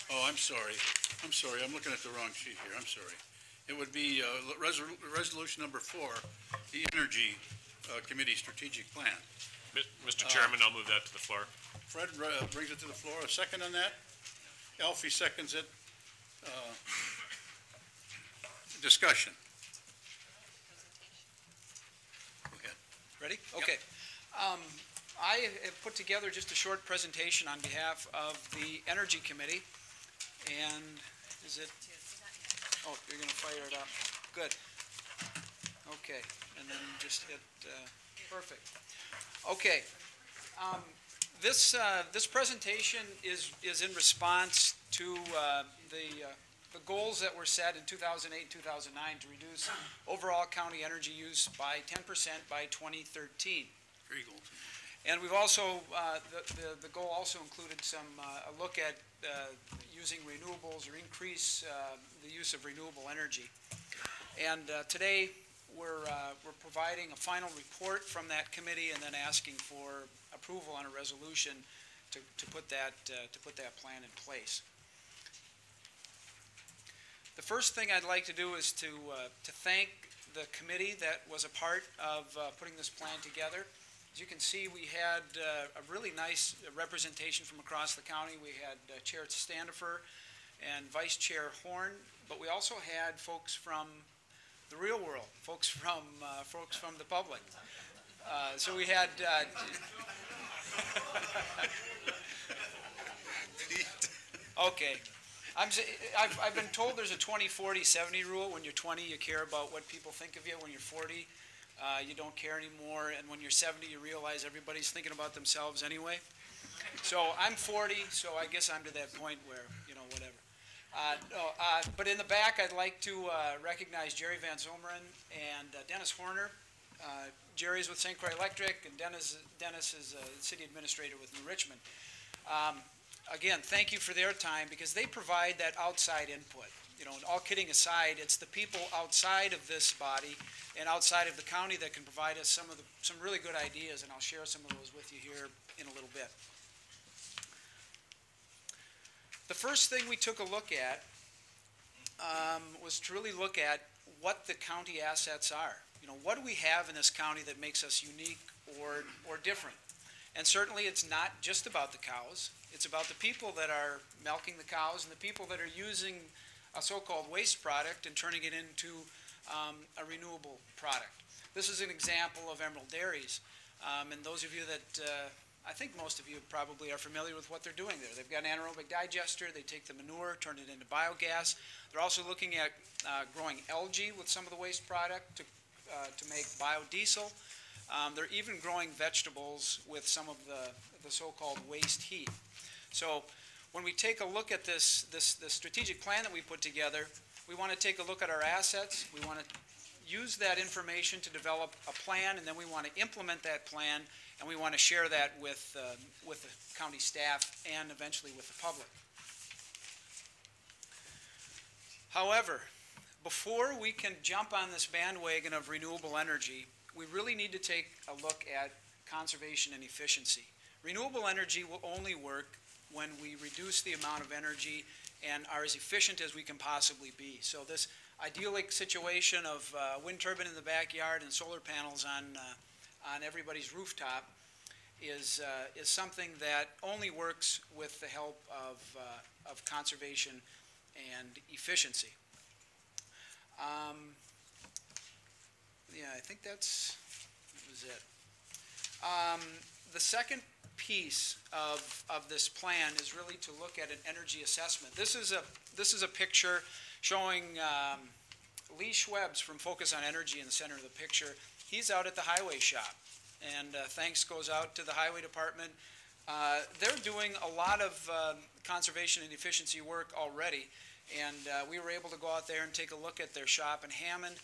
Oh, I'm sorry. I'm looking at the wrong sheet here. I'm sorry. It would be resolution number 4, the Energy Committee Strategic Plan. Mr. Chairman, I'll move that to the floor. Fred brings it to the floor. A second on that? Alfie seconds it. Discussion. Go ahead. Ready? Okay. I have put together just a short presentation on behalf of the Energy Committee, and is it, oh, you're going to fire it up. Good. Okay, and then just hit, perfect. Okay. This presentation is in response to the goals that were set in 2008, 2009 to reduce overall county energy use by 10% by 2013. Very goals. And we've also, the goal also included a look at using renewables or increase the use of renewable energy. And today, we're providing a final report from that committee and then asking for approval on a resolution to put that plan in place. The first thing I'd like to do is to thank the committee that was a part of putting this plan together. As you can see, we had a really nice representation from across the county. We had Chair Standifer and Vice Chair Horn, but we also had folks from the real world, folks from the public. So we had. Okay. I've been told there's a 20-40-70 rule. When you're 20, you care about what people think of you. When you're 40, You don't care anymore, and when you're 70, you realize everybody's thinking about themselves anyway. So I'm 40, so I guess I'm to that point where, whatever. But in the back, I'd like to recognize Jerry Van Zomeren and Dennis Horner. Jerry's with St. Croix Electric, and Dennis is a city administrator with New Richmond. Again, thank you for their time, because they provide that outside input. And all kidding aside, it's the people outside of this body and outside of the county that can provide us some really good ideas, and I'll share some of those with you here in a little bit. The first thing we took a look at was to really look at what the county assets are. What do we have in this county that makes us unique or different? And certainly it's not just about the cows. It's about the people that are milking the cows and the people that are using a so-called waste product and turning it into a renewable product. This is an example of Emerald Dairies. And those of you that, I think most of you probably are familiar with what they're doing there. They've got an anaerobic digester. They take the manure, turn it into biogas. They're also looking at growing algae with some of the waste product to make biodiesel. They're even growing vegetables with some of the so-called waste heat. So when we take a look at this strategic plan that we put together, we want to take a look at our assets. We want to use that information to develop a plan, and then we want to implement that plan, and we want to share that with the county staff and eventually with the public. However, before we can jump on this bandwagon of renewable energy, we really need to take a look at conservation and efficiency. Renewable energy will only work when we reduce the amount of energy and are as efficient as we can possibly be. So this idyllic situation of wind turbine in the backyard and solar panels on everybody's rooftop is something that only works with the help of conservation and efficiency. Yeah, I think that was it. The second piece of this plan is really to look at an energy assessment. This is a picture showing Lee Schwebs from Focus on Energy in the center of the picture. He's out at the highway shop, and thanks goes out to the highway department. They're doing a lot of conservation and efficiency work already, and we were able to go out there and take a look at their shop in Hammond,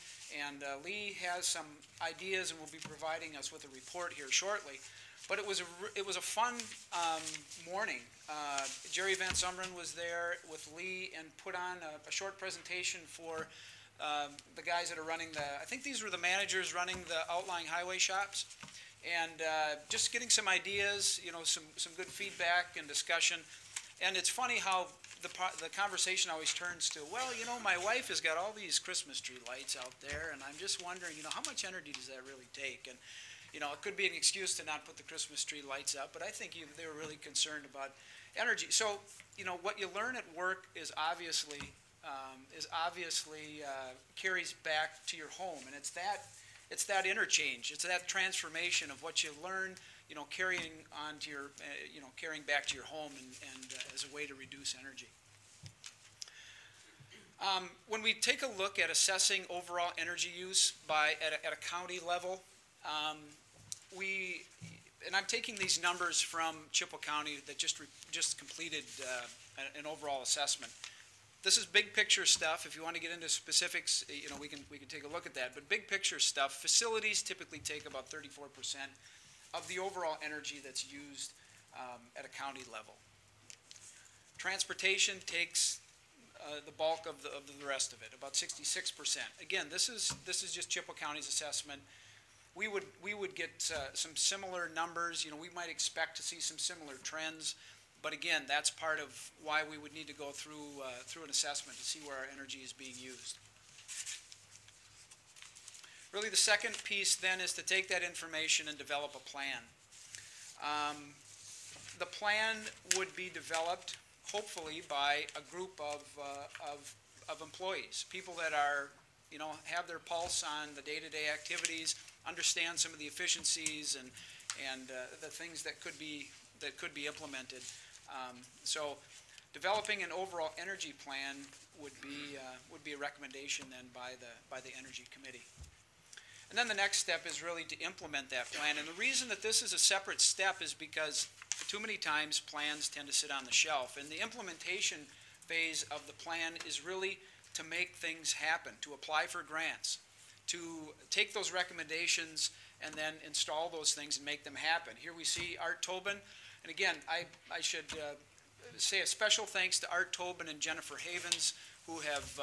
and Lee has some ideas and will be providing us with a report here shortly. But it was a fun morning. Jerry Van Zomeren was there with Lee and put on a short presentation for the guys that are running I think these were the managers running the outlying highway shops, and just getting some ideas, some good feedback and discussion. And it's funny how the conversation always turns to, well, my wife has got all these Christmas tree lights out there, and I'm just wondering, how much energy does that really take? And it could be an excuse to not put the Christmas tree lights up, but I think they were really concerned about energy. So, what you learn at work is obviously carries back to your home, and it's that interchange, it's that transformation of what you learn, carrying on to your, carrying back to your home, and as a way to reduce energy. When we take a look at assessing overall energy use at a county level, and I'm taking these numbers from Chippewa County that just completed an overall assessment. This is big picture stuff. If you want to get into specifics, we can take a look at that. But big picture stuff, facilities typically take about 34% of the overall energy that's used at a county level. Transportation takes the bulk of the rest of it, about 66%. Again, this is just Chippewa County's assessment. We would get some similar numbers. We might expect to see some similar trends, but again, that's part of why we would need to go through an assessment to see where our energy is being used. Really, the second piece then is to take that information and develop a plan. The plan would be developed, hopefully, by a group of employees, people that are, have their pulse on the day-to-day activities, understand some of the efficiencies and the things that could be implemented. So, developing an overall energy plan would be a recommendation then by the Energy Committee. And then the next step is really to implement that plan. And the reason that this is a separate step is because too many times plans tend to sit on the shelf. And the implementation phase of the plan is really to make things happen, to apply for grants, to take those recommendations and then install those things and make them happen. Here we see Art Tobin. And again, I should say a special thanks to Art Tobin and Jennifer Havens, who have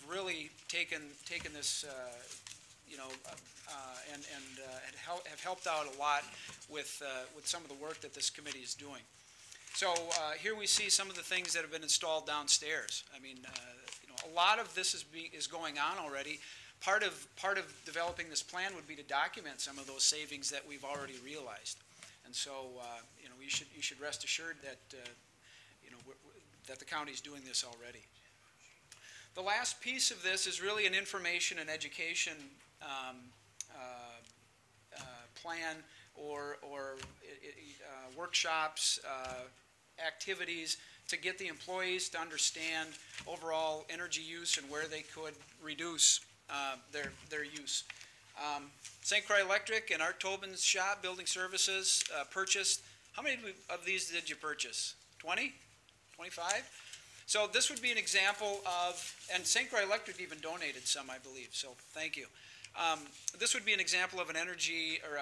really taken this have helped out a lot with some of the work that this committee is doing. So here we see some of the things that have been installed downstairs. I mean, a lot of this is going on already. Part of developing this plan would be to document some of those savings that we've already realized. And so you should rest assured that that the county is doing this already. The last piece of this is really an information and education plan or workshops, activities to get the employees to understand overall energy use and where they could reduce their use. St. Croix Electric and Art Tobin's shop, Building Services, purchased, how many of these did you purchase? 20? 25? So this would be an example of, and St. Croix Electric even donated some, I believe, so thank you. This would be an example of an energy or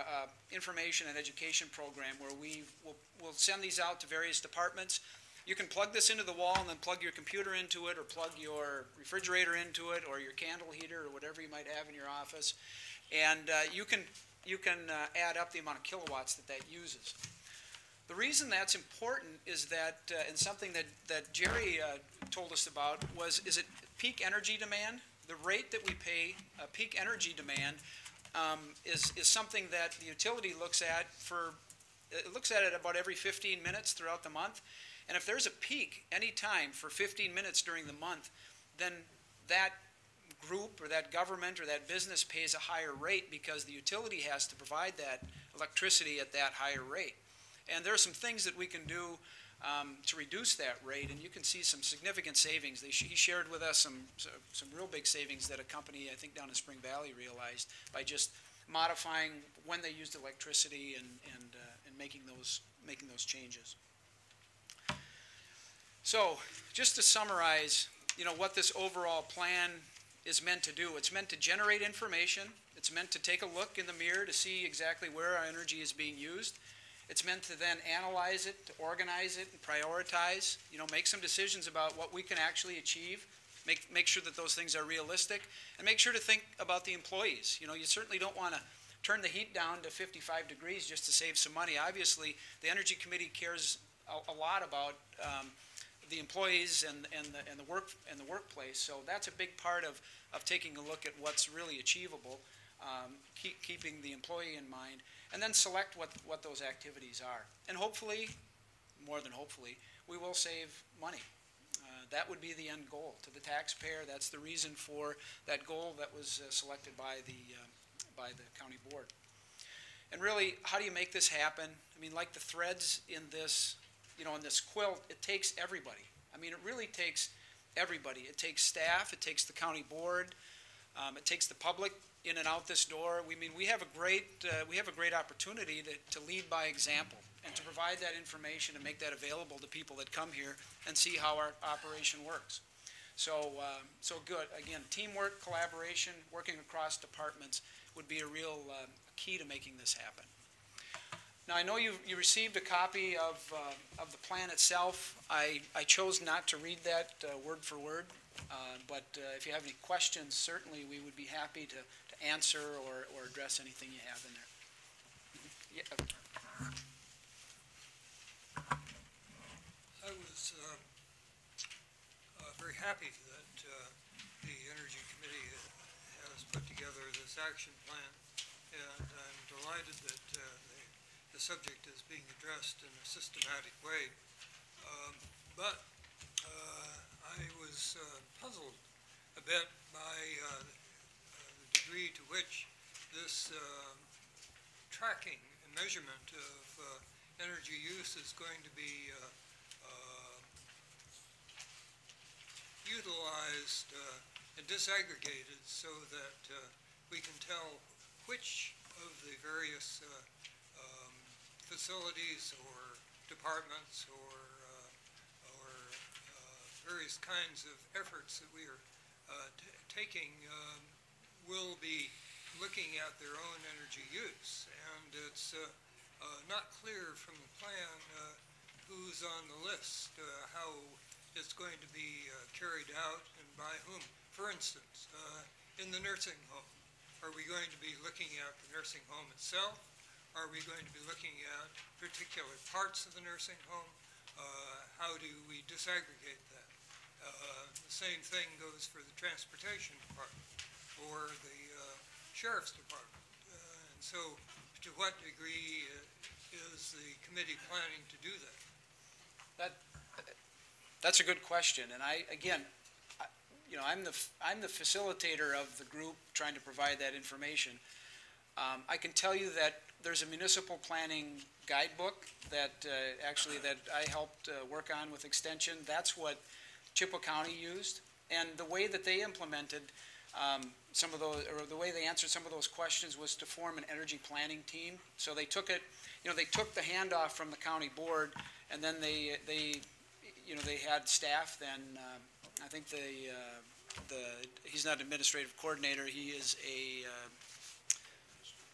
information and education program where we'll send these out to various departments. You can plug this into the wall and then plug your computer into it or plug your refrigerator into it or your candle heater or whatever you might have in your office. And you can add up the amount of kilowatts that uses. The reason that's important is that, and something that Jerry told us about, is it peak energy demand? The rate that we pay peak energy demand is something that the utility looks at it about every 15 minutes throughout the month. And if there's a peak any time for 15 minutes during the month, then that group or that government or that business pays a higher rate because the utility has to provide that electricity at that higher rate. And there are some things that we can do to reduce that rate, and you can see some significant savings. He shared with us some real big savings that a company, I think down in Spring Valley, realized by just modifying when they used electricity and making those changes. So, just to summarize, what this overall plan is meant to do. It's meant to generate information. It's meant to take a look in the mirror to see exactly where our energy is being used. It's meant to then analyze it, to organize it, and prioritize, make some decisions about what we can actually achieve, make sure that those things are realistic, and make sure to think about the employees. You certainly don't want to turn the heat down to 55 degrees just to save some money. Obviously, the Energy Committee cares a lot about the employees and the workplace, so that's a big part of taking a look at what's really achievable, keeping the employee in mind, and then select what those activities are. And hopefully, more than hopefully, we will save money. That would be the end goal. To the taxpayer, that's the reason for that goal that was selected by the county board. And really, how do you make this happen? I mean, like the threads in this, in this quilt, it takes everybody. I mean, it really takes everybody. It takes staff, it takes the county board, it takes the public in and out this door. We have a great opportunity to lead by example and to provide that information and make that available to people that come here and see how our operation works. So good. Again, teamwork, collaboration, working across departments would be a real key to making this happen. Now, I know you received a copy of the plan itself. I chose not to read that word for word, but if you have any questions, certainly we would be happy to answer or address anything you have in there. Yeah. I was very happy that the Energy Committee has put together this action plan, and I'm delighted that the subject is being addressed in a systematic way. But I was puzzled a bit by the degree to which this tracking and measurement of energy use is going to be utilized and disaggregated so that we can tell which of the various facilities or departments or various kinds of efforts that we are taking will be looking at their own energy use. And it's not clear from the plan who's on the list, how it's going to be carried out and by whom. For instance, in the nursing home, are we going to be looking at the nursing home itself? Are we going to be looking at particular parts of the nursing home? How do we disaggregate that? The same thing goes for the transportation department or the sheriff's department. And so to what degree is the committee planning to do that? That's a good question, and I'm the facilitator of the group trying to provide that information. I can tell you that there's a municipal planning guidebook that that I helped work on with Extension. That's what Chippewa County used, and the way that they implemented some of those, or the way they answered some of those questions, was to form an energy planning team. So they took it, they took the handoff from the county board, and then they had staff. Then I think he's not administrative coordinator. He is a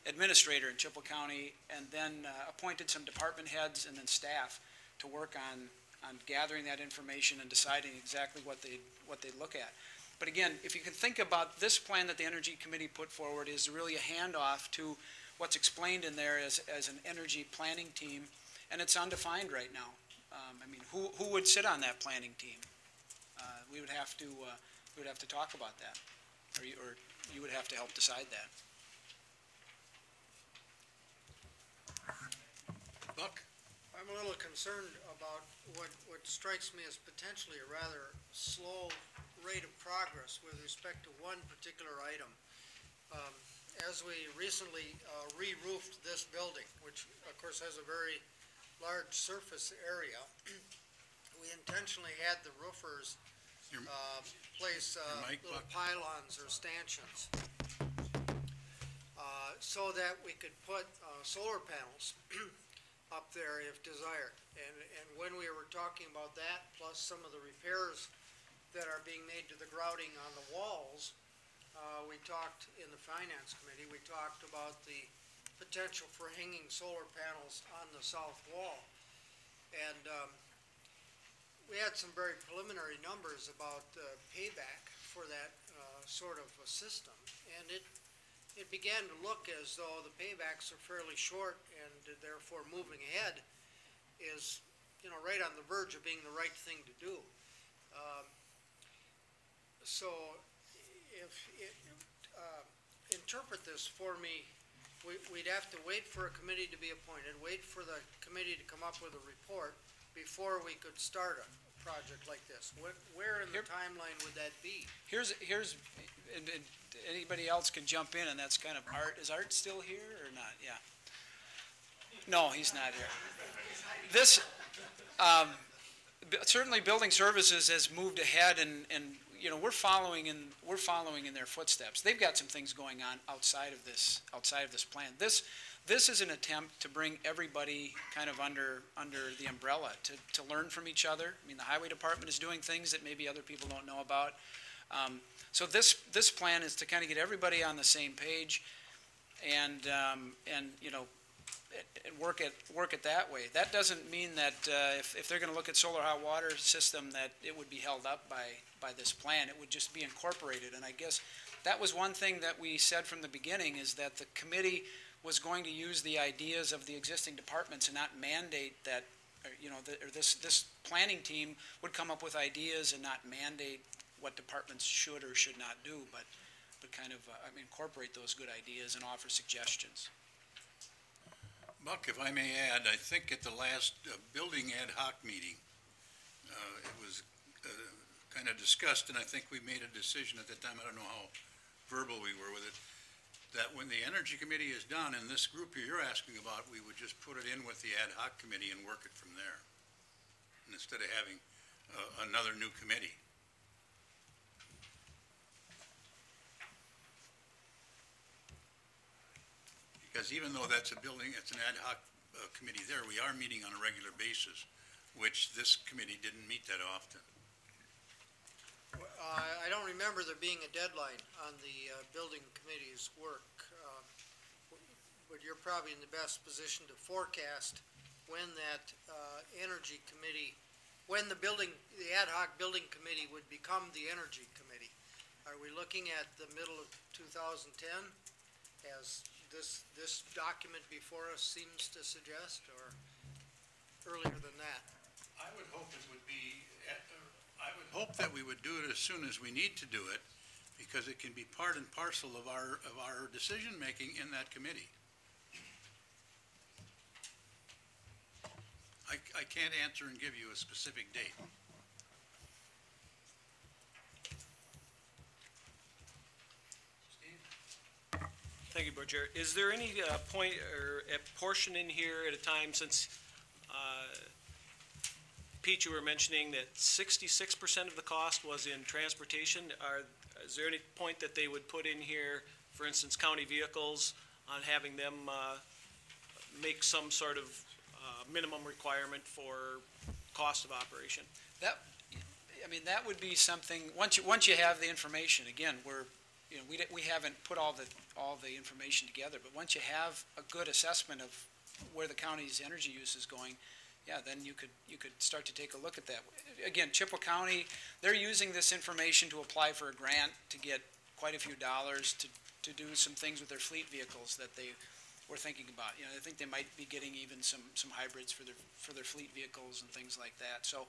administrator in Chippewa County, and then appointed some department heads and then staff to work on gathering that information and deciding exactly what they look at. But again, if you can think about this plan that the Energy Committee put forward is really a handoff to what's explained in there as an energy planning team, and it's undefined right now. Who would sit on that planning team? We would have to talk about that, or you would have to help decide that. Buck? I'm a little concerned about what strikes me as potentially a rather slow rate of progress with respect to one particular item. As we recently re-roofed this building, which of course has a very large surface area, we intentionally had the roofers place little pylons or stanchions so that we could put solar panels up there if desired. And when we were talking about that, plus some of the repairs that are being made to the grouting on the walls, we talked in the Finance Committee, we talked about the potential for hanging solar panels on the south wall. And we had some very preliminary numbers about payback for that sort of a system. And it began to look as though the paybacks are fairly short, and therefore moving ahead is, right on the verge of being the right thing to do. So if interpret this for me, we'd have to wait for a committee to be appointed, wait for the committee to come up with a report before we could start a project like this. Where in the timeline would that be? Here's and anybody else can jump in, and that's kind of Art. Is Art still here or not? Yeah. No, he's not here. This, certainly Building Services has moved ahead, and we're following in their footsteps. They've got some things going on outside of this plan. This is an attempt to bring everybody kind of under the umbrella to learn from each other. The Highway Department is doing things that maybe other people don't know about. So this plan is to kind of get everybody on the same page, and work it that way. That doesn't mean that if they're going to look at solar hot water system, that it would be held up by this plan. It would just be incorporated. And I guess that was one thing that we said from the beginning, is that the committee was going to use the ideas of the existing departments and not mandate that, this planning team would come up with ideas and not mandate what departments should or should not do, but kind of incorporate those good ideas and offer suggestions. Buck, if I may add, I think at the last building ad hoc meeting, it was kind of discussed, and I think we made a decision at the time, I don't know how verbal we were with it, that when the Energy Committee is done, and this group you're asking about, we would just put it in with the ad hoc committee and work it from there, and instead of having another new committee. because even though that's a building, it's an ad hoc committee there, we are meeting on a regular basis, which this committee didn't meet that often. I don't remember there being a deadline on the building committee's work, but you're probably in the best position to forecast when that energy committee, when the ad hoc building committee would become the energy committee. Are we looking at the middle of 2010, as this document before us seems to suggest, or earlier than that? I would hope it would be, I would hope that we would do it as soon as we need to do it, because it can be part and parcel of our decision-making in that committee. I can't answer and give you a specific date. Thank you, Board Chair. Is there any point or a portion in here at a time, since Pete, you were mentioning that 66% of the cost was in transportation? Is there any point that they would put in here, for instance, county vehicles, on having them make some sort of minimum requirement for cost of operation? That would be something, once you have the information, again, we haven't put all the information together, but once you have a good assessment of where the county's energy use is going, yeah, then you could start to take a look at that. Again, Chippewa County, they're using this information to apply for a grant to get quite a few dollars to do some things with their fleet vehicles that they were thinking about. I think they might be getting even some hybrids for their fleet vehicles and things like that. So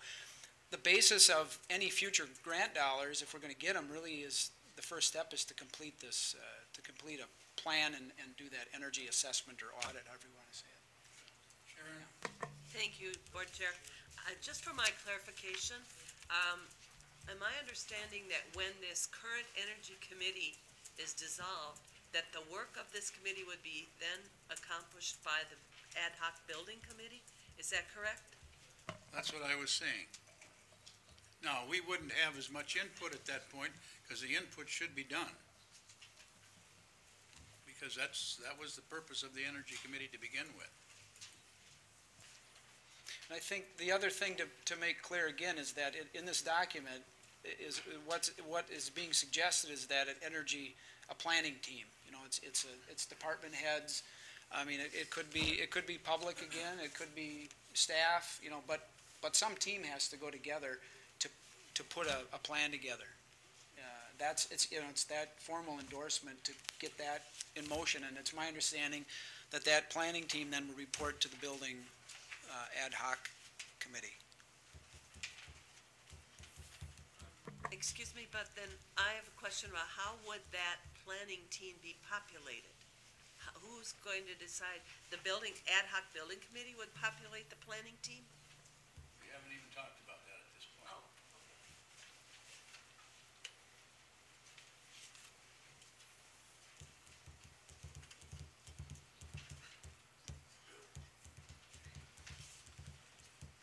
the basis of any future grant dollars, if we're going to get them, really is the first step is to complete this, to complete a plan and do that energy assessment or audit, however you want to say it. Sharon? Thank you, Board Chair. Just for my clarification, am I understanding that when this current energy committee is dissolved, that the work of this committee would be then accomplished by the ad hoc building committee? Is that correct? That's what I was saying. Now, we wouldn't have as much input at that point, because the input should be done. Because that was the purpose of the energy committee to begin with. And I think the other thing to make clear again is that in this document is what is being suggested is that a planning team. It's department heads. I mean, it could be public again. It could be staff. But some team has to go together to put a plan together. It's that formal endorsement to get that in motion, and it's my understanding that planning team then will report to the building ad hoc committee. Excuse me, but then I have a question about how would that planning team be populated? Who's going to decide? The ad hoc building committee would populate the planning team? We haven't even talked about that at this point. Oh.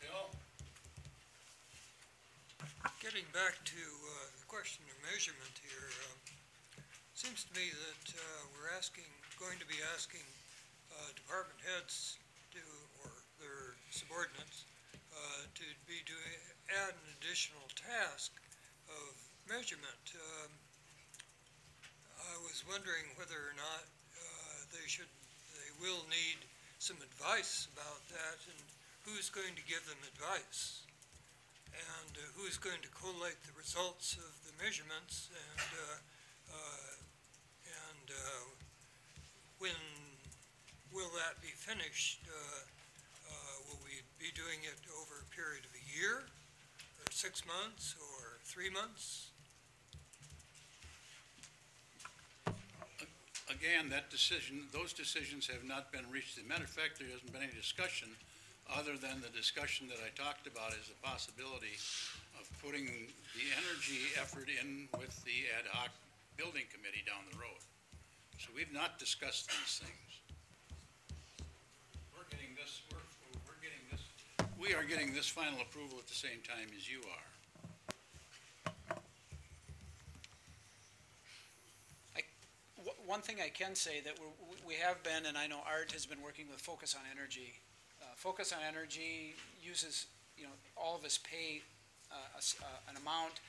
Bill? Getting back to the question of measurement here, seems to me that we're going to be asking department heads or their subordinates to add an additional task of measurement. I was wondering whether or not they will need some advice about that, and who's going to give them advice, and who's going to collate the results of the measurements, and when will that be finished? Will we be doing it over a period of a year, or 6 months, or 3 months? Again, those decisions have not been reached. As a matter of fact, there hasn't been any discussion other than the discussion that I talked about is the possibility of putting the energy effort in with the ad hoc building committee down the road. So we've not discussed these things. We are getting this final approval at the same time as you are. one thing I can say that we have been, and I know Art has been working with Focus on Energy. Focus on Energy uses, all of us pay an amount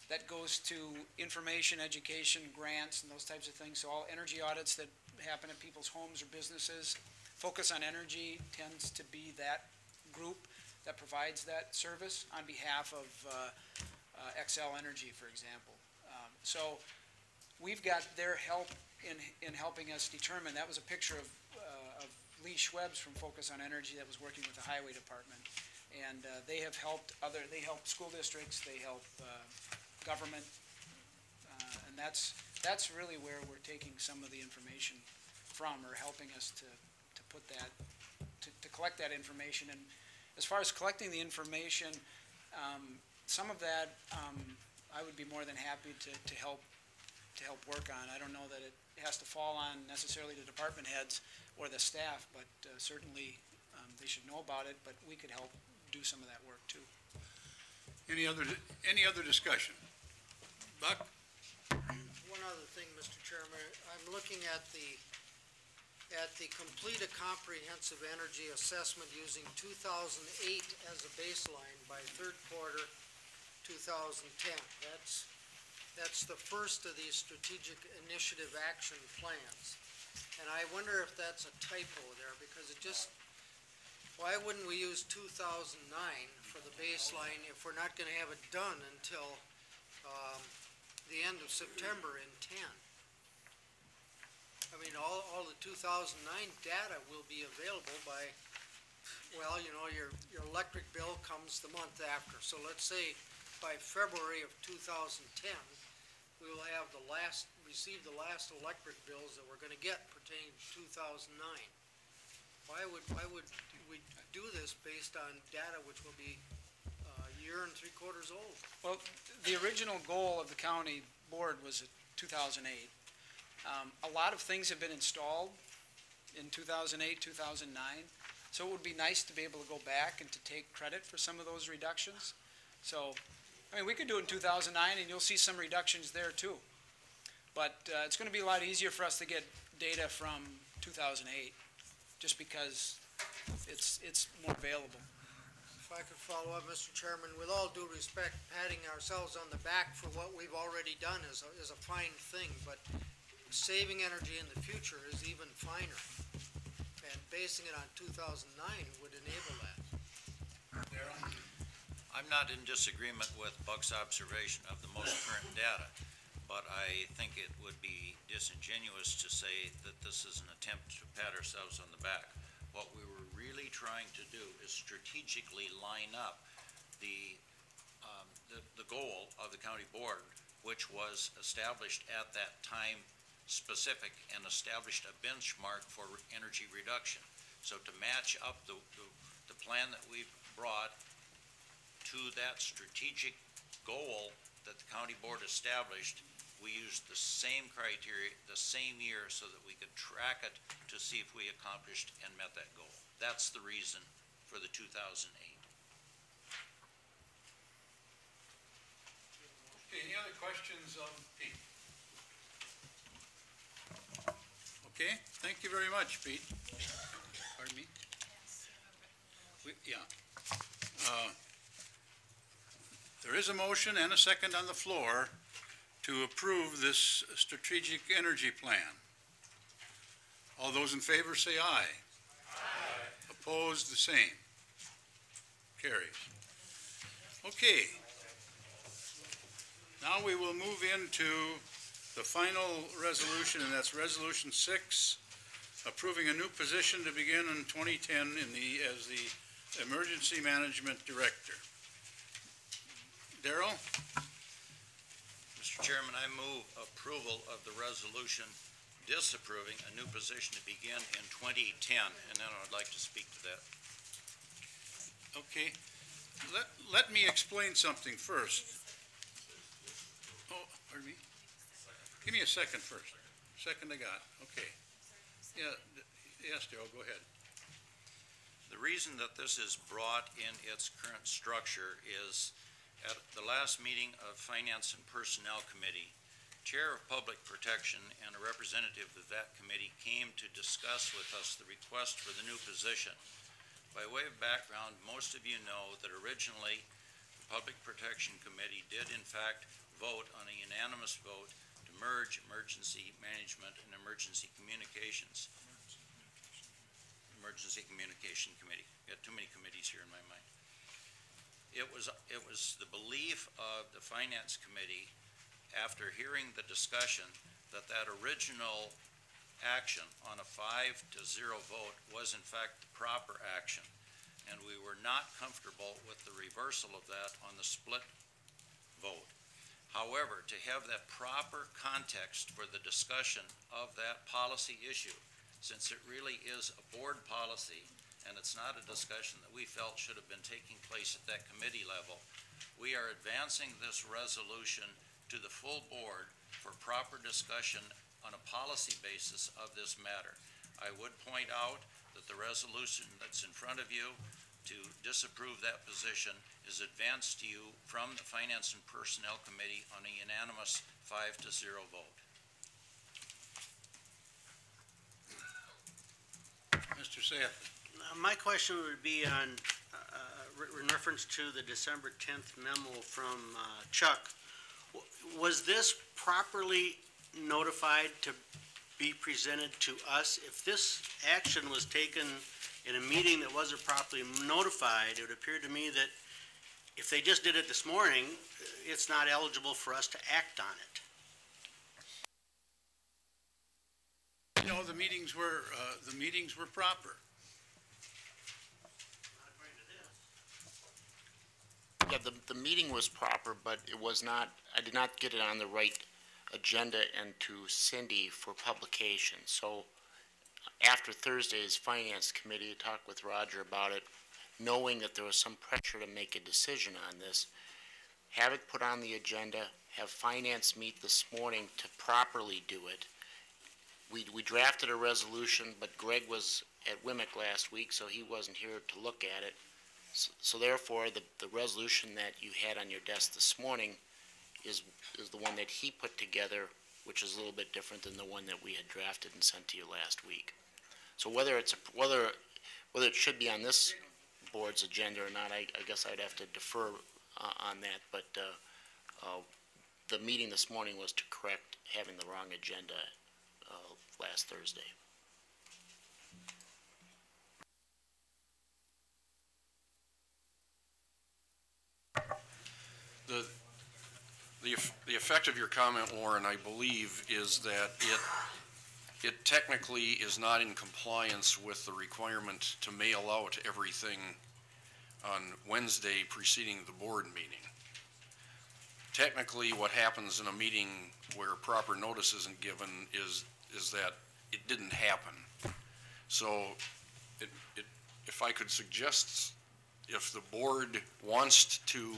that goes to information, education, grants, and those types of things. So all energy audits that happen at people's homes or businesses, Focus on Energy tends to be that group that provides that service on behalf of XL Energy, for example. So we've got their help in helping us determine. That was a picture of Lee Schwebs from Focus on Energy that was working with the Highway Department. And they have helped they help school districts, they help government, and that's really where we're taking some of the information from, or helping us to put that, to collect that information. And as far as collecting the information, some of that I would be more than happy to help work on. I don't know that it has to fall on necessarily the department heads or the staff, but certainly they should know about it, but we could help do some of that work too. Any other discussion? Buck? One other thing, Mr. Chairman, I'm looking at the complete a comprehensive energy assessment using 2008 as a baseline by third quarter 2010. That's the first of these strategic initiative action plans. And I wonder if that's a typo there, because it just, why wouldn't we use 2009 for the baseline if we're not gonna have it done until the end of September in 10? I mean, all the 2009 data will be available by, well, your electric bill comes the month after. So let's say by February of 2010, we will have receive the last electric bills that we're gonna get pertaining to 2009. Why would we do this based on data which will be a year and 3/4 old? Well, the original goal of the county board was 2008. A lot of things have been installed in 2008, 2009, so it would be nice to be able to go back and to take credit for some of those reductions. So, I mean, we could do it in 2009, and you'll see some reductions there too. But it's going to be a lot easier for us to get data from 2008, just because it's more available. If I could follow up, Mr. Chairman, with all due respect, patting ourselves on the back for what we've already done is a fine thing, but saving energy in the future is even finer. And basing it on 2009 would enable that. I'm not in disagreement with Buck's observation of the most current data, but I think it would be disingenuous to say that this is an attempt to pat ourselves on the back. What we were really trying to do is strategically line up the goal of the county board, which was established at that time specific and established a benchmark for energy reduction. So to match up the plan that we've brought to that strategic goal that the county board established, we used the same criteria, the same year, so that we could track it to see if we accomplished and met that goal. That's the reason for the 2008. Okay, any other questions of Pete? Okay, thank you very much, Pete. Pardon me? Yeah. There is a motion and a second on the floor to approve this strategic energy plan. All those in favor say aye. Aye. Opposed, the same. Carries. Okay. Now we will move into the final resolution, and that's Resolution 6, approving a new position to begin in 2010 as the Emergency Management Director. Darrell? Mr. Chairman, I move approval of the resolution disapproving a new position to begin in 2010, and then I would like to speak to that. Okay. Let me explain something first. Oh, pardon me? Give me a second first. Second I got. Okay. Yeah. Yes, Darrell, go ahead. The reason that this is brought in its current structure is at the last meeting of Finance and Personnel Committee, Chair of Public Protection and a representative of that committee came to discuss with us the request for the new position. By way of background, most of you know that originally the Public Protection Committee did in fact vote on a unanimous vote to merge Emergency Management and Emergency Communications. Emergency Communication Committee. Got too many committees here in my mind. It was the belief of the Finance Committee, after hearing the discussion, that original action on a 5-0 vote was in fact the proper action, and we were not comfortable with the reversal of that on the split vote. However, to have that proper context for the discussion of that policy issue, since it really is a board policy and it's not a discussion that we felt should have been taking place at that committee level, we are advancing this resolution to the full board for proper discussion on a policy basis of this matter. I would point out that the resolution that's in front of you to disapprove that position is advanced to you from the Finance and Personnel Committee on a unanimous 5-0 vote. Mr. Seth. My question would be on, in reference to the December 10th memo from Chuck. Was this properly notified to be presented to us? If this action was taken in a meeting that wasn't properly notified, it would appear to me that if they just did it this morning, it's not eligible for us to act on it. No, the meetings were proper. Yeah, the meeting was proper, but it was not, I did not get it on the right agenda and to Cindy for publication. So after Thursday's Finance Committee, talked with Roger about it, knowing that there was some pressure to make a decision on this, have it put on the agenda, have Finance meet this morning to properly do it. We drafted a resolution, but Greg was at WMIC last week, so he wasn't here to look at it. So therefore, the resolution that you had on your desk this morning is the one that he put together, which is a little bit different than the one that we had drafted and sent to you last week. So whether it should be on this board's agenda or not, I guess I'd have to defer on that. But the meeting this morning was to correct having the wrong agenda last Thursday. The effect of your comment, Warren, I believe, is that it technically is not in compliance with the requirement to mail out everything on Wednesday preceding the board meeting. Technically, what happens in a meeting where proper notice isn't given is that it didn't happen. So if I could suggest, if the board wants to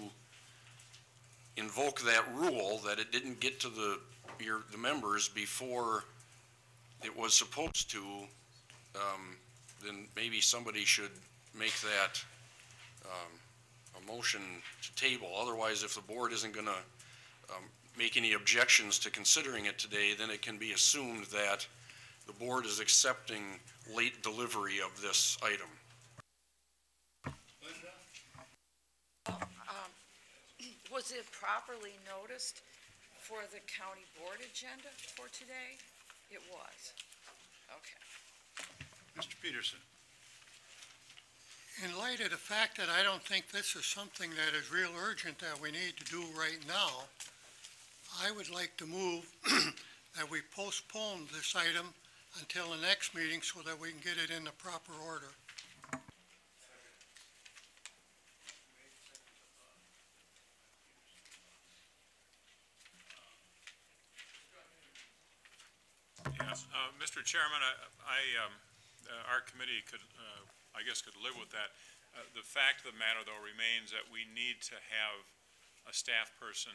invoke that rule that it didn't get to the members before it was supposed to, then maybe somebody should make that a motion to table. Otherwise, if the board isn't going to make any objections to considering it today, then it can be assumed that the board is accepting late delivery of this item. Was it properly noticed for the county board agenda for today? It was. Okay. Mr. Peterson. In light of the fact that I don't think this is something that is real urgent that we need to do right now, I would like to move that we postpone this item until the next meeting so that we can get it in the proper order. Yes, Mr. Chairman, our committee could, I guess, could live with that. The fact of the matter, though, remains that we need to have a staff person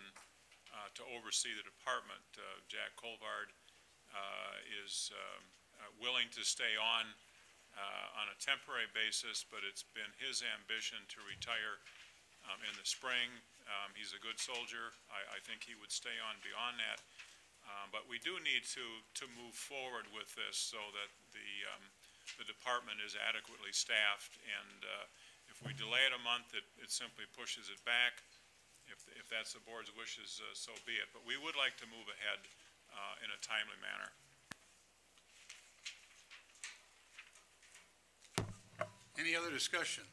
to oversee the department. Jack Colvard is willing to stay on a temporary basis, but it's been his ambition to retire in the spring. He's a good soldier. I think he would stay on beyond that. But we do need to move forward with this so that the department is adequately staffed, and if we delay it a month, it simply pushes it back. If that's the board's wishes, so be it. But we would like to move ahead in a timely manner. Any other discussion?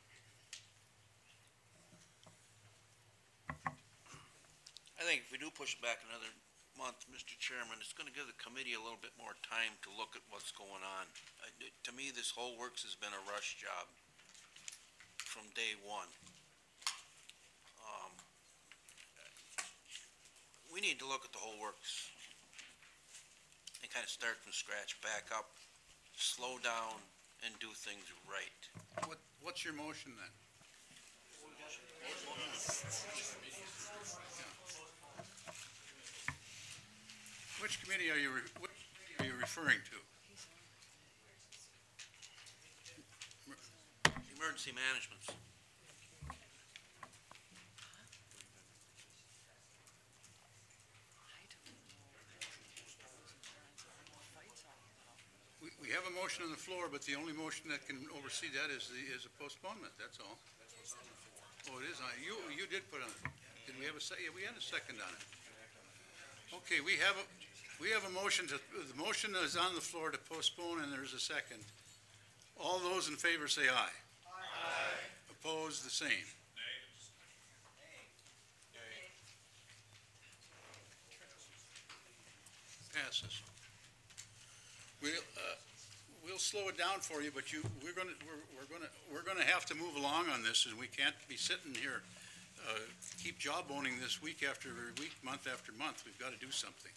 I think if we do push it back another month, Mr. Chairman, it's gonna give the committee a little bit more time to look at what's going on. To me, this whole works has been a rush job from day one. We need to look at the whole works and kind of start from scratch, back up, slow down, and do things right. What's your motion then? Which committee are you referring to? Emergency management. We have a motion on the floor, but the only motion that can oversee that is a postponement, that's all. Oh, it is, you did put on, did we have yeah, we had a second on it. Okay, we have a motion the motion is on the floor to postpone, and there's a second. All those in favor say aye. Aye. Opposed, the same. Passes. We'll slow it down for you, but we're gonna have to move along on this, and we can't be sitting here, keep jawboning this week after week, month after month. We've got to do something.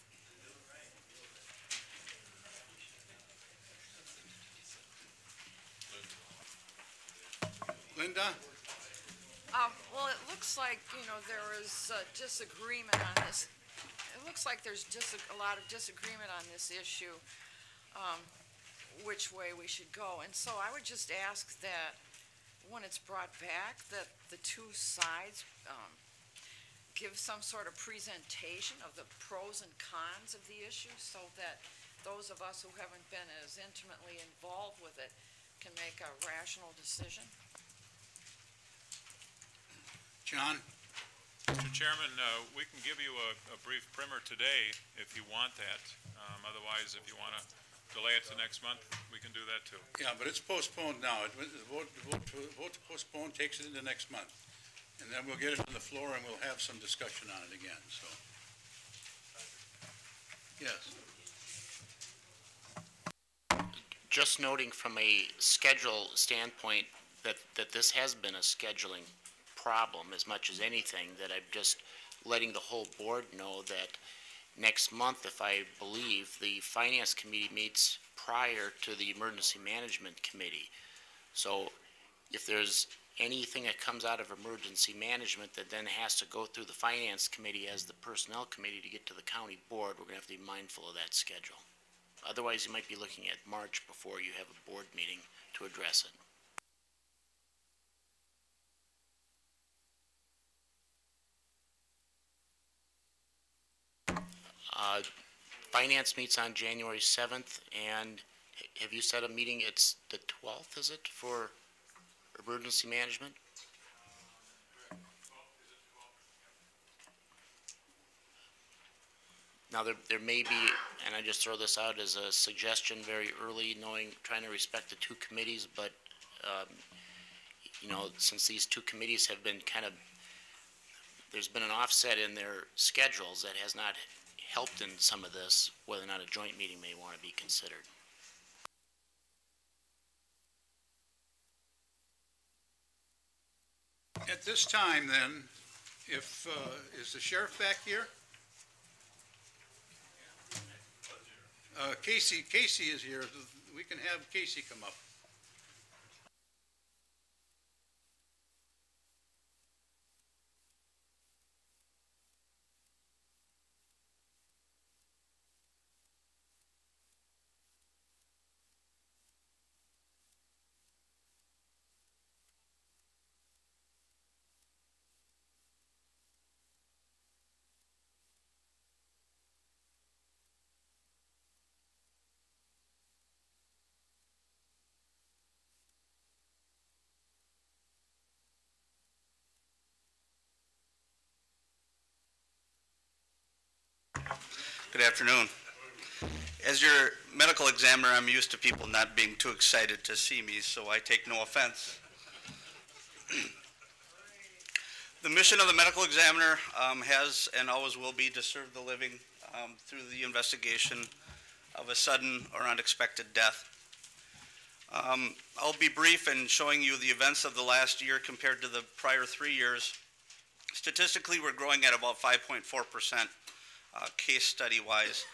Linda? Well, it looks like, there is disagreement on this. It looks like there's a lot of disagreement on this issue, which way we should go. And so I would just ask that when it's brought back, that the two sides give some sort of presentation of the pros and cons of the issue, so that those of us who haven't been as intimately involved with it can make a rational decision. John? Mr. Chairman, we can give you a brief primer today if you want that. Otherwise, if you want to delay it to next month, we can do that too. Yeah, but it's postponed now. The vote to postpone takes it into next month. And then we'll get it to the floor and we'll have some discussion on it again, so. Yes. Just noting from a schedule standpoint that this has been a scheduling problem as much as anything, that I'm just letting the whole board know that next month, if I believe, the Finance Committee meets prior to the Emergency Management Committee. So if there's anything that comes out of Emergency Management that then has to go through the Finance Committee as the Personnel Committee to get to the County Board, we're going to have to be mindful of that schedule. Otherwise, you might be looking at March before you have a board meeting to address it. Finance meets on January 7th, and have you set a meeting? It's the 12th, is it, for emergency management? Now, there may be, and I just throw this out as a suggestion very early, trying to respect the two committees, but, since these two committees have been there's been an offset in their schedules that has not helped in some of this, whether or not a joint meeting may want to be considered. At this time, then, is the sheriff back here? Casey is here. We can have Casey come up. Good afternoon. As your medical examiner, I'm used to people not being too excited to see me, so I take no offense. The mission of the medical examiner has and always will be to serve the living through the investigation of a sudden or unexpected death. I'll be brief in showing you the events of the last year compared to the prior 3 years. Statistically, we're growing at about 5.4% case study-wise.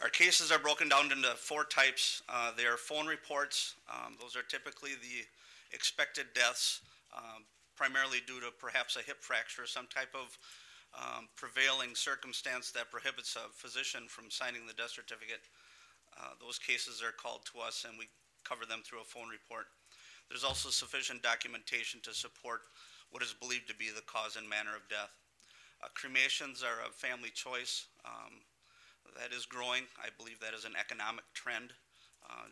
Our cases are broken down into 4 types. They are phone reports. Those are typically the expected deaths, primarily due to perhaps a hip fracture, some type of prevailing circumstance that prohibits a physician from signing the death certificate. Those cases are called to us and we cover them through a phone report. There's also sufficient documentation to support what is believed to be the cause and manner of death. Cremations are a family choice. That is growing. I believe that is an economic trend,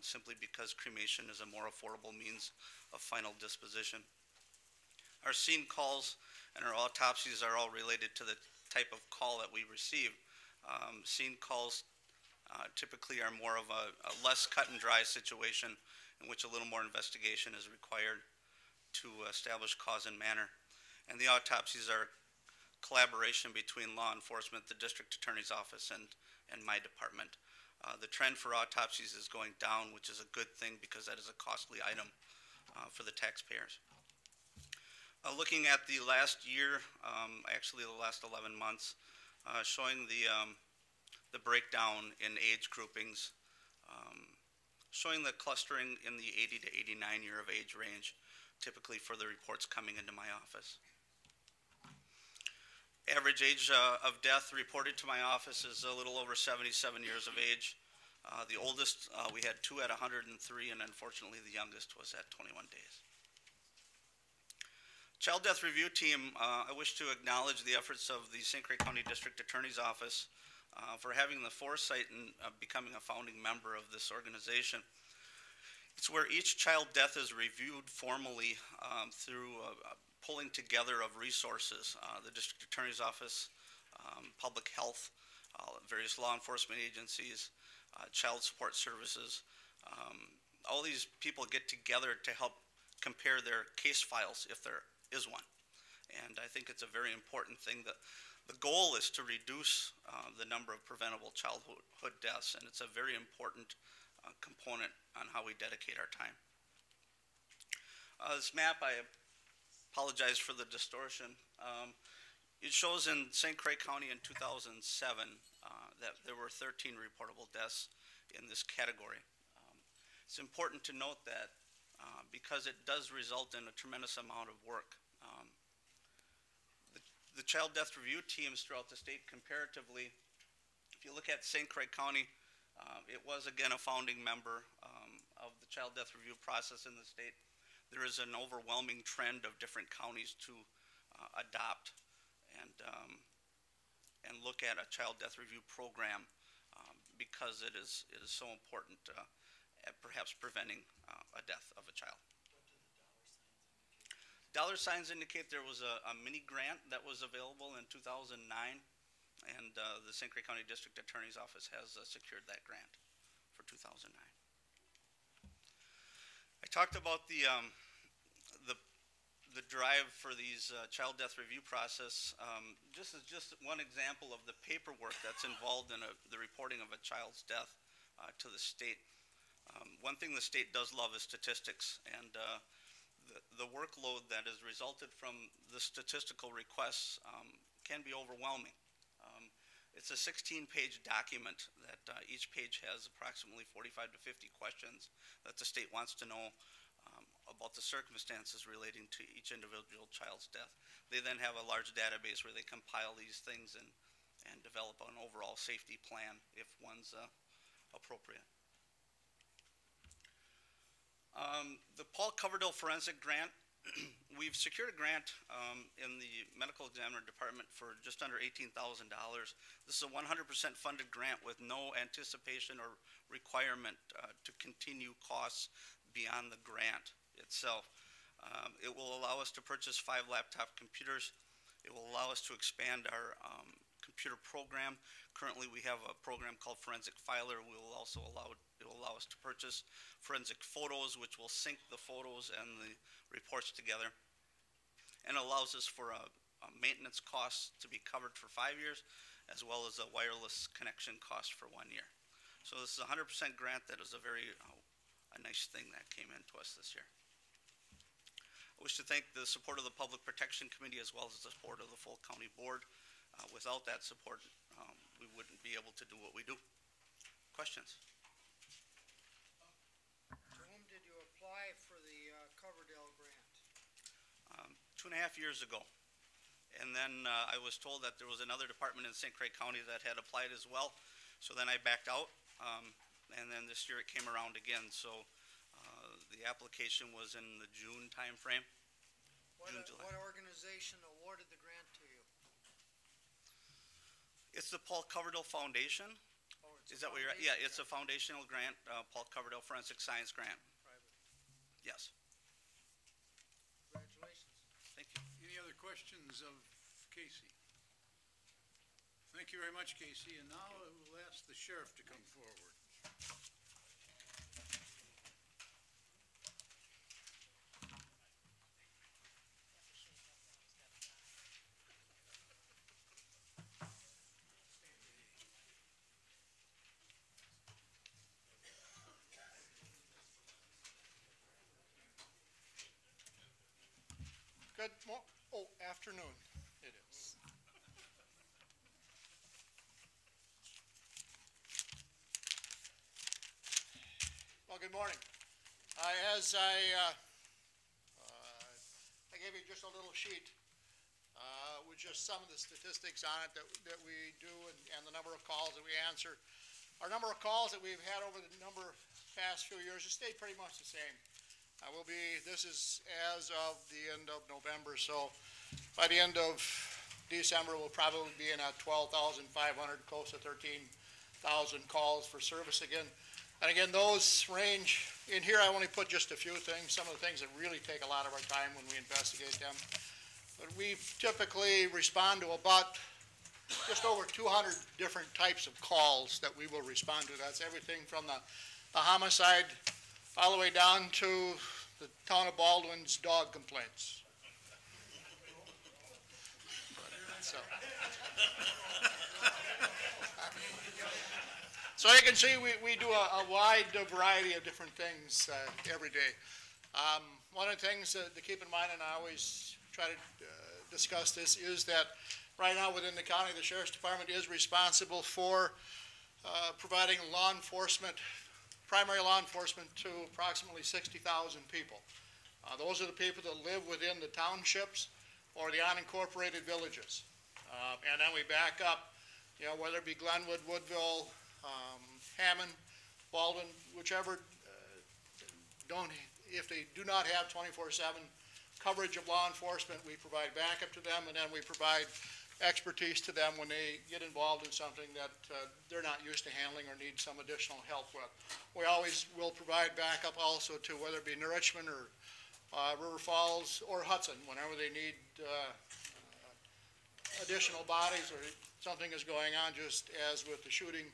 simply because cremation is a more affordable means of final disposition. Our scene calls and our autopsies are all related to the type of call that we receive. Scene calls typically are more of a less cut and dry situation in which a little more investigation is required to establish cause and manner. And the autopsies are collaboration between law enforcement, the district attorney's office, and my department. The trend for autopsies is going down, which is a good thing because that is a costly item for the taxpayers. Looking at the last year, actually the last 11 months, showing the breakdown in age groupings, showing the clustering in the 80 to 89 year of age range, typically for the reports coming into my office. Average age of death reported to my office is a little over 77 years of age. The oldest, we had 2 at 103, and unfortunately the youngest was at 21 days. Child Death Review Team, I wish to acknowledge the efforts of the St. Croix County District Attorney's Office for having the foresight in becoming a founding member of this organization. It's where each child death is reviewed formally through pulling together of resources. The District Attorney's Office, Public Health, various law enforcement agencies, Child Support Services. All these people get together to help compare their case files if there is one. And I think it's a very important thing. The goal is to reduce the number of preventable childhood deaths, and it's a very important component on how we dedicate our time. This map, I apologize for the distortion. It shows in St. Croix County in 2007 that there were 13 reportable deaths in this category. It's important to note that because it does result in a tremendous amount of work. The Child Death Review teams throughout the state comparatively, if you look at St. Croix County, it was again a founding member of the Child Death Review process in the state. There is an overwhelming trend of different counties to adopt and look at a child death review program because it is so important at perhaps preventing a death of a child. Dollar signs indicate there was a mini grant that was available in 2009, and the St. Croix County District Attorney's Office has secured that grant for 2009. I talked about the drive for these child death review process. Just as one example of the paperwork that's involved in the reporting of a child's death to the state. One thing the state does love is statistics, and the workload that has resulted from the statistical requests can be overwhelming. It's a 16-page document that each page has approximately 45 to 50 questions that the state wants to know about the circumstances relating to each individual child's death. They then have a large database where they compile these things and develop an overall safety plan if one's appropriate. The Paul Coverdell Forensic Grant, we've secured a grant in the medical examiner department for just under $18,000. This is a 100% funded grant with no anticipation or requirement to continue costs beyond the grant itself. It will allow us to purchase 5 laptop computers. It will allow us to expand our computer program. Currently, we have a program called Forensic Filer. It will allow us to purchase forensic photos, which will sync the photos and the reports together. And allows us for a maintenance cost to be covered for 5 years, as well as a wireless connection cost for 1 year. So this is a 100% grant. That is a very a nice thing that came into us this year. I wish to thank the support of the Public Protection Committee as well as the support of the full county board. Without that support, we wouldn't be able to do what we do. Questions? To whom did you apply for the Coverdell grant? 2.5 years ago. And then I was told that there was another department in St. Croix County that had applied as well. So then I backed out. And then this year it came around again. So the application was in the June timeframe. What organization awarded the grant to you? It's the Paul Coverdell Foundation. Oh, it's Is that what you're at? Yeah, it's a foundational grant, Paul Coverdell Forensic Science Grant. Private. Yes. Congratulations. Thank you. Any other questions of Casey? Thank you very much, Casey. And now we'll ask the sheriff to come forward. Afternoon it is. Well, good morning. As I gave you just a little sheet with just some of the statistics on it that we do and the number of calls that we answer. Our number of calls that we've had over the past few years has stayed pretty much the same. This is as of the end of November, so by the end of December, we'll probably be in at 12,500, close to 13,000 calls for service again. And again, those range, in here I only put just a few things, some of the things that really take a lot of our time when we investigate them. But we typically respond to about just over 200 different types of calls that we will respond to. That's everything from the homicide all the way down to the town of Baldwin's dog complaints. So you can see we do a wide variety of different things every day. One of the things to keep in mind, and I always try to discuss this, is that right now within the county, the Sheriff's Department is responsible for providing law enforcement, primary law enforcement to approximately 60,000 people. Those are the people that live within the townships or the unincorporated villages. And then we back up, whether it be Glenwood, Woodville, Hammond, Baldwin, whichever if they do not have 24/7 coverage of law enforcement, we provide backup to them, and then we provide expertise to them when they get involved in something that they're not used to handling or need some additional help with. We always will provide backup also to whether it be Richmond or River Falls or Hudson, whenever they need additional bodies or something is going on, just as with the shooting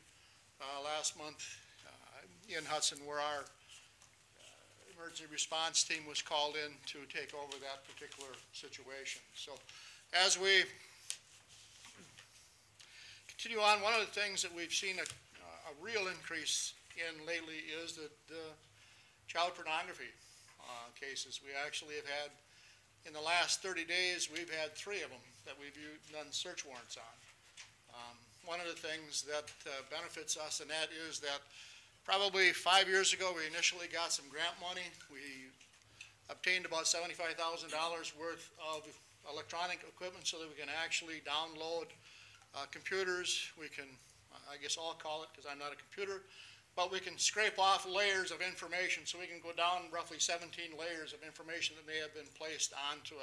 last month in Hudson, where our emergency response team was called in to take over that particular situation. So as we continue on, one of the things that we've seen a real increase in lately is the child pornography cases. We actually have had, in the last 30 days, we've had 3 of them that we've done search warrants on. One of the things that benefits us in that is that probably 5 years ago, we initially got some grant money. We obtained about $75,000 worth of electronic equipment so that we can actually download computers. We can, I guess I'll call it, because I'm not a computer, but we can scrape off layers of information, so we can go down roughly 17 layers of information that may have been placed onto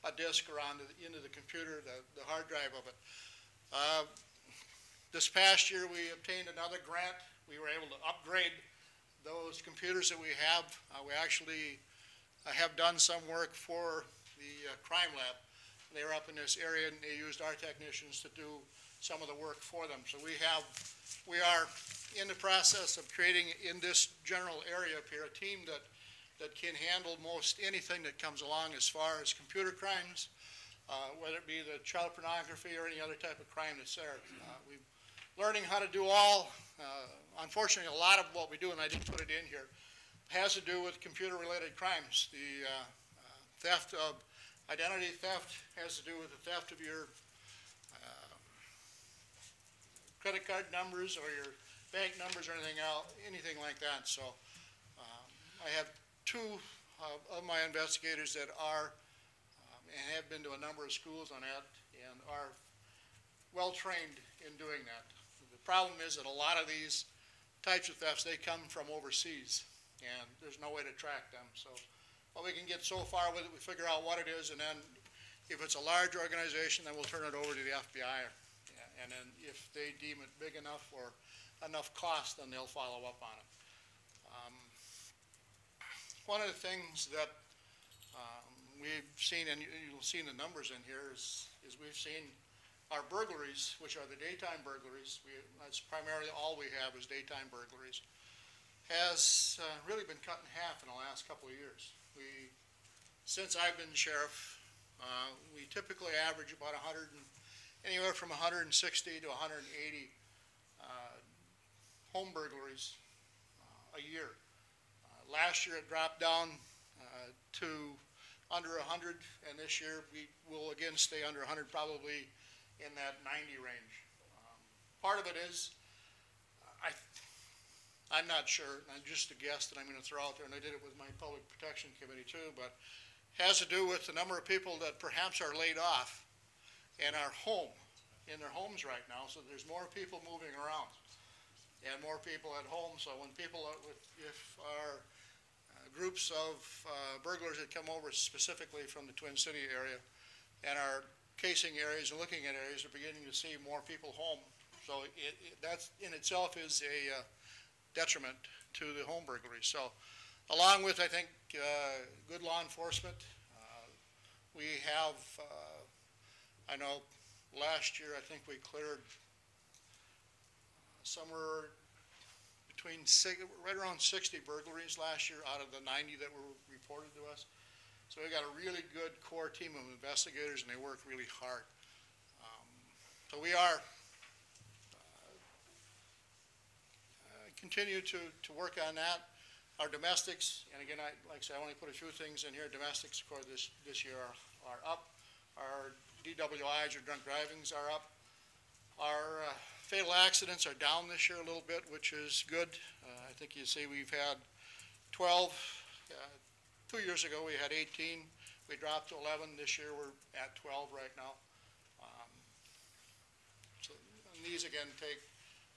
a disk or into the computer, the hard drive of it. This past year, we obtained another grant. We were able to upgrade those computers that we have. We actually have done some work for the crime lab They were up in this area, and they used our technicians to do some of the work for them. So we are in the process of creating in this general area up here a team that can handle most anything that comes along as far as computer crimes, whether it be the child pornography or any other type of crime that's there. We're learning how to do all. Unfortunately, a lot of what we do, and I didn't put it in here, has to do with computer-related crimes. The theft of identity theft has to do with the theft of your credit card numbers or your bank numbers or anything like that. So I have two of my investigators that are and have been to a number of schools on that and are well-trained in doing that. The problem is that a lot of these types of thefts, they come from overseas, and there's no way to track them. So well, we can get so far with it, we figure out what it is, and then if it's a large organization, then we'll turn it over to the FBI. And then if they deem it big enough or enough cost, then they'll follow up on it. One of the things that we've seen, and you'll see in the numbers in here, is we've seen our burglaries, which are the daytime burglaries. That's primarily all we have is daytime burglaries, has really been cut in half in the last couple of years. Since I've been sheriff, we typically average about anywhere from 160 to 180 home burglaries a year. Last year it dropped down to under 100, and this year we will again stay under 100, probably in that 90 range. Part of it is, I'm not sure, and just a guess that I'm going to throw out there, and I did it with my Public Protection Committee too, but has to do with the number of people that perhaps are laid off and are in their homes right now, so there's more people moving around and more people at home. So when people, if our groups of burglars that come over specifically from the Twin City area and are casing areas and looking at areas, are beginning to see more people home. So that in itself is a detriment to the home burglary. So along with, I think, good law enforcement, we have, I know last year I think we cleared somewhere between right around 60 burglaries last year out of the 90 that were reported to us. So we got a really good core team of investigators, and they work really hard. So we are continue to work on that. Our domestics, and again, like I said, I only put a few things in here. Domestics, of course, this year are up. Our DWIs, or drunk drivings, are up. Our fatal accidents are down this year a little bit, which is good. I think you see we've had 12. 2 years ago we had 18. We dropped to 11. This year we're at 12 right now. So and these again take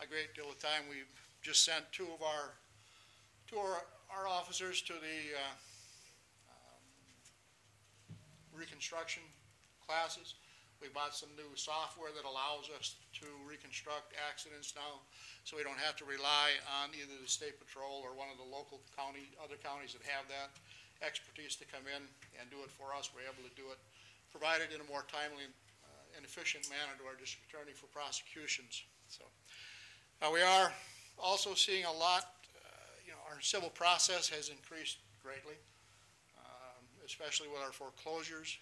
a great deal of time. We've just sent two of our officers to the reconstruction classes. We bought some new software that allows us to reconstruct accidents now, so we don't have to rely on either the State Patrol or one of the local other counties that have that expertise to come in and do it for us. We're able to do it, provided in a more timely and efficient manner to our district attorney for prosecutions. So we are also seeing a lot. Our civil process has increased greatly, especially with our foreclosures.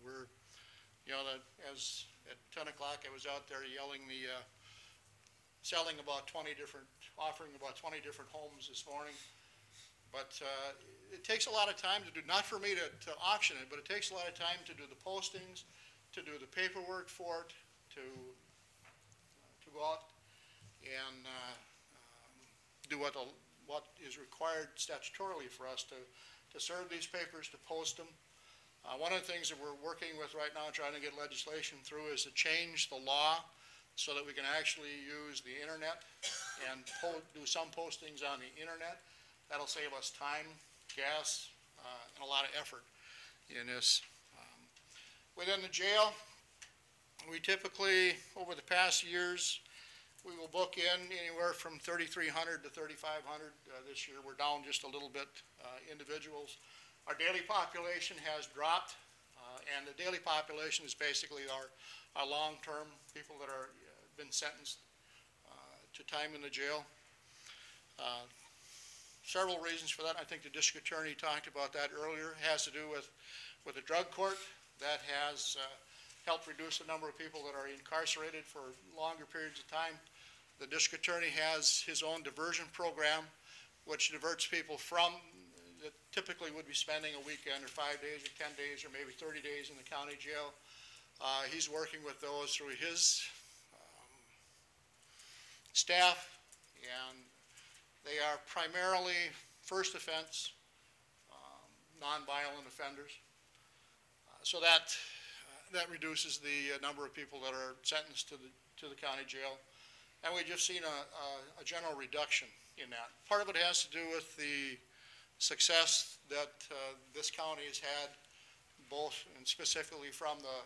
We're as at 10 o'clock I was out there yelling offering about 20 different homes this morning. But it takes a lot of time to do, not for me to auction it, but it takes a lot of time to do the postings, to do the paperwork for it, to go out and do what is required statutorily for us to serve these papers, to post them. One of the things that we're working with right now, trying to get legislation through, is to change the law so that we can actually use the internet and do some postings on the internet. That'll save us time, gas, and a lot of effort in this. Within the jail, we typically, over the past years, we will book in anywhere from 3,300 to 3,500. This year we're down just a little bit individuals. Our daily population has dropped, And the daily population is basically our long-term people that are been sentenced to time in the jail. Several reasons for that. I think the district attorney talked about that earlier. It has to do with the drug court. That has helped reduce the number of people that are incarcerated for longer periods of time. The district attorney has his own diversion program, which diverts people from that typically would be spending a weekend or 5 days or 10 days or maybe 30 days in the county jail. He's working with those through his staff, and they are primarily first offense, nonviolent offenders. So that reduces the number of people that are sentenced to the county jail. And we've just seen a general reduction in that. Part of it has to do with the success that this county has had, both and specifically from the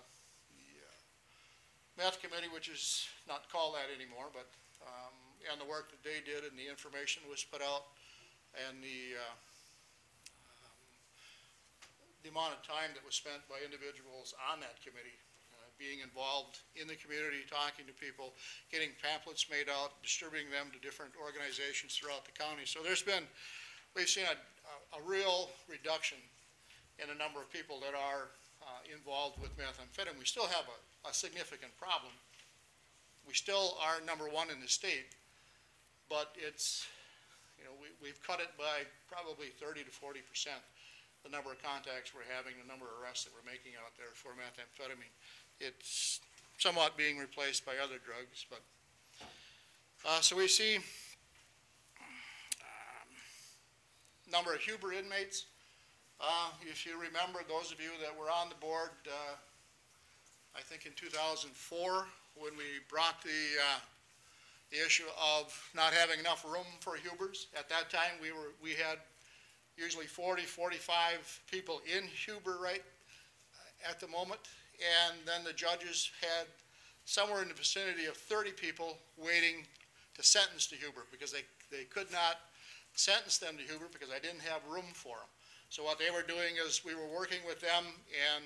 meth committee, which is not called that anymore, but and the work that they did and the information was put out, and the amount of time that was spent by individuals on that committee, being involved in the community, talking to people, getting pamphlets made out, distributing them to different organizations throughout the county. So we've seen a real reduction in the number of people that are involved with methamphetamine. We still have a significant problem. We still are number one in the state, but it's, we've cut it by probably 30 to 40%, the number of contacts we're having, the number of arrests that we're making out there for methamphetamine. It's somewhat being replaced by other drugs, but so we see number of Huber inmates. If you remember, those of you that were on the board, I think in 2004, when we brought the issue of not having enough room for Hubers. At that time, we had usually 40, 45 people in Huber right at the moment, and then the judges had somewhere in the vicinity of 30 people waiting to sentence to Huber because they could not sentence them to Huber because I didn't have room for them. So what they were doing is we were working with them and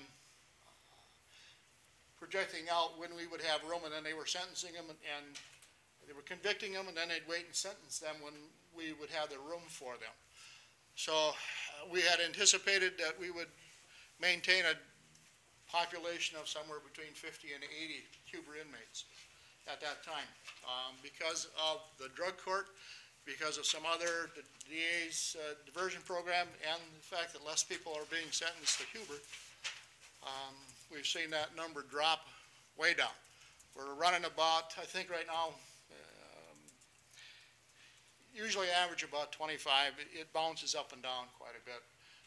projecting out when we would have room, and then they were sentencing them and they were convicting them, and then they'd wait and sentence them when we would have the room for them. So we had anticipated that we would maintain a population of somewhere between 50 and 80 Huber inmates at that time. Because of the drug court, because of some other, the DA's diversion program, and the fact that less people are being sentenced to Huber, we've seen that number drop way down. We're running about, I think right now, usually average about 25. It bounces up and down quite a bit,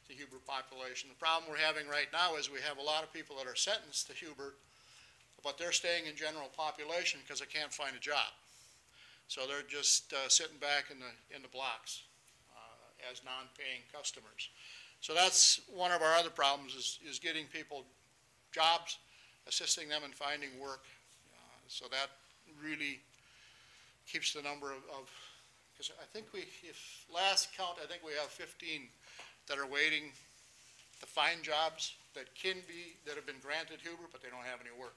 the Huber population. The problem we're having right now is we have a lot of people that are sentenced to Huber, but they're staying in general population because they can't find a job. So they're just sitting back in the blocks as non-paying customers. So that's one of our other problems is getting people jobs, assisting them in finding work. So that really keeps the number of because I think if last count, I think we have 15 that are waiting to find jobs that have been granted Huber, but they don't have any work.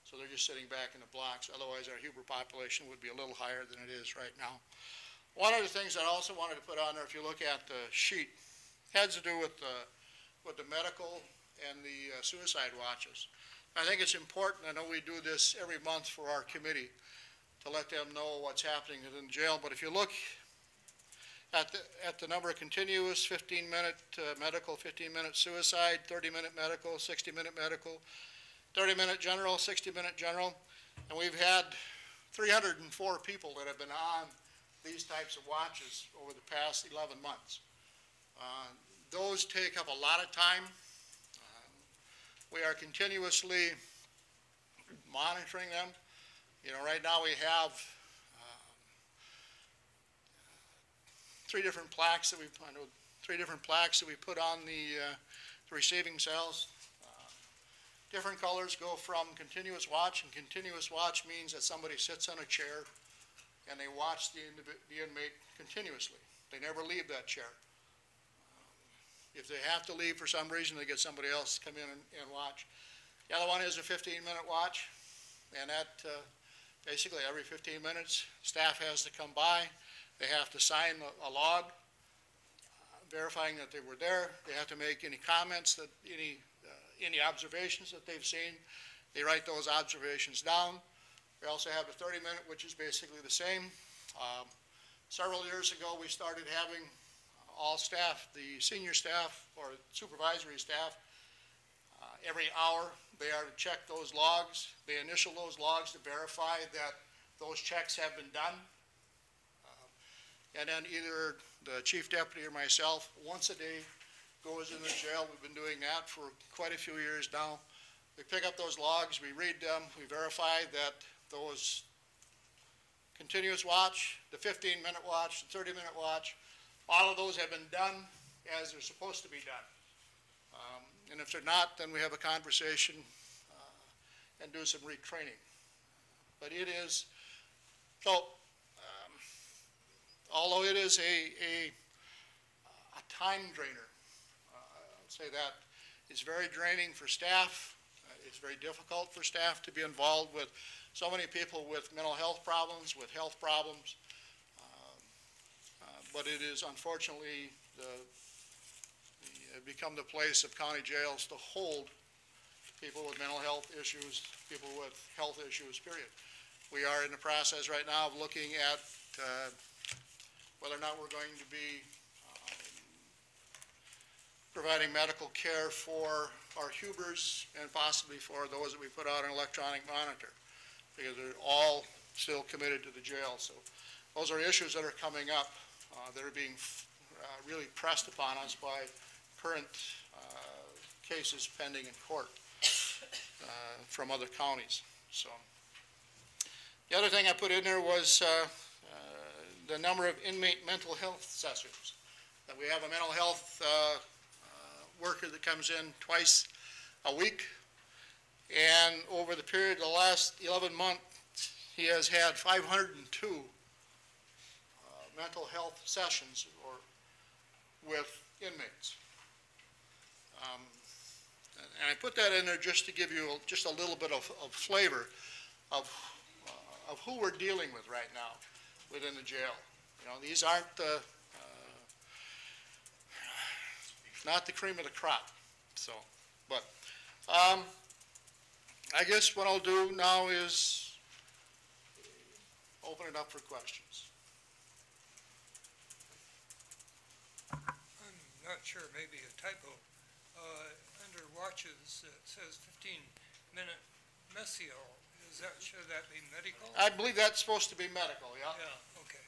So they're just sitting back in the blocks. Otherwise, our Huber population would be a little higher than it is right now. One of the things I also wanted to put on there, if you look at the sheet, has to do with the medical and the suicide watches. I think it's important, I know we do this every month for our committee, to let them know what's happening in jail. But if you look at the number of continuous 15-minute medical, 15-minute suicide, 30-minute medical, 60-minute medical, 30-minute general, 60-minute general, and we've had 304 people that have been on these types of watches over the past 11 months. Those take up a lot of time. We are continuously monitoring them. Right now we have 3 different plaques that we put on the receiving cells. Different colors go from continuous watch, and continuous watch means that somebody sits on a chair and they watch the inmate continuously. They never leave that chair. If they have to leave for some reason, they get somebody else to come in and watch. The other one is a 15-minute watch, and that basically every 15 minutes, staff has to come by. They have to sign a log verifying that they were there. They have to make any comments, that any observations that they've seen. They write those observations down. We also have the 30-minute, which is basically the same. Several years ago, we started having all staff, the senior staff or supervisory staff, every hour they are to check those logs. They initial those logs to verify that those checks have been done. And then either the chief deputy or myself, once a day, goes in the jail. We've been doing that for quite a few years now. We pick up those logs, we read them, we verify that those continuous watch, the 15-minute watch, the 30-minute watch, all of those have been done as they're supposed to be done. And if they're not, then we have a conversation and do some retraining. But it is, so although it is a time drainer, I'll say that, it's very draining for staff. It's very difficult for staff to be involved with so many people with mental health problems, with health problems. But it is unfortunately become the place of county jails to hold people with mental health issues, people with health issues, period. We are in the process right now of looking at whether or not we're going to be providing medical care for our Hubers and possibly for those that we put out on electronic monitor, because they're all still committed to the jail. So those are issues that are coming up that are being really pressed upon us by current cases pending in court from other counties. So the other thing I put in there was the number of inmate mental health sessions. That we have a mental health worker that comes in twice a week, and over the period of the last 11 months, he has had 502 mental health sessions with inmates. And I put that in there just to give you just a little bit of flavor of who we're dealing with right now within the jail. You know, these aren't not the cream of the crop. So, but I guess what I'll do now is open it up for questions. I'm not sure, maybe a typo. Under watches, it says 15-minute mesial. Should that be medical? I believe that's supposed to be medical, yeah? Yeah, okay.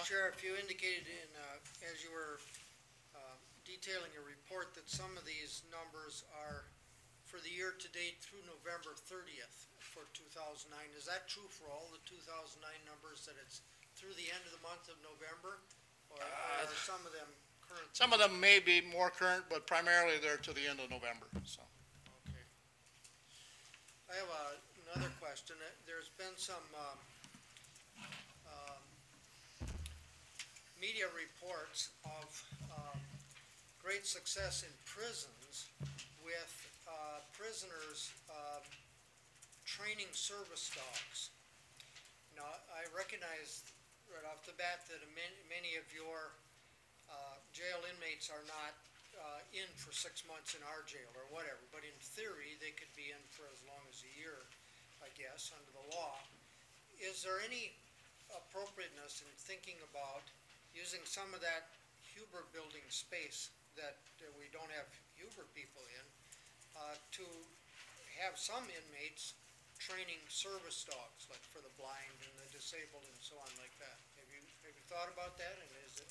Sheriff, you indicated as you were detailing your report that some of these numbers are for the year to date through November 30th for 2009. Is that true for all the 2009 numbers, that it's through the end of the month of November? Or are some of them current? Some of them may be more current, but primarily they're to the end of November. So. Okay. I have another question. There's been some media reports of great success in prisons with prisoners training service dogs. Now, I recognize right off the bat that many of your jail inmates are not in for 6 months in our jail or whatever, but in theory, they could be in for as long as a year, I guess, under the law. Is there any appropriateness in thinking about using some of that Huber building space that we don't have Huber people in to have some inmates training service dogs, like for the blind and the disabled and so on like that? Have you thought about that, and is it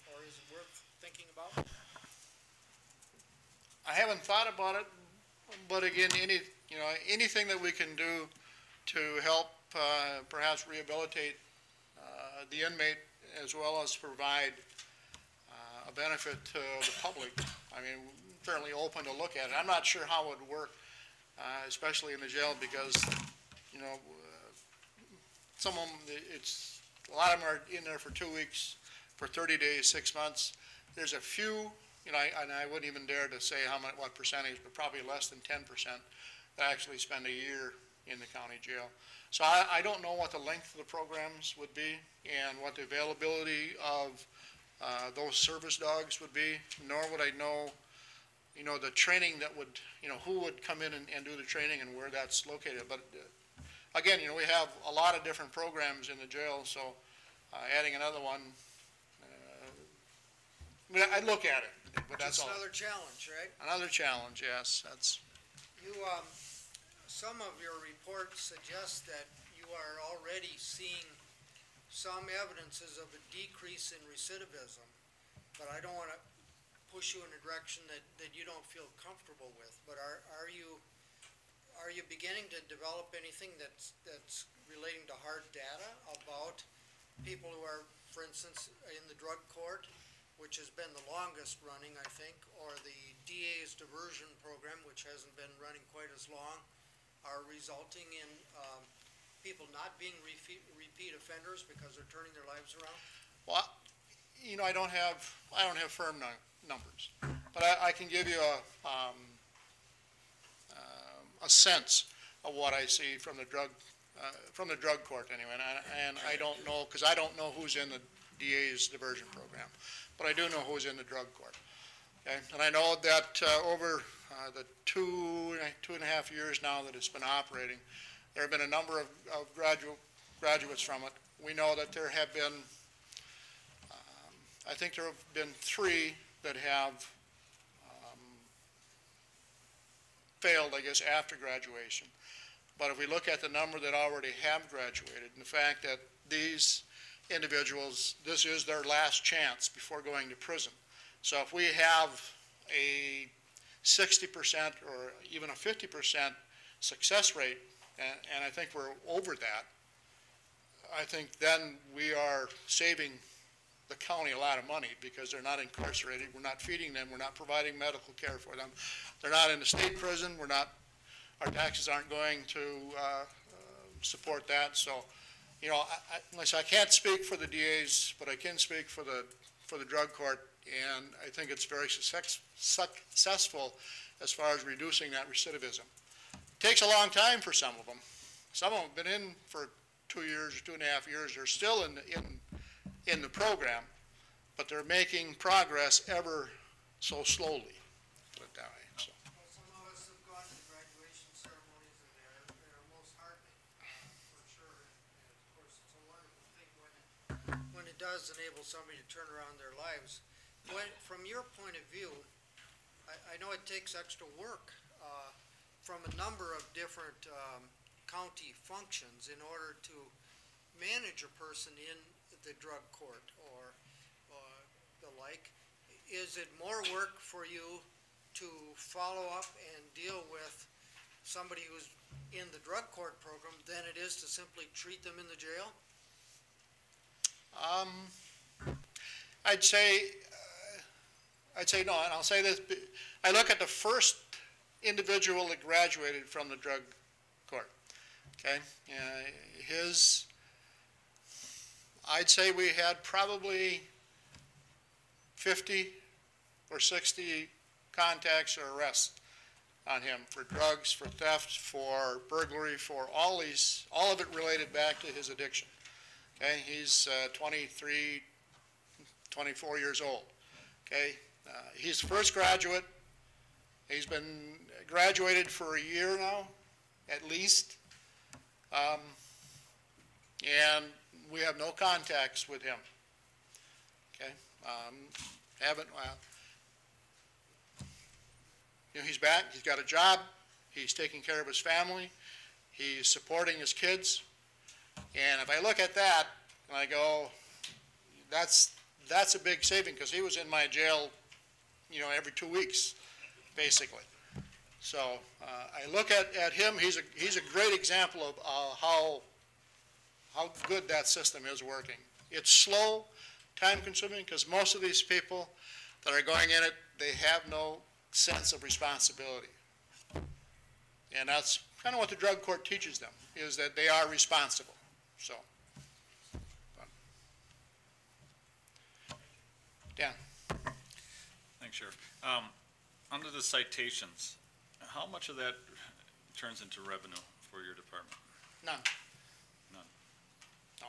worth thinking about? I haven't thought about it, but again, anything that we can do to help perhaps rehabilitate the inmate as well as provide a benefit to the public. I mean, certainly open to look at it. I'm not sure how it would work, especially in the jail, because some of them, a lot of them are in there for 2 weeks, for 30 days, 6 months. There's a few, and I wouldn't even dare to say what percentage, but probably less than 10% that actually spend a year in the county jail. So I don't know what the length of the programs would be and what the availability of those service dogs would be, nor would I know, the training that would, who would come in and do the training and where that's located. But again, we have a lot of different programs in the jail, so adding another one, I'd look at it, but that's Just all. another challenge, right? Another challenge, yes, that's. You, some of your reports suggest that you are already seeing some evidences of a decrease in recidivism, but I don't want to push you in a direction that you don't feel comfortable with. But are you beginning to develop anything that's relating to hard data about people who are, for instance, in the drug court, which has been the longest running, I think, or the DA's diversion program, which hasn't been running quite as long, are resulting in people not being repeat offenders because they're turning their lives around? Well, I don't have firm numbers, but I can give you a sense of what I see from the drug court anyway, and I don't know, because I don't know who's in the DA's diversion program, but I do know who's in the drug court. Okay, and I know that over the two and a half years now that it's been operating, there have been a number of graduates from it. We know that there have been, I think there have been 3 that have failed, I guess, after graduation. But if we look at the number that already have graduated, and the fact that these individuals, this is their last chance before going to prison. So if we have a 60% or even a 50% success rate, and I think we're over that, I think then we are saving the county a lot of money because they're not incarcerated, we're not feeding them, we're not providing medical care for them, they're not in a state prison, our taxes aren't going to support that. So, I can't speak for the DAs, but I can speak for the drug court, and I think it's very successful as far as reducing that recidivism. It takes a long time for some of them. Some of them have been in for 2 years or 2.5 years. They're still in the program, but they're making progress ever so slowly, put it that way. So. Well, some of us have gone to the graduation ceremonies, and they're most heartening, for sure. And of course, it's a wonderful thing when it does enable somebody to turn around their lives. From your point of view, I know it takes extra work from a number of different county functions in order to manage a person in the drug court or the like. Is it more work for you to follow up and deal with somebody who's in the drug court program than it is to simply treat them in the jail? I'd say no, and I'll say this. I look at the first individual that graduated from the drug court, okay? I'd say we had probably 50 or 60 contacts or arrests on him for drugs, for theft, for burglary, for all of it related back to his addiction. Okay, he's 23, 24 years old. Okay, he's the first graduate. He's been graduated for a year now, at least, and we have no contacts with him. Okay, he's back. He's got a job. He's taking care of his family. He's supporting his kids. And if I look at that and I go, that's a big saving, because he was in my jail, every 2 weeks, basically. So I look at him. He's a great example of how good that system is working. It's slow, time-consuming, because most of these people that are going in it, they have no sense of responsibility. And that's kind of what the drug court teaches them, is that they are responsible. So, Dan? Thanks, Sheriff. Under the citations, how much of that turns into revenue for your department? None. None. No.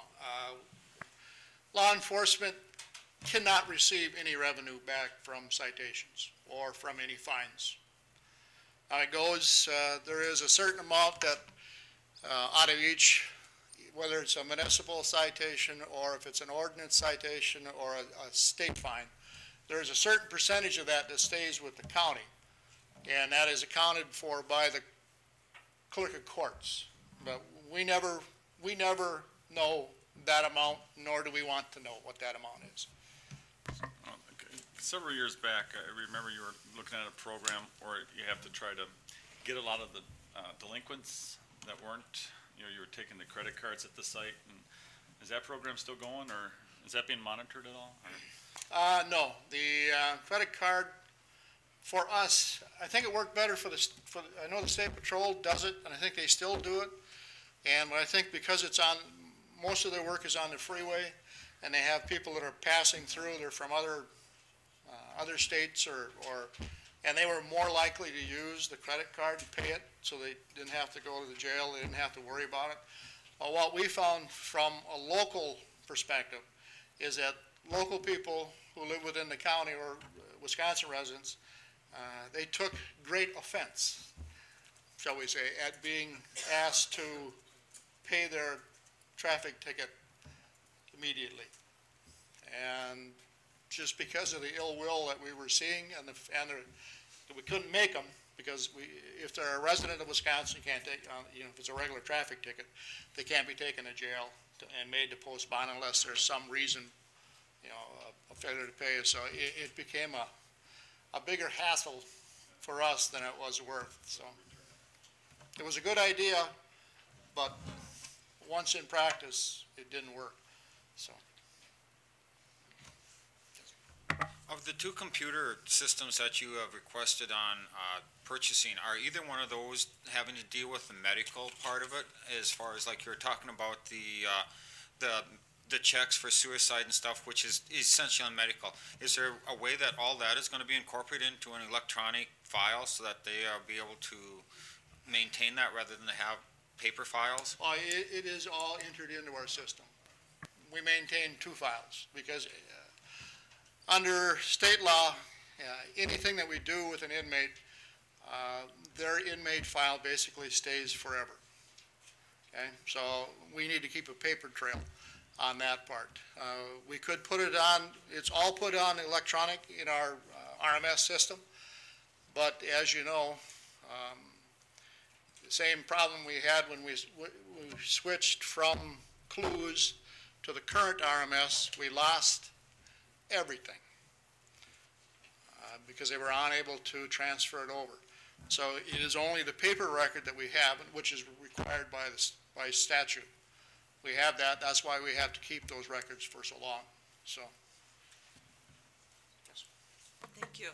Law enforcement cannot receive any revenue back from citations or from any fines. It goes, there is a certain amount that out of each, whether it's a municipal citation or if it's an ordinance citation or a state fine, there's a certain percentage of that that stays with the county, and that is accounted for by the clerk of courts. But we never know that amount, nor do we want to know what that amount is. Several years back, I remember you were looking at a program where you have to try to get a lot of the delinquents that weren't, you were taking the credit cards at the site. And is that program still going, or is that being monitored at all? No, the credit card for us, I think it worked better I know the State Patrol does it, and I think they still do it. And I think because it's on, most of their work is on the freeway, and they have people that are passing through, they're from other states and they were more likely to use the credit card and pay it, so they didn't have to go to the jail, they didn't have to worry about it. What we found from a local perspective is that local people who live within the county or Wisconsin residents, they took great offense, shall we say, at being asked to pay their traffic ticket immediately. And just because of the ill will that we were seeing and we couldn't make them, because if they're a resident of Wisconsin, you can't take, if it's a regular traffic ticket, they can't be taken to jail and made to post bond unless there's some reason, a failure to pay. So it became a bigger hassle for us than it was worth. So it was a good idea, but once in practice, it didn't work. So. Of the two computer systems that you have requested on purchasing, are either one of those having to deal with the medical part of it, as far as like you're talking about the checks for suicide and stuff, which is essentially on medical? Is there a way that all that is going to be incorporated into an electronic file so that they be able to maintain that rather than have paper files? Well, it is all entered into our system. We maintain two files because under state law, anything that we do with an inmate, their inmate file basically stays forever. Okay, so we need to keep a paper trail on that part. We could put it on, it's all put on electronic in our RMS system, but as you know, the same problem we had when we switched from clues to the current RMS, we lost everything because they were unable to transfer it over. So it is only the paper record that we have, which is required by statute. We have that. That's why we have to keep those records for so long. So. Yes. Thank you.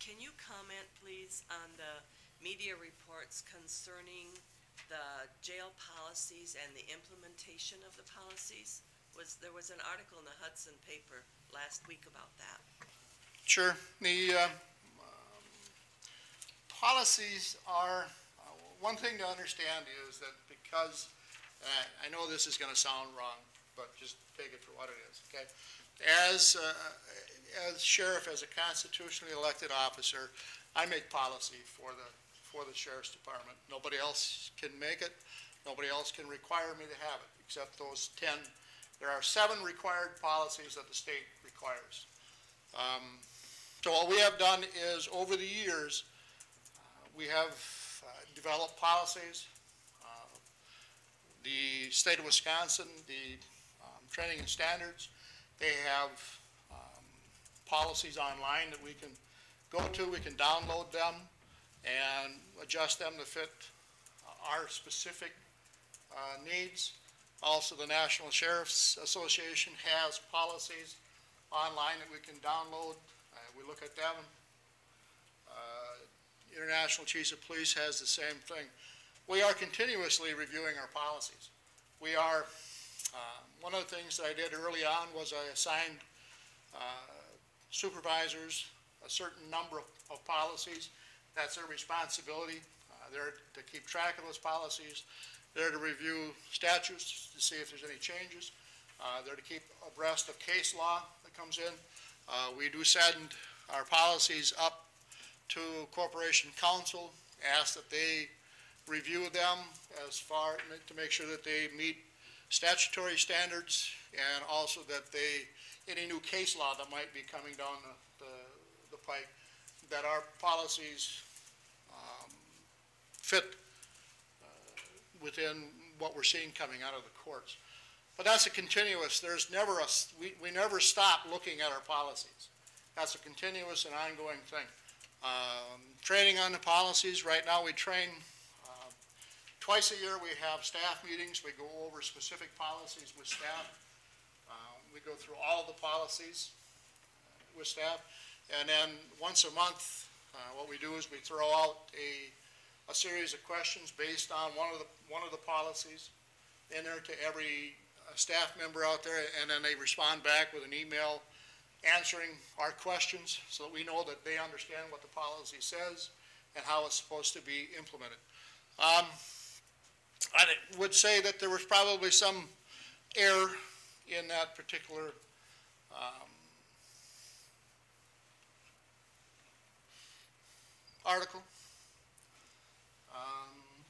Can you comment, please, on the media reports concerning the jail policies and the implementation of the policies? There was an article in the Hudson paper last week about that. Sure. The policies are, one thing to understand is that because, I know this is going to sound wrong, but just take it for what it is, okay? As sheriff, as a constitutionally elected officer, I make policy for the sheriff's department. Nobody else can make it. Nobody else can require me to have it, except those 10. There are 7 required policies that the state requires. So what we have done is, over the years, we have developed policies. The state of Wisconsin, the training and standards, they have policies online that we can go to. We can download them and adjust them to fit our specific needs. Also, the National Sheriff's Association has policies online that we can download. We look at them. International Chiefs of Police has the same thing. We are continuously reviewing our policies. We are, one of the things that I did early on was I assigned supervisors a certain number of policies. That's their responsibility. They're to keep track of those policies. They're to review statutes to see if there's any changes. They're to keep abreast of case law that comes in. We do send our policies up to Corporation Council, ask that they review them as far to make sure that they meet statutory standards, and also that any new case law that might be coming down the pike, that our policies fit within what we're seeing coming out of the courts. But that's a continuous, there's never we never stop looking at our policies. That's a continuous and ongoing thing. Training on the policies, right now we train twice a year. We have staff meetings. We go over specific policies with staff. We go through all of the policies with staff. And then once a month, what we do is we throw out a series of questions based on one of the policies in there to every staff member out there, and then they respond back with an email answering our questions so that we know that they understand what the policy says and how it's supposed to be implemented. I would say that there was probably some error in that particular article,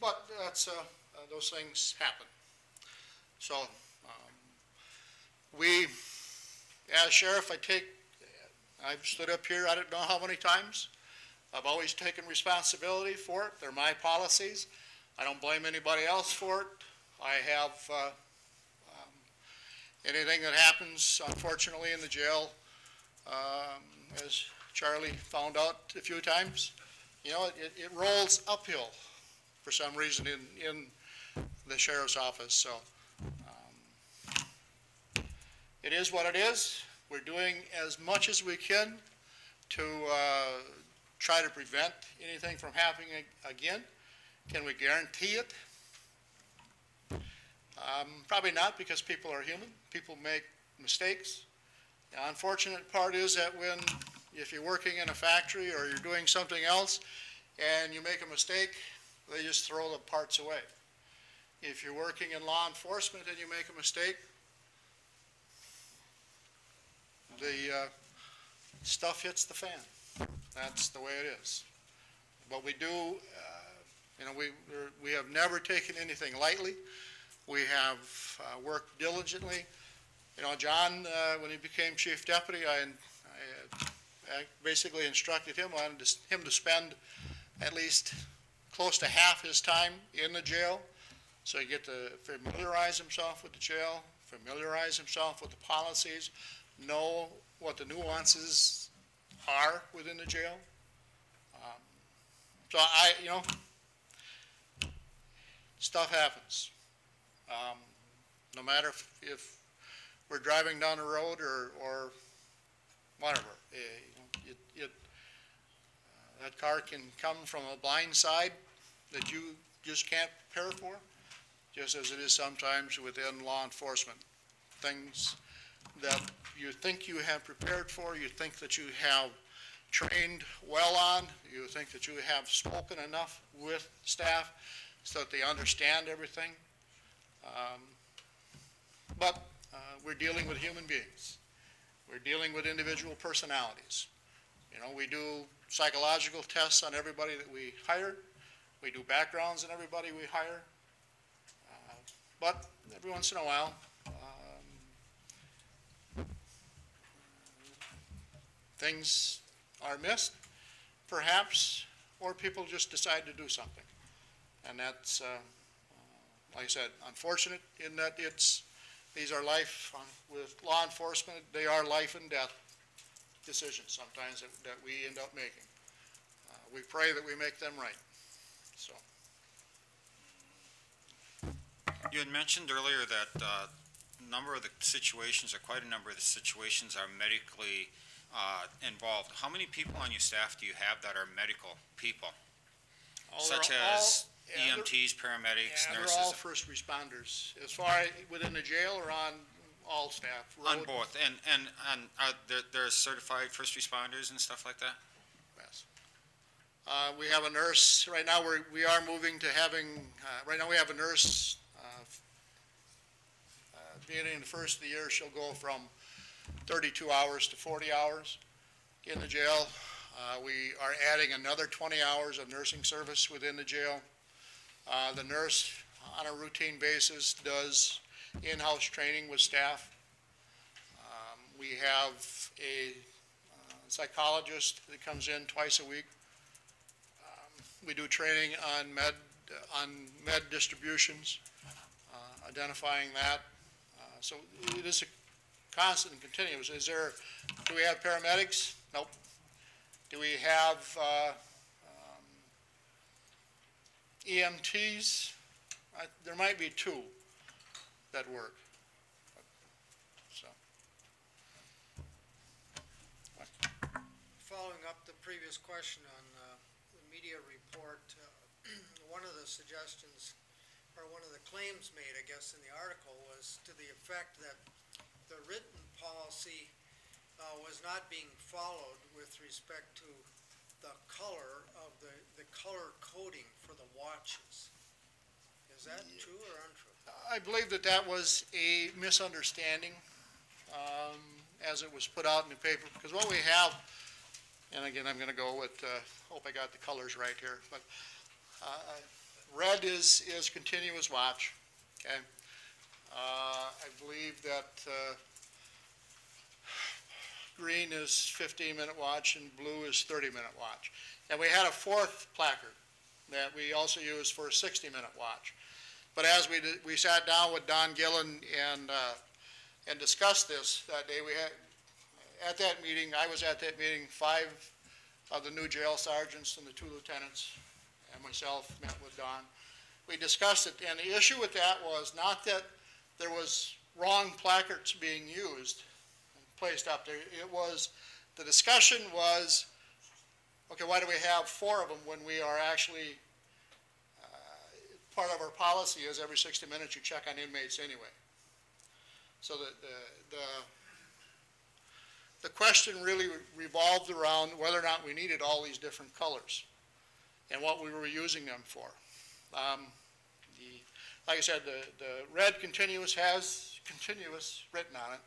but that's those things happen. So we, as sheriff, I've stood up here I don't know how many times. I've always taken responsibility for it. They're my policies. I don't blame anybody else for it. I have anything that happens, unfortunately, in the jail, as Charlie found out a few times, you know, it rolls uphill for some reason in the sheriff's office. So it is what it is. We're doing as much as we can to try to prevent anything from happening again. Can we guarantee it? Probably not, because people are human. People make mistakes. The unfortunate part is that if you're working in a factory or you're doing something else and you make a mistake, they just throw the parts away. If you're working in law enforcement and you make a mistake, the stuff hits the fan. That's the way it is. But we do, you know, we have never taken anything lightly. We have worked diligently. You know, John, when he became chief deputy, I basically instructed him, I wanted him to spend at least close to half his time in the jail, so he get to familiarize himself with the jail, familiarize himself with the policies, know what the nuances are within the jail. So you know, stuff happens. No matter if we're driving down the road or whatever, that car can come from a blind side that you just can't prepare for, just as it is sometimes within law enforcement. Things that you think you have prepared for, you think that you have trained well on, you think that you have spoken enough with staff so that they understand everything. But we're dealing with human beings. We're dealing with individual personalities. You know, we do psychological tests on everybody that we hire. We do backgrounds on everybody we hire. But every once in a while, things are missed, perhaps, or people just decide to do something. And that's, like I said, unfortunate in that these are with law enforcement, they are life and death decisions sometimes that we end up making. We pray that we make them right. So. You had mentioned earlier that a number of the situations, or quite a number of the situations, are medically involved. How many people on your staff do you have that are medical people? Such as EMTs, paramedics, nurses? They're all first responders. As far within the jail or all staff. On road- both, and they're certified first responders and stuff like that? Yes. We have a nurse, right now we are moving to having, right now we have a nurse, beginning the first of the year, she'll go from 32 hours to 40 hours in the jail. We are adding another 20 hours of nursing service within the jail. The nurse, on a routine basis, does in-house training with staff. We have a psychologist that comes in twice a week. We do training on med distributions, identifying that. So it is a constant and continuous. Do we have paramedics? Nope. Do we have EMTs? There might be 2 that work. So. Following up the previous question on the media report, one of the suggestions, or one of the claims made, I guess, in the article was to the effect that the written policy was not being followed with respect to the color of the color coding for the watches. Is that true or untrue? I believe that was a misunderstanding as it was put out in the paper, because what we have, and again, I'm going to go with, hope I got the colors right here, but red is continuous watch, okay? I believe that green is 15-minute watch and blue is 30-minute watch. And we had a 4th placard that we also used for a 60-minute watch. But as we sat down with Don Gillen and discussed this that day, at that meeting, I was at that meeting, 5 of the new jail sergeants and the 2 lieutenants and myself met with Don. We discussed it, and the issue with that was not that there was wrong placards being used, placed up there. It was, the discussion was, okay, why do we have 4 of them when we are actually, part of our policy is every 60 minutes you check on inmates anyway. So the question really revolved around whether or not we needed all these different colors and what we were using them for. Like I said, the red continuous has continuous written on it.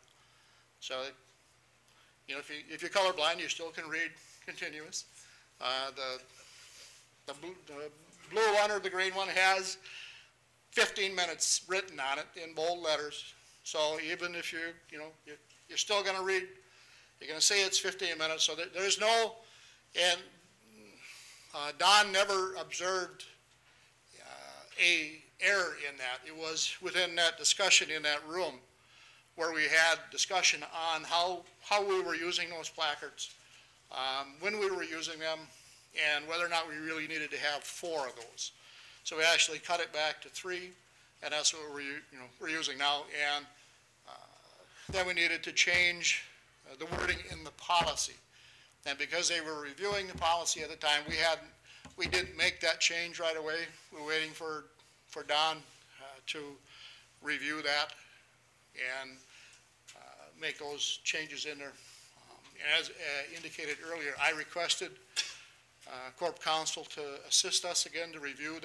So, if you're colorblind, you still can read continuous. The blue one or the green one has 15 minutes written on it in bold letters. So even if you're still going to read, you're going to say it's 15 minutes. So there's no, and Don never observed a error in that. It was within that discussion in that room where we had discussion on how we were using those placards, when we were using them, and whether or not we really needed to have 4 of those. So we actually cut it back to 3, and that's what we're using now. And then we needed to change the wording in the policy. And because they were reviewing the policy at the time, we didn't make that change right away. We were waiting for Don to review that and make those changes in there. As indicated earlier, I requested Corp Counsel to assist us again to review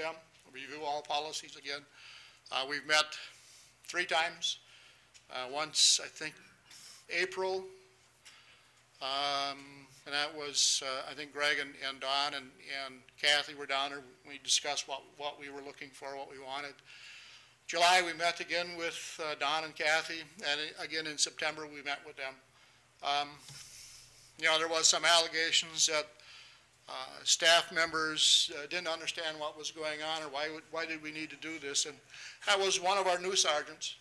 all policies again. We've met 3 times. Once, I think, April, and that was, I think Greg and Don and Kathy were down there. We discussed what we were looking for, what we wanted. July, we met again with Don and Kathy, and again in September, we met with them. There was some allegations that staff members didn't understand what was going on, or why did we need to do this, and that was one of our new sergeants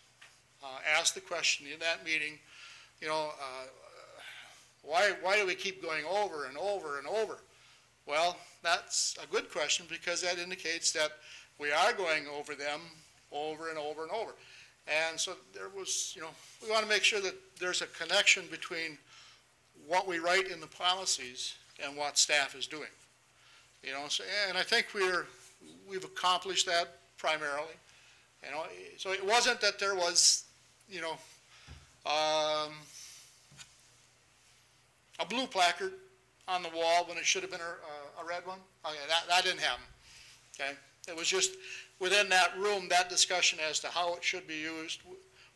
asked the question in that meeting, why do we keep going over and over and over? Well, that's a good question, because that indicates that we are going over them over and over and over. And so there was, we want to make sure that there's a connection between what we write in the policies and what staff is doing. And I think we've accomplished that primarily. So it wasn't that there was, A blue placard on the wall when it should have been a red one. Okay, that didn't happen. Okay, it was just within that room, that discussion as to how it should be used,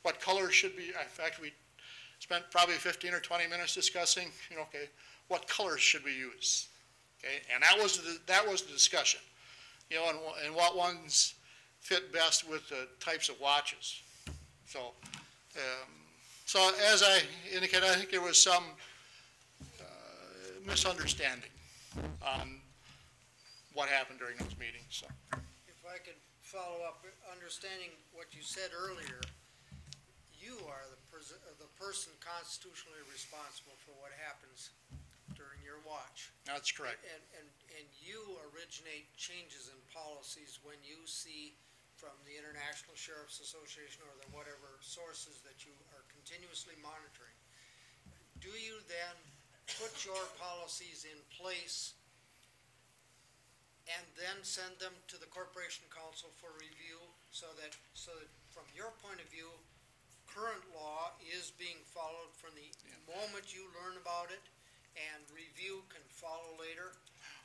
what color should be. In fact, we spent probably 15 or 20 minutes discussing, okay, what colors should we use? Okay, and that was the discussion, and what ones fit best with the types of watches. So, so as I indicated, I think there was some misunderstanding on what happened during those meetings. So, If I could follow up, understanding what you said earlier, you are the person constitutionally responsible for what happens during your watch. that's correct. And you originate changes in policies when you see from the International Sheriff's Association or the whatever sources that you are continuously monitoring. Do you then put your policies in place and then send them to the Corporation Council for review so that from your point of view, current law is being followed from the moment you learn about it, and review can follow later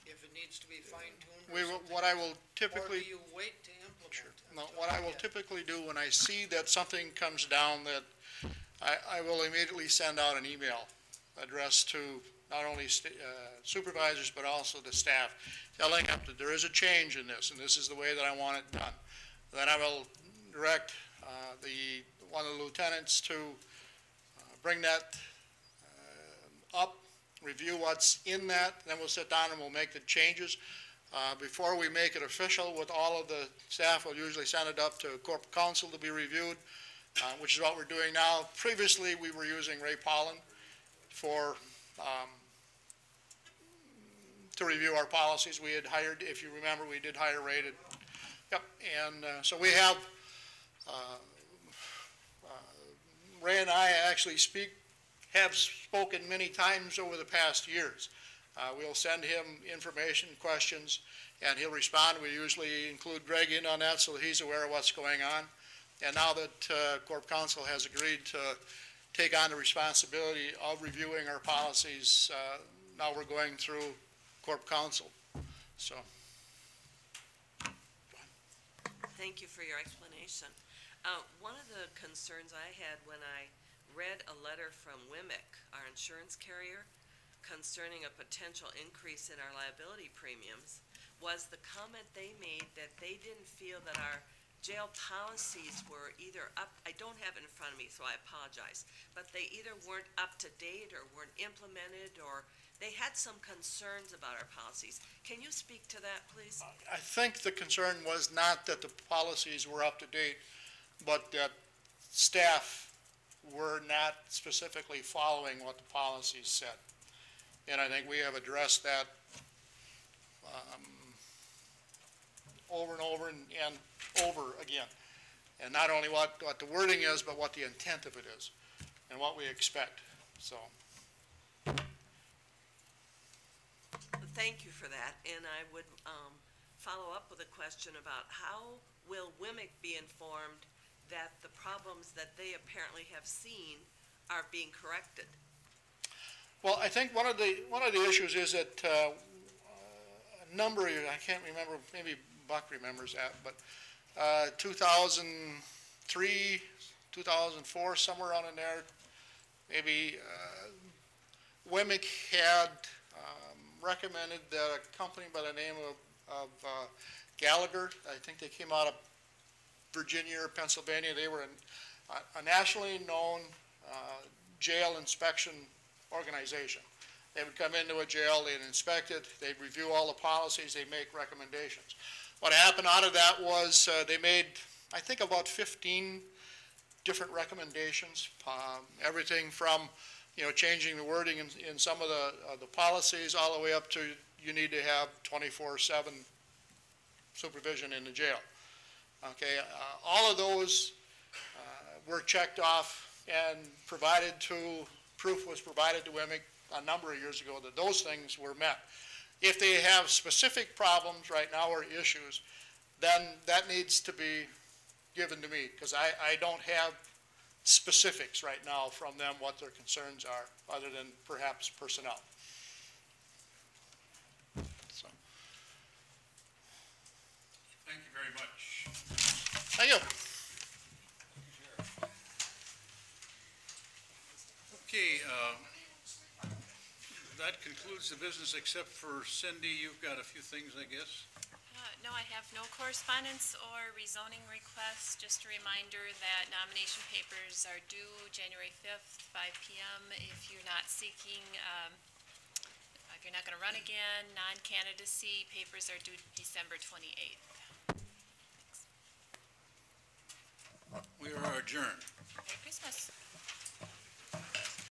if it needs to be fine-tuned? What I will typically... Or do you wait to implement? No, what I will typically do when I see that something comes down, that I will immediately send out an email addressed to not only supervisors but also the staff, telling them that there is a change in this and this is the way that I want it done. Then I will direct one of the lieutenants to bring that up, review what's in that, then we'll sit down and we'll make the changes. Before we make it official with all of the staff, we'll usually send it up to Corporate Council to be reviewed, which is what we're doing now. Previously, we were using Ray Pollan to review our policies. We had hired, if you remember, we did hire Ray to, yep, and so we have, Ray and I actually have spoken many times over the past years. We'll send him information, questions, and he'll respond. We usually include Greg in on that so that he's aware of what's going on. And now that Corp Council has agreed to take on the responsibility of reviewing our policies, now we're going through Corp Council. So. Thank you for your explanation. One of the concerns I had when I read a letter from WMIC, our insurance carrier, concerning a potential increase in our liability premiums, was the comment they made that they didn't feel that our jail policies were either up, I don't have it in front of me, so I apologize, but they either weren't up to date or weren't implemented, or they had some concerns about our policies. Can you speak to that, please? I think the concern was not that the policies were up to date, but that staff were not specifically following what the policies said. And I think we have addressed that over and over and over again. And not only what the wording is, but what the intent of it is and what we expect. So. Thank you for that. And I would follow up with a question about how will WMIC be informed that the problems that they apparently have seen are being corrected? Well, I think one of the issues is that a number of years, I can't remember, maybe Buck remembers that, but 2003, 2004, somewhere around in there, maybe WMIC had recommended that a company by the name of Gallagher, I think they came out of Virginia or Pennsylvania, they were a nationally known jail inspection organization. They would come into a jail, they'd inspect it, they'd review all the policies, they'd make recommendations. What happened out of that was they made, I think, about 15 different recommendations, everything from, changing the wording in some of the policies all the way up to you need to have 24/7 supervision in the jail. Okay, all of those were checked off and proof was provided to WMIC a number of years ago that those things were met. If they have specific problems right now or issues, then that needs to be given to me because I don't have specifics right now from them, what their concerns are, other than perhaps personnel. So, Thank you very much. thank you. Okay, that concludes the business except for Cindy. You've got a few things, I guess. No, I have no correspondence or rezoning requests. Just a reminder that nomination papers are due January 5th, 5 p.m. If you're not seeking, if you're not going to run again, non-candidacy papers are due December 28th. We are adjourned. Merry Christmas.